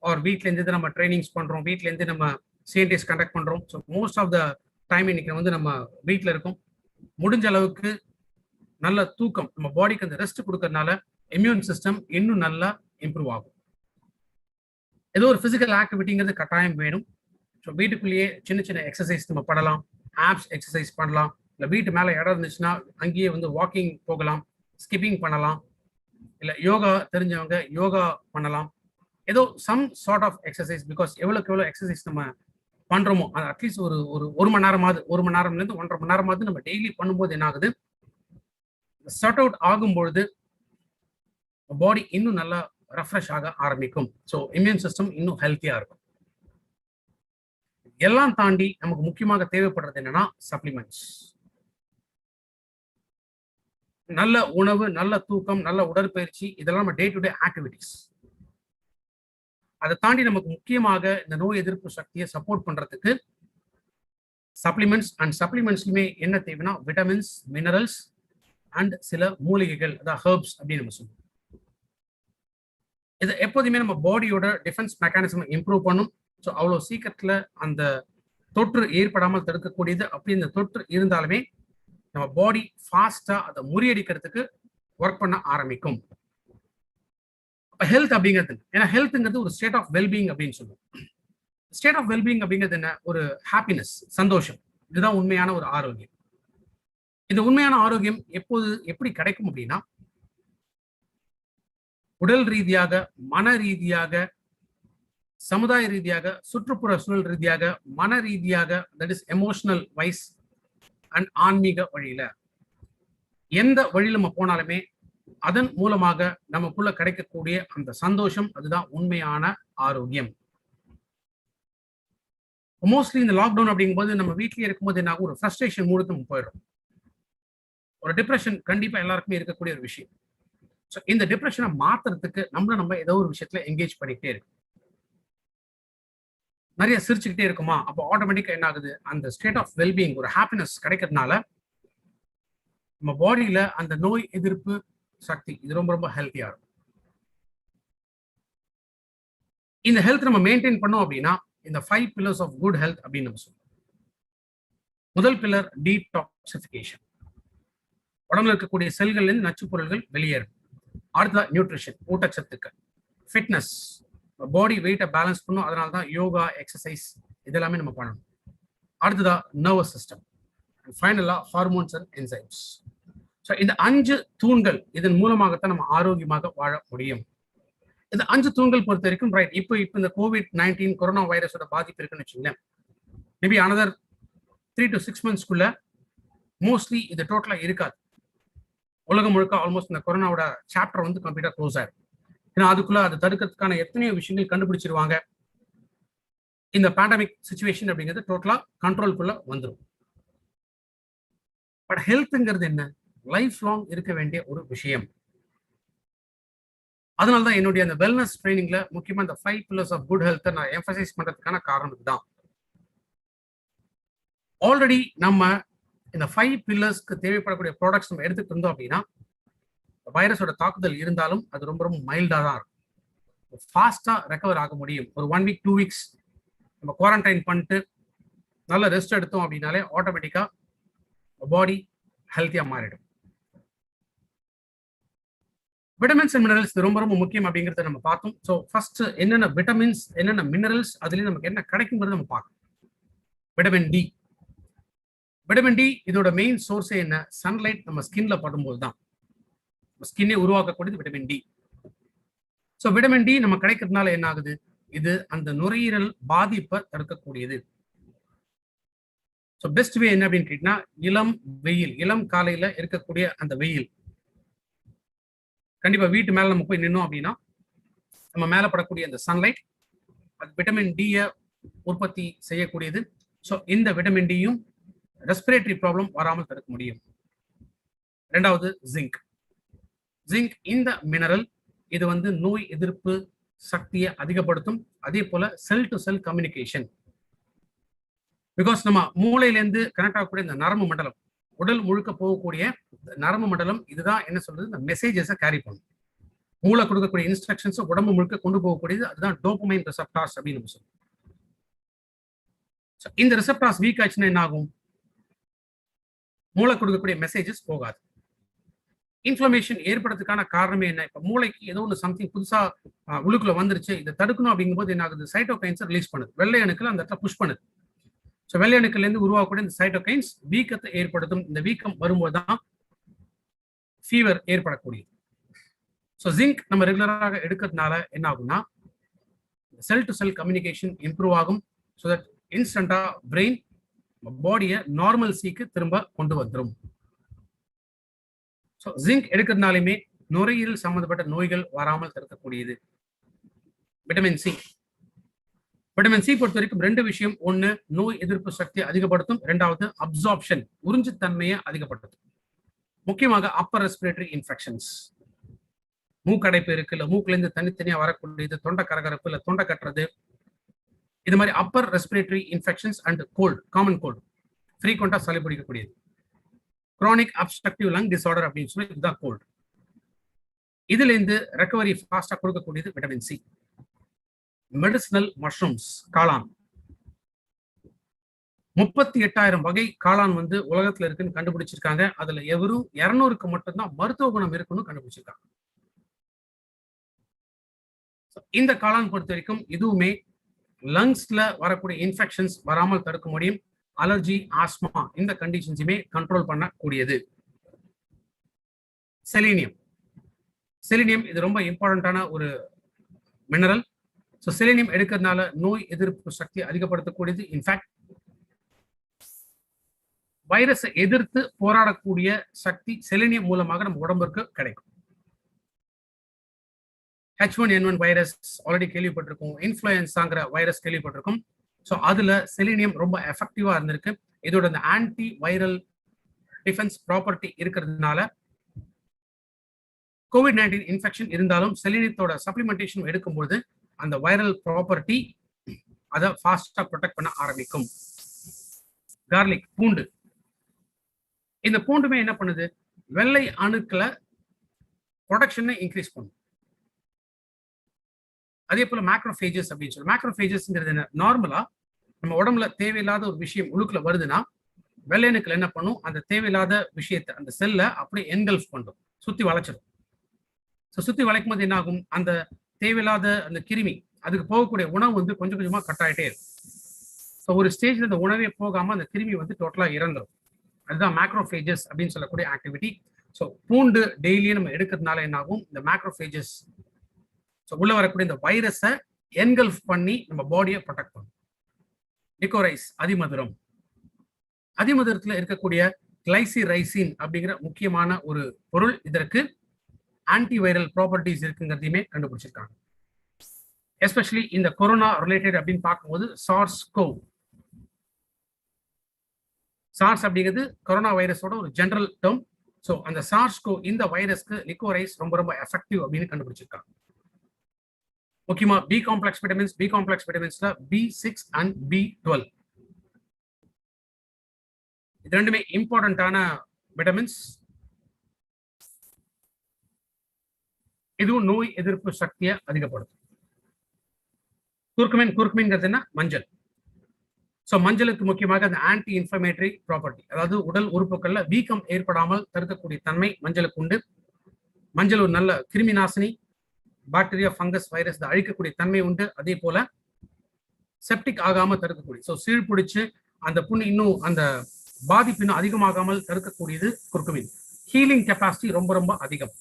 or வீட்லேருந்து நம்ம ட்ரைனிங்ஸ் பண்றோம், வீட்லேருந்து நம்ம சிஎன்டிஎஸ் கண்டக்ட் பண்றோம். So most of the time இன்னைக்கு வந்து நம்ம வீட்டில் இருக்கோம். முடிஞ்ச அளவுக்கு நல்ல தூக்கம், நம்ம பாடிக்கு அந்த ரெஸ்ட் கொடுக்கறதுனால இம்யூன் சிஸ்டம் இன்னும் நல்லா இம்ப்ரூவ் ஆகும். ஏதோ ஒரு பிசிக்கல் ஆக்டிவிட்டிங்கிறது கட்டாயம் வேணும். ஸோ வீட்டுக்குள்ளேயே சின்ன சின்ன எக்ஸசைஸ் நம்ம பண்ணலாம், ஆப்ஸ் எக்ஸசைஸ் பண்ணலாம், இல்லை வீட்டு மேலே இடம் இருந்துச்சுன்னா அங்கேயே வந்து வாக்கிங் போகலாம், ஸ்கிப்பிங் பண்ணலாம், இல்லை யோகா தெரிஞ்சவங்க யோகா பண்ணலாம். ஏதோ some sort of exercise. Because எவ்வளோக்கு எவ்வளோ எக்ஸசைஸ் நம்ம பண்றோமோ அது அட்லீஸ்ட் ஒரு மணி நேரமாவது, 1 மணி நேரம்லேருந்து 1.5 மணி நேரமாவது நம்ம டெய்லி பண்ணும்போது என்ன ஆகுது, ஷட் அவுட் ஆகும்பொழுது பாடி இன்னும் நல்லா ரெஃப்ரெஷ் ஆக ஆரம்பிக்கும். ஸோ இம்யூன் சிஸ்டம் இன்னும் ஹெல்த்தியா இருக்கும். எல்லாம் தாண்டி நமக்கு முக்கியமாக தேவைப்படுறது என்னன்னா சப்ளிமெண்ட்ஸ். நல்ல உணவு, நல்ல தூக்கம், நல்ல உடற்பயிற்சி, இதெல்லாம் நம்ம டே டு டே ஆக்டிவிட்டிஸ். அதை தாண்டி நமக்கு முக்கியமாக இந்த நோய் எதிர்ப்பு சக்தியை சப்போர்ட் பண்றதுக்கு சப்ளிமெண்ட்ஸ். அண்ட் சப்ளிமெண்ட்ஸ்லுமே என்ன தேவைன்னா விட்டமின்ஸ், மினரல்ஸ் அண்ட் சில மூலிகைகள், அதாவது ஹெர்ப்ஸ் அப்படின்னு நம்ம சொல்லுவோம். இது எப்போதுமே நம்ம பாடியோட டிஃபென்ஸ் மெக்கானிசம் இம்ப்ரூவ் பண்ணும். ஸோ அவ்வளோ சீக்கிரத்துல அந்த தொற்று ஏற்படாமல் தடுக்கக்கூடியது. அப்படி இந்த தொற்று இருந்தாலுமே நம்ம பாடி ஃபாஸ்டா அதை முறியடிக்கிறதுக்கு ஒர்க் பண்ண ஆரம்பிக்கும். அப்ப ஹெல்த் அப்படிங்கிறது, ஏன்னா ஹெல்த்ங்கிறது ஒரு ஸ்டேட் ஆஃப் வெல்பீயிங் அப்படின்னு சொல்லுவோம். ஸ்டேட் ஆஃப் வெல்பீயிங் அப்படிங்கிறது என்ன, ஒரு ஹாப்பினஸ், சந்தோஷம். இதுதான் உண்மையான ஒரு ஆரோக்கியம். இந்த உண்மையான ஆரோக்கியம் எப்படி கிடைக்கும் அப்படின்னா உடல் ரீதியாக, மன ரீதியாக, சமுதாய ரீதியாக, சுற்றுப்புற சூழல் ரீதியாக, மன ரீதியாக, that is emotional wise and ஆன்மீக வழியில எந்த வழியில நம்ம போனாலுமே அதன் மூலமாக நமக்குள்ள கிடைக்கக்கூடிய அந்த சந்தோஷம், அதுதான் உண்மையான ஆரோக்கியம். மோஸ்ட்லி இந்த லாக்டவுன் அப்படிங்கும்போது நம்ம வீட்லயே இருக்கும்போது என்ன ஆகும், ஒரு ஃப்ரஸ்ட்ரேஷன் மூடுக்கு நம்ம போயிடும். ஒரு டிப்ரெஷன் கண்டிப்பா எல்லாருக்குமே இருக்கக்கூடிய ஒரு விஷயம். ஸோ இந்த டிப்ரெஷனை மாத்துறதுக்கு நம்ம ஏதோ ஒரு விஷயத்துல என்கேஜ் பண்ணிக்கிட்டே இருக்கு. நிறைய சிரிச்சுக்கிட்டே இருக்குமா, அப்போ ஆட்டோமேட்டிக்கா என்ன ஆகுது, அந்த ஸ்டேட் ஆஃப் வெல்பீயிங், ஒரு ஹாப்பினஸ் கிடைக்கிறதுனால நம்ம பாடியில அந்த நோய் எதிர்ப்பு சக்தி இது ரொம்ப ரொம்ப ஹெல்த்தியா இருக்கும். இந்த ஹெல்த் நம்ம மெயின்டைன் பண்ணோம் அப்படின்னா இந்த 5 pillars ஆஃப் குட் ஹெல்த் அப்படின்னு நம்ம சொல்லுவோம். முதல் பில்லர் டீடாக்சிஃபிகேஷன், உடம்புல இருக்கக்கூடிய செல்கள்ல இருந்து நச்சு பொருள்கள் வெளியேறும். அடுத்ததா நியூட்ரிஷன், ஊட்டச்சத்துக்கள். ஃபிட்னஸ், பாடி வெயிட்டை பேலன்ஸ் பண்ணும். அதனால தான் யோகா, எக்ஸசைஸ் இதெல்லாமே நம்ம பண்ணணும். அடுத்ததா நர்வஸ் சிஸ்டம், ஃபைனலா ஹார்மோன்ஸ் அண்ட் என்சைம்ஸ். ஸோ இந்த 5 தூண்கள் இதன் மூலமாகத்தான் நம்ம ஆரோக்கியமாக வாழ முடியும். இந்த 5 தூண்கள் பொறுத்த வரைக்கும் ரைட் இப்போ இந்த COVID-19 கொரோனா வைரஸோட பாதிப்பு இருக்குன்னு வச்சுங்களேன், மேபி அனதர் 3 to 6 monthsக்குள்ள மோஸ்ட்லி இது டோட்டலா இருக்காது. உலகம் முழுக்க ஆல்மோஸ்ட் இந்த கொரோனாவோட சாப்டர் வந்து கம்ப்ளீட்டா க்ளோஸ் ஆயிடும். ஏன்னா அதுக்குள்ள அதை தடுக்கிறதுக்கான எத்தனையோ விஷயங்கள் கண்டுபிடிச்சிருவாங்க. இந்த பேண்டமிக் சுச்சுவேஷன் அப்படிங்கிறது டோட்டலா கண்ட்ரோல்குள்ள வந்துடும். பட் ஹெல்த்ங்கிறது என்ன, லைஃப் லாங் இருக்க வேண்டிய ஒரு விஷயம். அதனாலதான் என்னுடைய அந்த வெல்னஸ் ட்ரைனிங்ல முக்கியமா இந்த 5 pillars ஆஃப் குட் ஹெல்த் நான் எம்பசைஸ் பண்றதுக்கான காரணம் இதுதான். ஆல்ரெடி நம்ம இந்த 5 பில்லர்ஸ்க்கு தேவைப்படக்கூடிய ப்ராடக்ட்ஸ் நம்ம எடுத்துட்டு இருந்தோம் அப்படின்னா வைரஸோட தாக்குதல் இருந்தாலும் அது ரொம்ப ரொம்ப மைல்டா தான் இருக்கும். ஃபாஸ்டா ரெக்கவர் ஆக முடியும். ஒரு 1 week 2 weeks நம்ம குவாரண்டைன் பண்ணிட்டு நல்ல ரெஸ்ட் எடுத்தோம் அப்படின்னாலே ஆட்டோமேட்டிக்கா பாடி ஹெல்த்தியா மாறிடும். விட்டமின்ஸ் அண்ட் மினரல்ஸ் ரொம்ப ரொம்ப முக்கியம் அப்படிங்கிறத நம்ம பார்த்தோம். ஸோ ஃபர்ஸ்ட் என்னென்ன விட்டமின்ஸ் என்னென்ன மினரல்ஸ் அதுலேயும் நமக்கு என்ன கிடைக்குங்கிறத நம்ம பார்க்கணும். Vitamin D. விட்டமின் டி இதோட மெயின் சோர்ஸே என்ன, சன்லைட் நம்ம ஸ்கின்ல படும்போது தான் ஸ்கின்னே உருவாக்கக்கூடியது vitamin D. So vitamin D நம்ம கிடைக்கிறதுனால என்ன ஆகுது, இது அந்த நுரையீரல் பாதிப்பை தடுக்கக்கூடியது. ஸோ பெஸ்ட் வே என்ன அப்படின்னு கேட்டீங்கன்னா இளம் வெயில், இளம் காலையில இருக்கக்கூடிய அந்த வெயில், கண்டிப்பா வீட்டு மேல நம்ம போய் நின்னோம் அப்படின்னா நம்ம மேல படக்கூடிய அந்த சன்லைட் அது விட்டமின் டியை உற்பத்தி செய்யக்கூடியது. ஸோ இந்த விட்டமின் டியும் ரெஸ்பிரேட்டரி ப்ராப்ளம் வராமல் தடுக்க முடியும். ரெண்டாவது ஜிங்க். ஜிங்க் இந்த மினரல் இது வந்து நோய் எதிர்ப்பு சக்தியை அதிகப்படுத்தும். அதே போல செல் டு செல் கம்யூனிகேஷன், பிகாஸ் நம்ம மூளையிலேருந்து கனெக்ட் ஆகக்கூடிய இந்த நரம்பு மண்டலம், உடல் முழுக்க போகக்கூடிய நரம்பு மண்டலம் இதுதான் என்ன சொல்றது, இந்த மெசேஜஸை கேரி பண்ணும். மூளை கொடுக்கக்கூடிய இன்ஸ்ட்ரக்ஷன்ஸ் உடம்பு முழுக்க கொண்டு போகக்கூடியது அதுதான் டோபமைன் ரிசெப்டார்ஸ் அப்படின்னு நம்ம சொல்லுவோம். இந்த ரிசெப்டார்ஸ் வீக் ஆச்சுன்னா என்ன ஆகும், மூளை கொடுக்கக்கூடிய மெசேஜஸ் போகாது. இன்ஃப்ளமேஷன் ஏற்படுறதுக்கான காரணமே என்ன, இப்ப மூளைக்கு ஏதோ ஒன்று சம்திங் புதுசா உள்ளுக்குள்ள வந்துருச்சு, இதை தடுக்கணும் அப்படிங்கும்போது என்ன ஆகுது, சைட்டோகைன்ஸ் ரிலீஸ் பண்ணுது, வெள்ளை அணுக்கள் அந்த இடத்துல புஷ் பண்ணுது. ஸோ வெள்ளை அணுக்கள்ல இருந்து உருவாக்கக்கூடிய இந்த சைட்டோகைன்ஸ் வீக்கத்தை ஏற்படுத்தும். இந்த வீக்கம் வரும்போது தான் ஃபீவர் ஏற்படக்கூடியது. ஸோ ஜிங்க் நம்ம ரெகுலராக எடுக்கிறதுனால என்ன ஆகும்னா செல் டு செல் கம்யூனிகேஷன் இம்ப்ரூவ் ஆகும். ஸோ தட் இன்ஸ்டன்டா பிரெயின் பாடியை நார்மல்சிக்கு திரும்ப கொண்டு வந்துடும். ஸோ ஜிங்க் எடுக்கிறதுனாலுமே நுரையீரல் சம்பந்தப்பட்ட நோய்கள் வராமல் தடுக்கக்கூடியது. Vitamin C. விட்டமின் சி பொறுத்த வரைக்கும் 2 விஷயம். ஒன்னு நோய் எதிர்ப்பு சக்தியை அதிகப்படுத்தும், 2வது அப்சார்ப்ஷன் உறிஞ்சுத்தன்மையை அதிகப்படுத்தும். முக்கியமாக அப்பர் ரெஸ்பிரேட்டரி இன்ஃபெக்ஷன்ஸ், மூக்கடைப்பு இருக்கு இல்ல மூக்குல இருந்து தனித்தனியா வரக்கூடியது, தொண்டை கரகரப்பு இல்ல தொண்டை கட்டுறது, இது மாதிரி upper respiratory infections and cold, common cold, ஃப்ரீக்வெண்டா சளி பிடிக்கக்கூடியது, குரானிக் அப்ஸ்ட்ரக்டிவ் லங் டிசார்டர் அப்படின்னு சொல்லி இதுதான் கோல்டு. இதுல இருந்து ரெக்கவரி ஃபாஸ்டா கொடுக்கக்கூடியது விட்டமின் சி. மெடிசினல் மஷ்ரூம்ஸ், காளான், 38,000 வகை காளான் வந்து உலகத்துல இருக்குன்னு கண்டுபிடிச்சிருக்காங்க. அதுல எவரும் 200க்கு மட்டும்தான் மருத்துவ குணம் இருக்குன்னு கண்டுபிடிச்சிருக்காங்க. இந்த காளான் பொறுத்த வரைக்கும் இதுவுமே லங்ஸ்ல வரக்கூடிய இன்ஃபெக்ஷன்ஸ் வராமல் தடுக்க முடியும். அலர்ஜி, ஆஸ்மா இந்த கண்டிஷன்ஸுமே கண்ட்ரோல் பண்ணக்கூடியது. செலீனியம். செலீனியம் இது ரொம்ப இம்பார்ட்டன்டான ஒரு மினரல். ஸோ செலீனியம் எடுக்கிறதுனால நோய் எதிர்ப்பு சக்தி அதிகப்படுத்தக்கூடியது. இன்ஃபேக்ட் வைரஸை எதிர்த்து போராடக்கூடிய சக்தி செலீனியம் மூலமாக நம்ம உடம்புக்கு கிடைக்கும். H1N1 வைரஸ் ஆல்ரெடி கேள்விப்பட்டிருக்கோம், இன்ஃப்ளூயன்ஸாங்கிற வைரஸ் கேள்விப்பட்டிருக்கோம். ஸோ அதுல செலீனியம் ரொம்ப எஃபெக்டிவா இருந்திருக்கு. இதோட இந்த ஆன்டி வைரல் டிஃபென்ஸ் ப்ராப்பர்ட்டி இருக்கிறதுனால COVID-19 இன்ஃபெக்ஷன் இருந்தாலும் செலீனியத்தோட சப்ளிமெண்டேஷன் எடுக்கும்போது அந்த வைரல் ப்ராப்பர்ட்டி அதை ஃபாஸ்டா ப்ரொடெக்ட் பண்ண ஆரம்பிக்கும். கார்லிக், பூண்டு. இந்த பூண்டுமே என்ன பண்ணுது, வெள்ளை அணுக்களை ப்ரொடக்ஷனை இன்க்ரீஸ் பண்ணும். அதே போல மேக்ரோஃபேஜஸ் அப்படின்னு சொல்லி, மேக்ரோஃபேஜஸ்ங்கிறது என்ன, நார்மலா நம்ம உடம்புல தேவையில்லாத ஒரு விஷயம் உள்ளுக்குள்ள வருதுன்னா வெள்ளை அணுக்கள் என்ன பண்ணும், அந்த தேவையில்லாத விஷயத்தை அந்த செல்ல அப்படியே என்கல்ஃப் பண்ணும், சுத்தி வளைச்சிடும். ஸோ சுத்தி வளைக்கும் போது என்ன ஆகும், அந்த தேவையில்லாத அந்த கிருமி அதுக்கு போகக்கூடிய உணவு வந்து கொஞ்சம் கொஞ்சமா கட் ஆகிட்டே இருக்கும். ஸோ ஒரு ஸ்டேஜ்ல இந்த உணவே போகாம அந்த கிருமி வந்து டோட்டலா இறந்துடும். அதுதான் மேக்ரோஃபேஜஸ் அப்படின்னு சொல்லக்கூடிய ஆக்டிவிட்டி. ஸோ பூண்டு டெய்லியும் நம்ம எடுக்கிறதுனால என்ன ஆகும், இந்த மேக்ரோஃபேஜஸ் உள்ள வரக்கூடிய இந்த வைரஸை என்கல்ஃப் பண்ணி நம்ம பாடியை ப்ரொடெக்ட் பண்ணும். லிக்கோரைஸ் அதிமதுரம், அதிமதுரத்துல இருக்கக்கூடிய கிளைசிரைசின் அப்படிங்கிற முக்கியமான ஒரு பொருள், இதற்கு ஆன்டிவைரல் ப்ராப்பர்ட்டிஸ் இருக்குங்கிறதையுமே கண்டுபிடிச்சிருக்காங்க. எஸ்பெஷலி இந்த கொரோனா ரிலேட்டட் அப்படின்னு பார்க்கும்போது சார்ஸ் அப்படிங்கிறது கொரோனா வைரஸோட ஒரு ஜெனரல் டேர்ம். ஸோ அந்த சார்ஸ்கோ இந்த வைரஸ்க்கு லிக்கோரைஸ் ரொம்ப ரொம்ப எஃபெக்டிவ் அப்படின்னு கண்டுபிடிச்சிருக்காங்க. முக்கியமா B complex விட்டமின்ஸ்ல B6 and B12 இது ரெண்டுமே இம்பார்ட்டன்டான விட்டமின்ஸ். இதுவும் நோய் எதிர்ப்பு சக்தியை அதிகப்படுத்தும். குர்குமின்ங்கிறது என்ன, மஞ்சள். ஸோ மஞ்சளுக்கு முக்கியமாக அந்த ஆன்டி இன்ஃப்ளமேட்டரி ப்ராப்பர்ட்டி, அதாவது உடல் உறுப்புகள்ல வீக்கம் ஏற்படாமல் தடுக்கக்கூடிய தன்மை மஞ்சளுக்கு உண்டு. மஞ்சள் ஒரு நல்ல கிருமி நாசினி, பாக்டீரியா, ஃபங்கஸ், வைரஸ் அழிக்கக்கூடிய தன்மை உண்டு. அதே போல செப்டிக் ஆகாம தடுக்கக்கூடிய, ஸோ சீழ் பிடிச்சு அந்த புண்ணு இன்னும் அந்த பாதிப்பு இன்னும் அதிகமாகாமல் தடுக்கக்கூடியது குர்குமின். ஹீலிங் கெப்பாசிட்டி ரொம்ப ரொம்ப அதிகம்.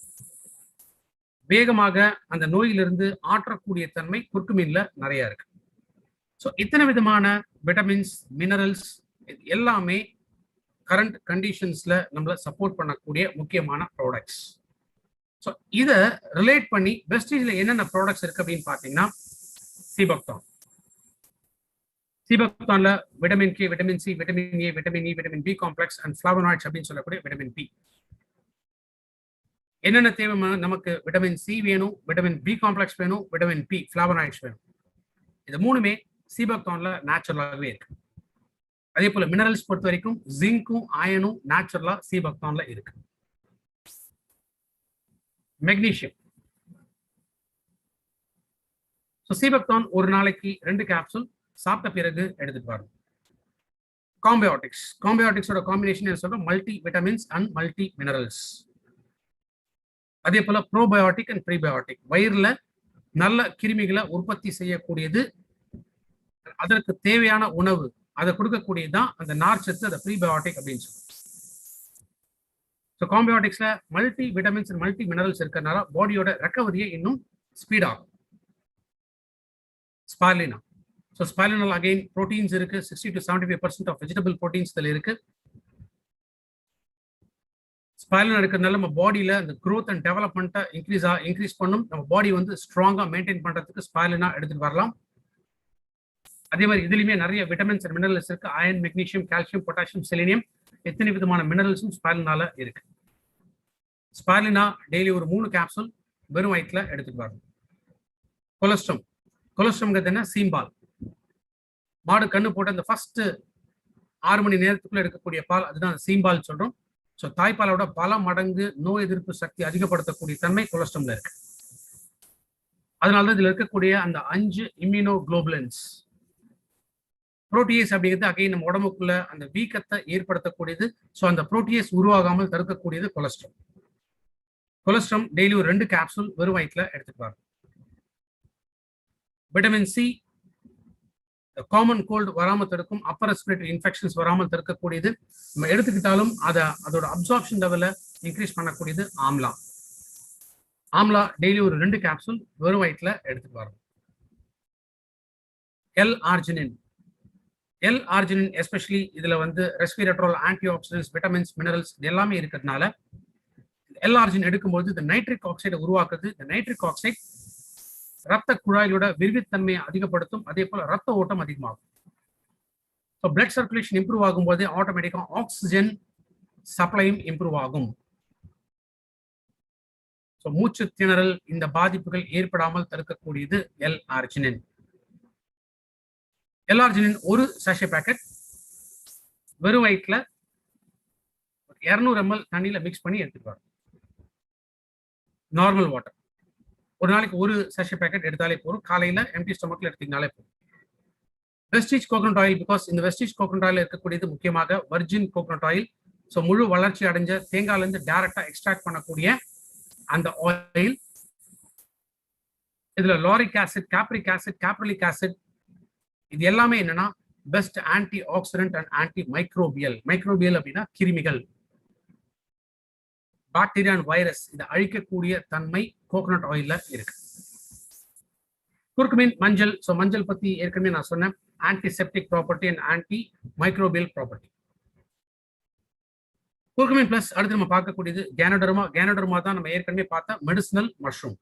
வேகமாக அந்த நோயிலிருந்து ஆற்றக்கூடிய தன்மை குர்குமின்ல நிறைய இருக்கு. ஸோ இத்தனை விதமான விட்டமின்ஸ், மினரல்ஸ் எல்லாமே கரண்ட் கண்டிஷன்ஸ்ல நம்மளை சப்போர்ட் பண்ணக்கூடிய முக்கியமான ப்ராடக்ட்ஸ். ஸோ இதை ரிலேட் பண்ணி வெஸ்டீஜ்ல என்னென்ன ப்ராடக்ட்ஸ் இருக்கு அப்படின்னு பார்த்தீங்கன்னா, சீபக்தான்ல vitamin K, vitamin C, vitamin A, vitamin E, vitamin B complex and flavonoids அப்படின்னு சொல்லக்கூடிய விட்டமின் பி. என்னென்ன தேவை நமக்கு, விட்டமின் சி வேணும், விட்டமின் பி காம்ப்ளெக்ஸ் வேணும், விட்டமின் பி ஃபிளாவனாய்ட்ஸ் வேணும். இது மூணுமே சீபக்தான்ல நேச்சுரலாகவே இருக்கு. அதே போல மினரல்ஸ் பொறுத்த வரைக்கும் ஜிங்கும் அயனும் நேச்சுரலா சீபக்தான்ல இருக்கு. மெக்னீசியம், சீபக்தான் ஒரு நாளைக்கு 2 கேப்சூல் சாப்பிட்ட பிறகு எடுத்துட்டு வரும். காம்பியோட்டிக்ஸோட காம்பினேஷன் என்ன சொல்றோம், multi vitamins and multi minerals. அதே போல ப்ரோபயோட்டிக் அண்ட் ப்ரீபயோட்டிக், வயிறுல நல்ல கிருமிகளை உற்பத்தி செய்யக்கூடியது, அதற்கு தேவையான உணவு அதை கொடுக்கக்கூடியதுதான் அந்த நார்ச்சத்து, அந்த ப்ரீபயோட்டிக் அப்படின்னு சொல்லுவோம். ஸோ காம்பியோட்டிக்ஸ்ல multi vitamins and multi minerals இருக்கிறதுனால பாடியோட ரெக்கவரியை இன்னும் ஸ்பீட் ஆகும். ஸ்பாலினா, ஸோ ஸ்பாலினால் அகைன் ப்ரோட்டீன்ஸ் இருக்கு, 60 to 75% ஆஃப் வெஜிடபிள் ப்ரோட்டீன்ஸ் இதில் இருக்கு. ஸ்பாலினா இருக்கிறதுனால நம்ம பாடியில அந்த growth அண்ட் டெவலப்மெண்ட்டை இன்க்ரீஸ் பண்ணும். நம்ம பாடி வந்து ஸ்ட்ராங்கா மெயின்டைன் பண்றதுக்கு ஸ்பாலினா எடுத்துட்டு வரலாம். அதே மாதிரி இதுலயுமே நிறைய விட்டமின்ஸ் அண்ட் மினரல்ஸ் இருக்கு. Iron, magnesium, calcium, potassium, selenium, எத்தனை விதமான மினரல்ஸும் ஸ்பாலினால இருக்கு. ஸ்பாலினா டெய்லி ஒரு 3 கேப்சூல் வெறும் வயிற்றுல எடுத்துட்டு வரணும். கொலஸ்ட்ரம்ங்கிறது என்ன, சீம்பால். மாடு கண்ணு போட்ட அந்த ஃபர்ஸ்ட் 6 மணி நேரத்துக்குள்ள எடுக்கக்கூடிய பால், அதுதான் சீம்பால் சொல்றோம். ஸோ தாய்ப்பாலோட பல மடங்கு நோய் எதிர்ப்பு சக்தி அதிகப்படுத்தக்கூடிய தன்மை கொலஸ்ட்ரம்ல இருக்கு. அதனாலதான் இதுல இருக்கக்கூடிய அந்த 5 இம்யூனோகுளோபுலின்ஸ். புரோட்டியேஸ் அப்படிங்கிறது அகைன் நம்ம உடம்புக்குள்ள அந்த வீக்கத்தை ஏற்படுத்தக்கூடியது. ஸோ அந்த புரோட்டியேஸ் உருவாகாமல் தடுக்கக்கூடியது கொலஸ்ட்ரம் டெய்லி ஒரு 2 கேப்சூல் வெறும் வயிற்றுல எடுத்துக்குவாங்க. விட்டமின் சி காமன் கோல்டு வராமல் தடுக்கும், அப்பர் ரெஸ்பிரேட்டரி இன்ஃபெக்ஷன்ஸ் வராமல் தடுக்கக்கூடியது. நம்ம எடுத்துக்கிட்டாலும் அதோட அப்சார்ப்ஷன் லெவலை இன்க்ரீஸ் பண்ணக்கூடியது ஆம்லா டெய்லி ஒரு 2 கேப்சூல் வெறும் வயிற்றுல எடுத்துட்டு வரோம். எல் ஆர்ஜினின் எஸ்பெஷலி இதுல வந்து ரெஸ்பிரேட்ரோல், ஆன்டி ஆக்சிடென்ட்ஸ், விட்டமின்ஸ், மினரல்ஸ் இது எல்லாமே இருக்கிறதுனால எல் ஆர்ஜின் எடுக்கும்போது இந்த நைட்ரிக் ஆக்சைடை உருவாக்குது. இந்த நைட்ரிக் ஆக்சைடு ரத்த குழாய்களோட விரிவுத்தன்மையை அதிகப்படுத்தும். அதே போல ரத்த ஓட்டம் அதிகமாகும். ஸோ பிளட் சர்க்குலேஷன் இம்ப்ரூவ் ஆகும் போது ஆட்டோமேட்டிக்கா ஆக்சிஜன் சப்ளையும் இம்ப்ரூவ் ஆகும். ஸோ மூச்சு திணறல் இந்த பாதிப்புகள் ஏற்படாமல் தடுக்கக்கூடியது எல் ஆர்ஜினின். எல் ஆர்ஜினின் ஒரு சாஷே பேக்கெட் வெறும் வயிற்றுல 200 ml தண்ணியில மிக்ஸ் பண்ணி எடுத்துட்டு வரும். நார்மல் வாட்டர் ஒரு நாளைக்கு ஒரு சாஷே பேக்கெட் எடுத்தாலே போதும். காலையில எம்டி ஸ்டொமக்ல எடுத்தீங்கனாலே போதும். வெஸ்டீஜ் கோகனட் ஆயில், பிகாஸ் இந்த வெஸ்டீஜ் கோகனட் ஆயில் இருக்கக்கூடியது முக்கியமாக வர்ஜின் கோகனட் ஆயில். ஸோ முழு வளர்ச்சி அடைஞ்ச தேங்காயில இருந்து டைரக்டா எக்ஸ்ட்ராக்ட் பண்ணக்கூடிய அந்த ஆயில். இதுல லாரிக் ஆசிட், காப்ரிக் ஆசிட், காப்ரலிக் ஆசிட் இது எல்லாமே என்னன்னா best anti accident and anti microbial. Microbial அப்படின்னா கிருமிகள், பாக்டீரியா அண்ட் வைரஸ் இதை அழிக்கக்கூடிய தன்மை கோகோனட் ஆயில்ல இருக்கு. குர்குமின் மஞ்சள். ஸோ மஞ்சள் பத்தி ஏற்கனவே நான் சொன்னேன், antiseptic property and anti microbial property. Curcumin plus அடுத்து நம்ம பார்க்கக்கூடியது கேனோடர்மா. கேனோடர்மா தான் நம்ம ஏற்கனவே பார்த்த மெடிசினல் மஷ்ரூம்.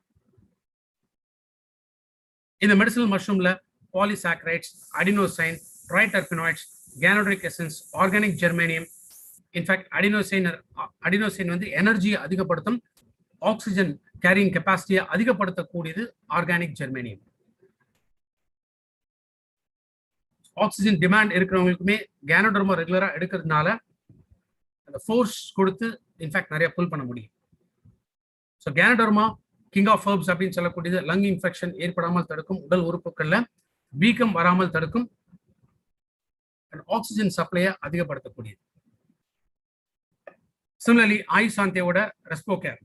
இந்த மெடிசினல் மஷ்ரூம்ல polysaccharides, adenosine, triterpenoids, ganoderic essence, organic germanium. In fact adenosine வந்து எனர்ஜியை அதிகப்படுத்தும், ஆக்சிஜன் கேரிங் கெப்பாசிட்டியை அதிகப்படுத்தக்கூடியது ஆர்கானிக் ஜெர்மேனியம். ஆக்சிஜன் டிமாண்ட் இருக்கிறவங்களுக்குமே கேனோடர்மா ரெகுலரா எடுக்கிறதுனால அந்த ஃபோர்ஸ் கொடுத்து இன்ஃபேக்ட் நிறைய புல் பண்ண முடியும். So ganoderma king of herbs அப்படின்னு சொல்லக்கூடியது லங் இன்ஃபெக்ஷன் ஏற்படாமல் தடுக்கும், உடல் உறுப்புகள்ல வீக்கம் வராமல் தடுக்கும், ஆக்சிஜன் சப்ளையை அதிகப்படுத்தக்கூடியது. சிமிலர்லி ஆயுசாந்தியோட ரெஸ்போ கேர்.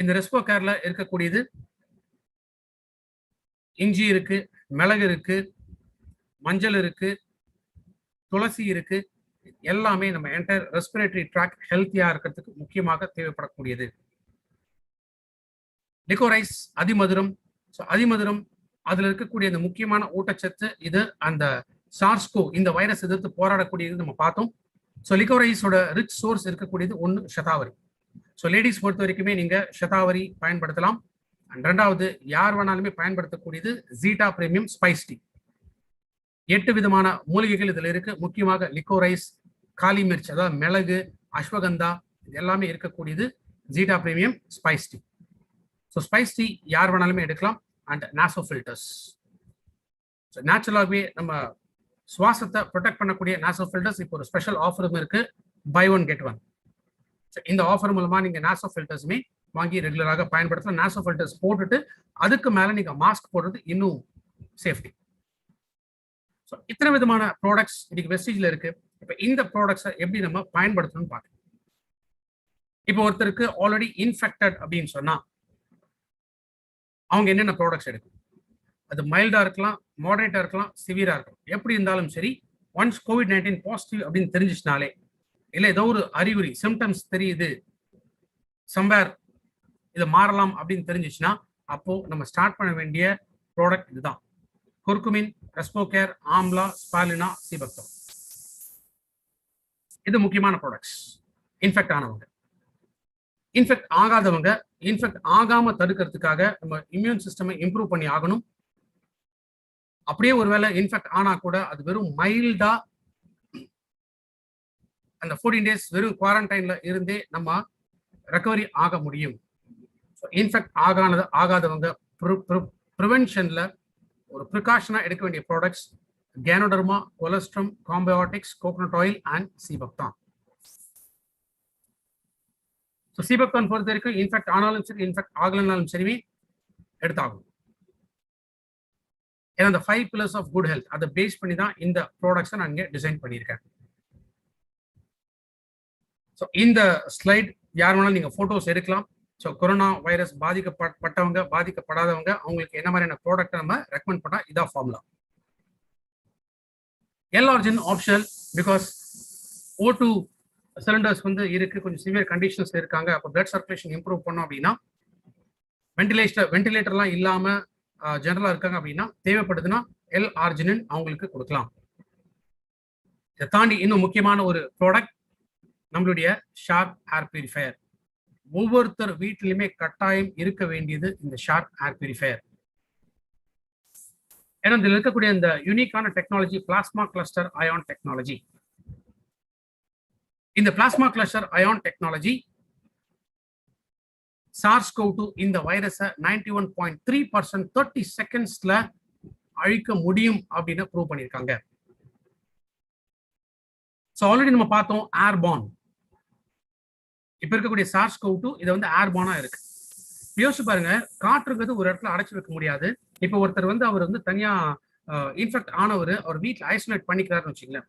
இந்த ரெஸ்போ கேர்ல இருக்கக்கூடியது இஞ்சி இருக்கு, மிளகு இருக்கு, மஞ்சள் இருக்கு, துளசி இருக்கு. எல்லாமே நம்ம என்டையர் ரெஸ்பிரேட்டரி ட்ராக் ஹெல்த்தியா இருக்கிறதுக்கு முக்கியமாக தேவைப்படக்கூடியது. லிகோரைஸ் அதிமதுரம். ஸோ அதிமதுரம் அதுல இருக்கக்கூடிய அந்த முக்கியமான ஊட்டச்சத்து இது அந்த சார்ஸ்கோ இந்த வைரஸ் எதிர்த்து போராடக்கூடியது நம்ம பார்த்தோம். ஸோ லிகோரைஸோட ரிச் சோர்ஸ் இருக்கக்கூடியது ஒன்று ஷதாவரி. ஸோ லேடிஸ் பொறுத்த வரைக்குமே நீங்க ஷதாவரி பயன்படுத்தலாம். அண்ட் ரெண்டாவது யார் வேணாலுமே பயன்படுத்தக்கூடியது ஜீட்டா பிரீமியம் ஸ்பைஸ் டீ. 8 விதமான மூலிகைகள் இதுல இருக்கு. முக்கியமாக லிகோரைஸ், காலி மிர்ச் அதாவது மிளகு, அஸ்வகந்தா இது எல்லாமே இருக்கக்கூடியது zeta premium spice tea. So spice tea யார் வேணாலுமே எடுக்கலாம். And Nazo filters. ஸோ நேச்சுரலாகவே நம்ம சுவாசத்தை ப்ரொடெக்ட் பண்ணக்கூடிய நாசோ ஃபில்டர்ஸ் இப்போ ஒரு ஸ்பெஷல் ஆஃபரும் இருக்கு, buy one get one. So இந்த ஆஃபர் மூலமா நீங்க நாசோ ஃபில்டர்ஸுமே வாங்கி ரெகுலராக பயன்படுத்தலாம். நாசோ ஃபில்டர்ஸ் போட்டுட்டு அதுக்கு மேல நீங்க மாஸ்க் போடுறது இன்னும் சேஃப்டி. ஸோ இத்தனை விதமான ப்ராடக்ட்ஸ் இன்னைக்கு வெஸ்டேஜ்ல இருக்கு. இப்போ இந்த ப்ராடக்ட்ஸை எப்படி நம்ம பயன்படுத்தணும்னு பார்க்கணும். இப்போ ஒருத்தருக்கு ஆல்ரெடி இன்ஃபெக்டட் அப்படின்னு சொன்னா அவங்க என்னென்ன ப்ராடக்ட்ஸ் எடுக்கணும்? அது மைல்டா இருக்கலாம், மாடரேட்டா இருக்கலாம், சிவியரா இருக்கலாம். எப்படி இருந்தாலும் சரி, ஒன்ஸ் COVID-19 பாசிட்டிவ் அப்படின்னு தெரிஞ்சிச்சுனாலே, இல்லை ஏதோ ஒரு அறிகுறி சிம்டம்ஸ் தெரியுது, சம்வேர் இது மாறலாம் அப்படின்னு தெரிஞ்சிச்சுன்னா அப்போ நம்ம ஸ்டார்ட் பண்ண வேண்டிய ப்ராடக்ட் இதுதான். குர்குமின், ரெஸ்போ கேர், ஆம்லா, ஸ்பாலினா, சீபக்தம். இது முக்கியமான ப்ராடக்ட்ஸ். இன்ஃபெக்ட் ஆனவங்க, இன்ஃபெக்ட் ஆகாதவங்க, இன்ஃபெக்ட் ஆகாம தடுக்கிறதுக்காக நம்ம இம்யூன் சிஸ்டமை இம்ப்ரூவ் பண்ணி ஆகணும். அப்படியே ஒருவேளை இன்ஃபெக்ட் ஆனா கூட அது வெறும் மைல்டா அந்த 14 டேஸ் வெறும் குவாரண்டைன்ல இருந்தே நம்ம ரெக்கவரி ஆக முடியும். இன்ஃபெக்ட் ஆகாதவங்க ப்ரிவென்ஷன்ல ஒரு ப்ரிகாஷனா எடுக்க வேண்டிய ப்ராடக்ட்ஸ் கேனோடர்மா, கொலஸ்ட்ரம், காம்பியோட்டிக்ஸ், கோகோனட் ஆயில் அண்ட் சீபக்தான். ஸோ சீபக்தான் பொறுத்த வரைக்கும் இன்ஃபெக்ட் ஆனாலும் சரி, இன்ஃபெக்ட் ஆகலனாலும் சரி எடுத்தாகும். ஏன்னா அந்த 5 pillars ஆஃப் குட் ஹெல்த் அதை பேஸ் பண்ணி தான் இந்த ப்ராடக்ட்ஸை நான் இங்கே டிசைன் பண்ணியிருக்கேன். ஸோ இந்த ஸ்லைட் யார் வேணாலும் நீங்க போட்டோஸ் எடுக்கலாம். ஸோ கொரோனா வைரஸ் பாதிக்கப்பட்டவங்க, பாதிக்கப்படாதவங்க அவங்களுக்கு என்ன மாதிரியான ப்ராடக்ட் நம்ம ரெக்கமெண்ட் பண்ணா இதான் formula. L-origin optional, because O2 cylinders வந்து இருக்கு, கொஞ்சம் சிவியர் கண்டிஷன்ஸ் இருக்காங்க. அப்போ பிளட் சர்க்குலேஷன் இம்ப்ரூவ் பண்ணோம் அப்படின்னா, வென்டிலேட்டர்லாம் இல்லாம ஜெனரலா இருக்காங்க அப்படின்னா தேவைப்படுதுன்னா எல்-ஆர்ஜினின் அவங்களுக்கு கொடுக்கலாம். இதை தாண்டி இன்னும் முக்கியமான ஒரு ப்ராடக்ட் நம்மளுடைய ஷார்ப் ஏர் பியூரிஃபையர். ஒவ்வொருத்தர் வீட்டிலுமே கட்டாயம் இருக்க வேண்டியது இந்த ஷார்ப் ஏர் பியூரிஃபையர். ஏன்னா இதில் இருக்கக்கூடிய இந்த யூனிக்கான technology plasma cluster ion technology. இந்த plasma cluster ion technology SARS-CoV-2 இந்த வைரஸை 91.3% 30 செகண்ட்ஸ்ல அழிக்க முடியும் அப்படின்னு ப்ரூவ் பண்ணியிருக்காங்க. ஸோ ஆல்ரெடி நம்ம பார்த்தோம் ஏர்பார்ன். இப்ப இருக்கக்கூடிய SARS-CoV-2 இது வந்து ஏர்பார்னா இருக்கு. யோசிச்சு பாருங்க, காற்றுங்கிறது ஒரு இடத்துல அடைச்சு வைக்க முடியாது. இப்போ ஒருத்தர் வந்து அவர் வந்து தனியா இன்ஃபெக்ட் ஆனவர் அவர் வீட்டில் ஐசோலேட் பண்ணிக்கிறாருன்னு வச்சுங்களேன்.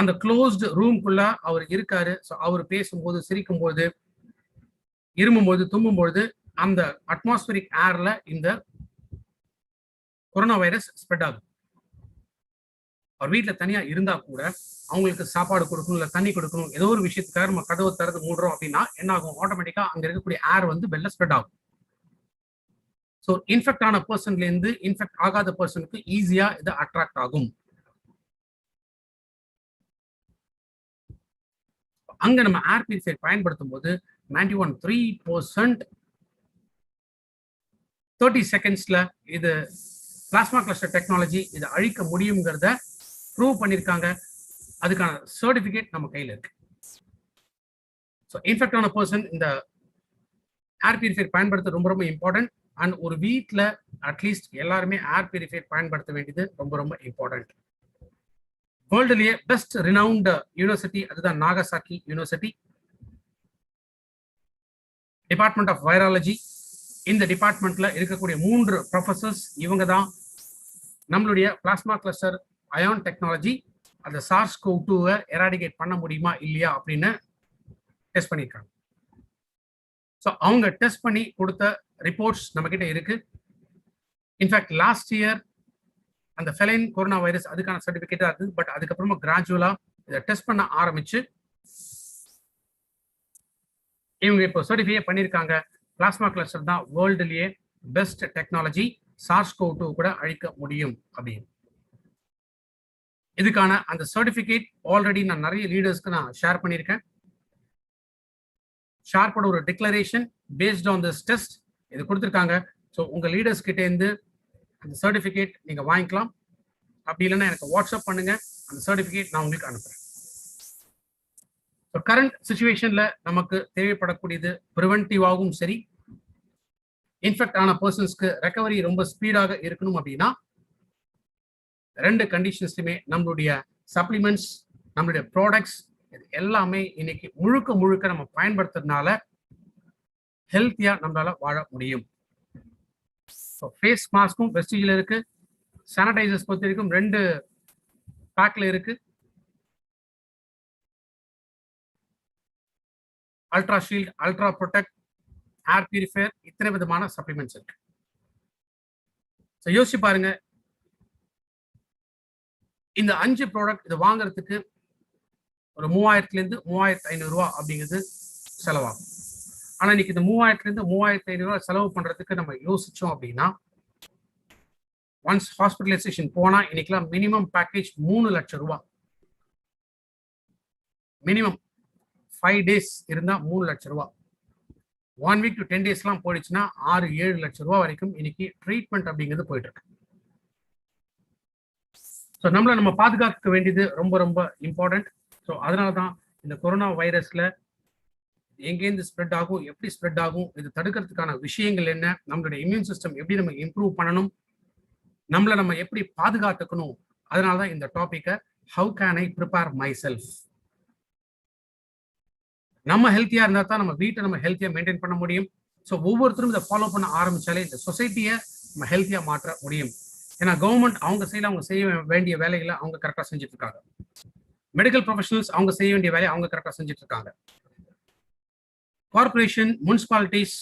அந்த க்ளோஸ்டு ரூம்குள்ள அவர் இருக்காரு. ஸோ அவர் பேசும்போது, சிரிக்கும்போது, இருமும்போது, தும்பும்போது அந்த அட்மாஸ்பரிக் ஏர்ல இந்த கொரோனா வைரஸ் ஸ்ப்ரெட் ஆகும். அவர் வீட்டுல தனியா இருந்தா கூட அவங்களுக்கு சாப்பாடு கொடுக்கணும், இல்ல தண்ணி கொடுக்கணும், ஏதோ ஒரு விஷயத்துக்காக நம்ம கதவை திறந்து மூடுறோம் அப்படின்னா என்ன ஆகும், ஆட்டோமேட்டிக்கா அங்க இருக்கக்கூடிய ஏர் வந்து வெளில ஸ்ப்ரெட் ஆகும். ஸோ இன்ஃபெக்ட் ஆன பர்சன்ல இருந்து இன்ஃபெக்ட் ஆகாத பர்சனுக்கு ஈஸியா இது அட்ராக்ட் ஆகும். அங்க நம்ம ஏர் பியூரிஃபையர் பயன்படுத்தும் போது 91.3% 30 செகண்ட்ஸ்ல இது பிளாஸ்மா கிளஸ்டர் டெக்னாலஜி இதை அழிக்க முடியுங்கிறத ப்ரூவ் பண்ணியிருக்காங்க. அதுக்கான சர்டிபிகேட் நம்ம கையில் இருக்கு. ஸோ இன்ஃபெக்ட் ஆன பர்சன் இந்த ஏர் பியூரிஃபையர் பயன்படுத்த ரொம்ப ரொம்ப இம்பார்ட்டன்ட். அண்ட் ஒரு வீட்டில் அட்லீஸ்ட் எல்லாருமே ஏர் பியூரிஃபையர் பயன்படுத்த வேண்டியது ரொம்ப ரொம்ப இம்பார்ட்டன்ட். வேர்ல்டுலயே பெஸ்ட் ரினவுண்ட் யூனிவர்சிட்டி அதுதான் Nagasaki university, department of virology. இந்த டிபார்ட்மெண்ட்ல இருக்கக்கூடிய 3 ப்ரொஃபசர்ஸ் இவங்க தான் நம்மளுடைய பிளாஸ்மா கிளஸ்டர் அயான் டெக்னாலஜி அந்த SARS-CoV-2 எராடிகேட் பண்ண முடியுமா இல்லையா அப்படின்னு டெஸ்ட் பண்ணியிருக்காங்க. ஸோ அவங்க டெஸ்ட் பண்ணி கொடுத்த ரிப்போர்ட்ஸ் நம்ம கிட்ட இருக்கு. இன்ஃபேக்ட் லாஸ்ட் இயர் அந்த ஃபெலைன் கொரோனா வைரஸ் அதுக்கான சர்டிபிகேட் தான் இருக்குது. பட் அதுக்கப்புறமா கிராஜுவலா இதை டெஸ்ட் பண்ண ஆரம்பிச்சு இவங்க இப்போ சர்டிஃபை பண்ணியிருக்காங்க. பிளாஸ்மா கிளஸ்டர் தான் வேர்ல்டுலயே பெஸ்ட் டெக்னாலஜி, SARS-CoV-2 கூட அழிக்க முடியும் அப்படின்னு. இதுக்கான அந்த சர்டிபிகேட் ஆல்ரெடி நான் நிறைய லீடர்ஸ்க்கு நான் ஷேர் பண்ணியிருக்கேன். ஷார்ப்போட ஒரு declaration based on this test இது கொடுத்துருக்காங்க. ஸோ உங்க லீடர்ஸ் கிட்ட இருந்து அந்த சர்டிபிகேட் நீங்க வாங்கிக்கலாம். அப்படி இல்லைன்னா எனக்கு வாட்ஸ்அப் பண்ணுங்க, அந்த சர்டிபிகேட் நான் உங்களுக்கு அனுப்புறேன். ஸோ கரண்ட் சுச்சுவேஷன்ல நமக்கு தேவைப்படக்கூடியது ப்ரிவென்டிவாகவும் சரி, இன்ஃபெக்ட் ஆன பர்சன்ஸ்க்கு ரெக்கவரி ரொம்ப ஸ்பீடாக இருக்கணும் அப்படின்னா 2 கண்டிஷன்ஸ்லுமே நம்மளுடைய சப்ளிமெண்ட்ஸ், நம்மளுடைய ப்ராடக்ட்ஸ் எல்லாமே இன்னைக்கு முழுக்க முழுக்க நம்ம பயன்படுத்துறதுனால ஹெல்த்தியா நம்மளால வாழ முடியும். ஃபேஸ் மாஸ்க்கும் வெஸ்டிஜில் இருக்கு, சானிடைசர்ஸ் பொறுத்த வரைக்கும் 2 பேக்ல இருக்கு, ultra shield, ultra protect, air purifier, இத்தனை விதமான சப்ளிமெண்ட்ஸ் இருக்கு. ஸோ யோசிச்சு பாருங்க, இந்த 5 ப்ராடக்ட் இதை வாங்குறதுக்கு ஒரு 3000 to 3500 ரூபா அப்படிங்கிறது செலவாகும். ஆனா இன்னைக்கு இந்த 3000 to 3500 ரூபா செலவு பண்றதுக்கு நம்ம யோசிச்சோம் அப்படின்னா ஒன்ஸ் ஹாஸ்பிட்டலைசேஷன் போனா இன்னைக்கெல்லாம் மினிமம் பேக்கேஜ் 3 லட்சம் ரூபாய். மினிமம் 5 days இருந்தா 3 லட்சம் ரூபாய். 1 week to 10 days எல்லாம் போயிடுச்சுன்னா 6-7 லட்சம் ரூபாய் வரைக்கும் இன்னைக்கு ட்ரீட்மெண்ட் அப்படிங்கிறது போயிட்டு இருக்கு. ஸோ நம்மள நம்ம பாதுகாக்க வேண்டியது ரொம்ப ரொம்ப இம்பார்ட்டன்ட். ஸோ அதனால தான் இந்த கொரோனா வைரஸ்ல எங்கேருந்து ஸ்ப்ரெட் ஆகும், எப்படி ஸ்ப்ரெட் ஆகும், இது தடுக்கிறதுக்கான விஷயங்கள் என்ன, நம்மளுடைய இம்யூன் சிஸ்டம் எப்படி நம்ம இம்ப்ரூவ் பண்ணணும், நம்மளை நம்ம எப்படி பாதுகாத்துக்கணும், அதனால தான் இந்த டாபிக்கை how can I prepare myself. நம்ம ஹெல்த்தியா இருந்தா தான் நம்ம வீட்டை நம்ம ஹெல்த்தியா மெயின்டைன் பண்ண முடியும். ஸோ ஒவ்வொருத்தரும் இதை ஃபாலோ பண்ண ஆரம்பிச்சாலே இந்த சொசைட்டியை நம்ம ஹெல்த்தியா மாற்ற முடியும். ஏன்னா கவர்மெண்ட் அவங்க சைடில் அவங்க செய்ய வேண்டிய வேலைகளை அவங்க கரெக்டாக செஞ்சுட்டு இருக்காங்க. மெடிக்கல் ப்ரொஃபஷனல்ஸ் அவங்க செய்ய வேண்டிய வேலையை அவங்க கரெக்டாக செஞ்சுட்டு இருக்காங்க. கார்பரேஷன், முனிசிபாலிட்டிஸ்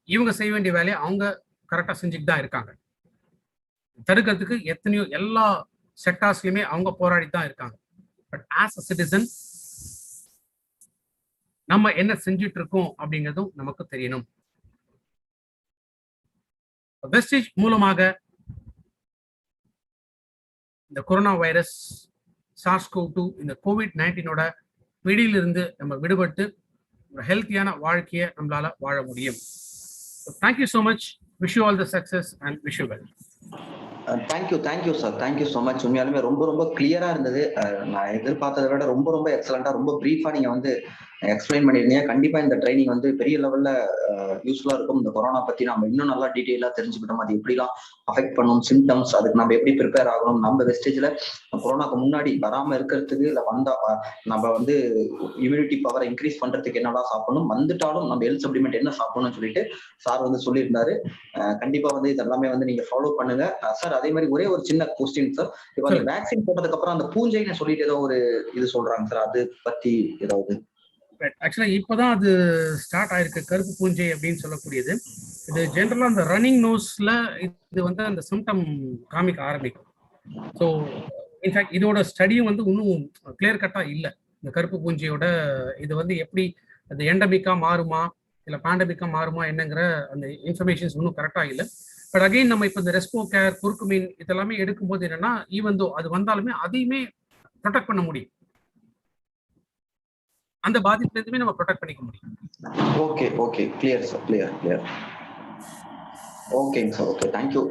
இவங்க செய்ய வேண்டிய வேலையை அவங்க கரெக்டாக செஞ்சுட்டு தான் இருக்காங்க. தடுக்கிறதுக்கு எத்தனையோ எல்லா செக்டார்ஸ்லயுமே அவங்க போராடி தான் இருக்காங்க. பட் ஆஸ் அ சிட்டிசன் நம்ம என்ன செஞ்சுட்டு இருக்கோம் அப்படிங்கிறதும் நமக்கு தெரியணும். வெஸ்டேஜ் மூலமாக இந்த கொரோனா வைரஸ், SARS-CoV-2, இந்த COVID-19 பிடியிலிருந்து நம்ம விடுபட்டு ஒரு ஹெல்த்தியான வாழ்க்கையை நம்மளால வாழ முடியும். Thank you so much. Wish you all the success and wish you well. Thank you sir, thank you so much. உண்மையாலுமே ரொம்ப கிளியரா இருந்தது. நான் எதிர்பார்த்ததை விட ரொம்ப எக்ஸலண்டா, ரொம்ப பிரீஃபா நீங்க எக்ஸ்பிளைன் பண்ணிருந்தீங்க. கண்டிப்பா இந்த ட்ரைனிங் பெரிய லெவல்ல யூஸ்ஃபுல்லா இருக்கும். இந்த கொரோனா பத்தி நம்ம இன்னும் நல்லா டீட்டெயிலா தெரிஞ்சுக்கிட்டோம். அது எப்படிலாம் அஃபெக்ட் பண்ணும், சிம்டம்ஸ், அதுக்கு நம்ம எப்படி ப்ரிப்பேர் ஆகணும், நம்ம வெஸ்டேஜ்ல கொரோனாக்கு முன்னாடி வராம இருக்கிறதுக்கு, இல்ல வந்தா நம்ம இம்யூனிட்டி பவரை இன்க்ரீஸ் பண்றதுக்கு என்னெல்லாம் சாப்பிடணும், வந்துட்டாலும் நம்ம ஹெல்த் சப்ளிமெண்ட் என்ன சாப்பிடணும்னு சொல்லிட்டு சார் சொல்லியிருந்தாரு. கண்டிப்பா இதெல்லாமே நீங்க ஃபாலோ பண்ணுங்க சார். அதே மாதிரி ஒரே ஒரு சின்ன கொஸ்டின் சார். இப்போ அந்த வேக்சின் போட்டதுக்கு அப்புறம் அந்த பூஞ்சைன்னு சொல்லிட்டு ஏதோ ஒரு இது சொல்றாங்க சார், அது பத்தி ஏதாவது? ஆக்சுவலா இப்பதான் அது ஸ்டார்ட் ஆயிருக்கு, கருப்பு பூஞ்சை அப்படின்னு சொல்லக்கூடியது. இது ஜென்ரலா அந்த ரன்னிங் நோஸ்ல இது அந்த சிம்டம் காமிக்க ஆரம்பிக்கும். ஸோ இன்ஃபேக்ட் இதோட ஸ்டடியும் வந்து இன்னும் கிளியர் கட்டா இல்லை. இந்த கருப்பு பூஞ்சையோட இது வந்து எப்படி அது எண்டமிக்கா மாறுமா இல்லை பேண்டமிக்கா மாறுமா என்னங்கிற அந்த இன்ஃபர்மேஷன்ஸ் இன்னும் கரெக்டா இல்லை. பட் அகைன் நம்ம இப்போ இந்த ரெஸ்போ கேர், குறுக்கு மீன் இதெல்லாமே எடுக்கும்போது என்னன்னா, ஈவன் தோ அது வந்தாலுமே அதையுமே ப்ரொடெக்ட் பண்ண முடியும். அந்த பாதிப்புல இருந்துமே நம்ம ப்ரொடெக்ட் பண்ணிக்க முடியும். Okay okay, clear sir, clear. ஓகேங்க சார், ஓகே, தேங்க்யூ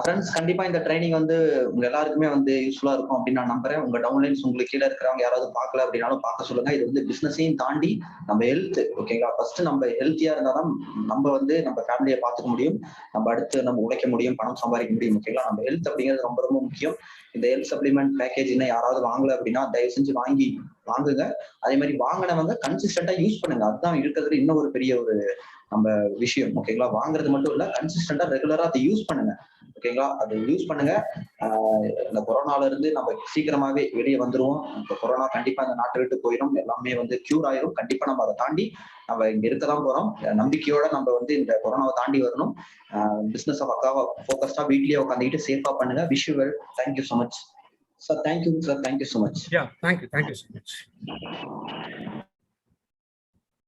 ஃப்ரெண்ட்ஸ். கண்டிப்பா இந்த ட்ரைனிங் வந்து உங்க எல்லாருக்குமே வந்து யூஸ்ஃபுல்லா இருக்கும் அப்படின்னு நான் நம்புறேன். உங்க டவுன்லைன்ஸ் உங்களுக்கு கீழே இருக்கிறவங்க யாராவது பார்க்கல அப்படின்னாலும் பார்க்க சொல்லுங்க. இது வந்து பிசினஸையும் தாண்டி நம்ம ஹெல்த், ஓகேங்களா? ஃபர்ஸ்ட் நம்ம ஹெல்த்தியா இருந்தாதான் நம்ம வந்து நம்ம ஃபேமிலியை பார்த்துக்க முடியும், நம்ம அடுத்து நம்ம உழைக்க முடியும், பணம் சம்பாதிக்க முடியும், ஓகேங்களா? நம்ம ஹெல்த் அப்படிங்கிறது ரொம்ப ரொம்ப முக்கியம். இந்த ஹெல்த் சப்ளிமெண்ட் பேக்கேஜ் இன்னும் யாராவது வாங்கல அப்படின்னா தயவு செஞ்சு வாங்குங்க. அதே மாதிரி வாங்கினவங்க கன்சிஸ்டன்டா யூஸ் பண்ணுங்க. அதுதான் இருக்கிறதுல இன்னும் ஒரு பெரிய ஒரு நம்ம விஷயம், ஓகேங்களா? வாங்குறது மட்டும் இல்ல, கன்சிஸ்டன்டா ரெகுலரா அதை யூஸ் பண்ணுங்க, ஓகேங்களா? அதை யூஸ் பண்ணுங்க. இந்த கொரோனால இருந்து நம்ம சீக்கிரமாவே வெளியே வந்துருவோம். இந்த கொரோனா கண்டிப்பா இந்த நாட்டை விட்டு போயிடும், எல்லாமே வந்து கியூர் ஆயிரும். கண்டிப்பா நம்ம அதை தாண்டி நம்ம இங்க இருக்கதான் போறோம். நம்பிக்கையோட நம்ம வந்து இந்த கொரோனாவை தாண்டி வரணும். பிசினஸ் பக்காவா ஃபோக்கஸ்டா வீட்லயே உட்காந்துக்கிட்டு சேஃபா பண்ணுங்க. Wish you well. Thank you so much sir. Thank you sir, thank you so much. Yeah, thank you so much.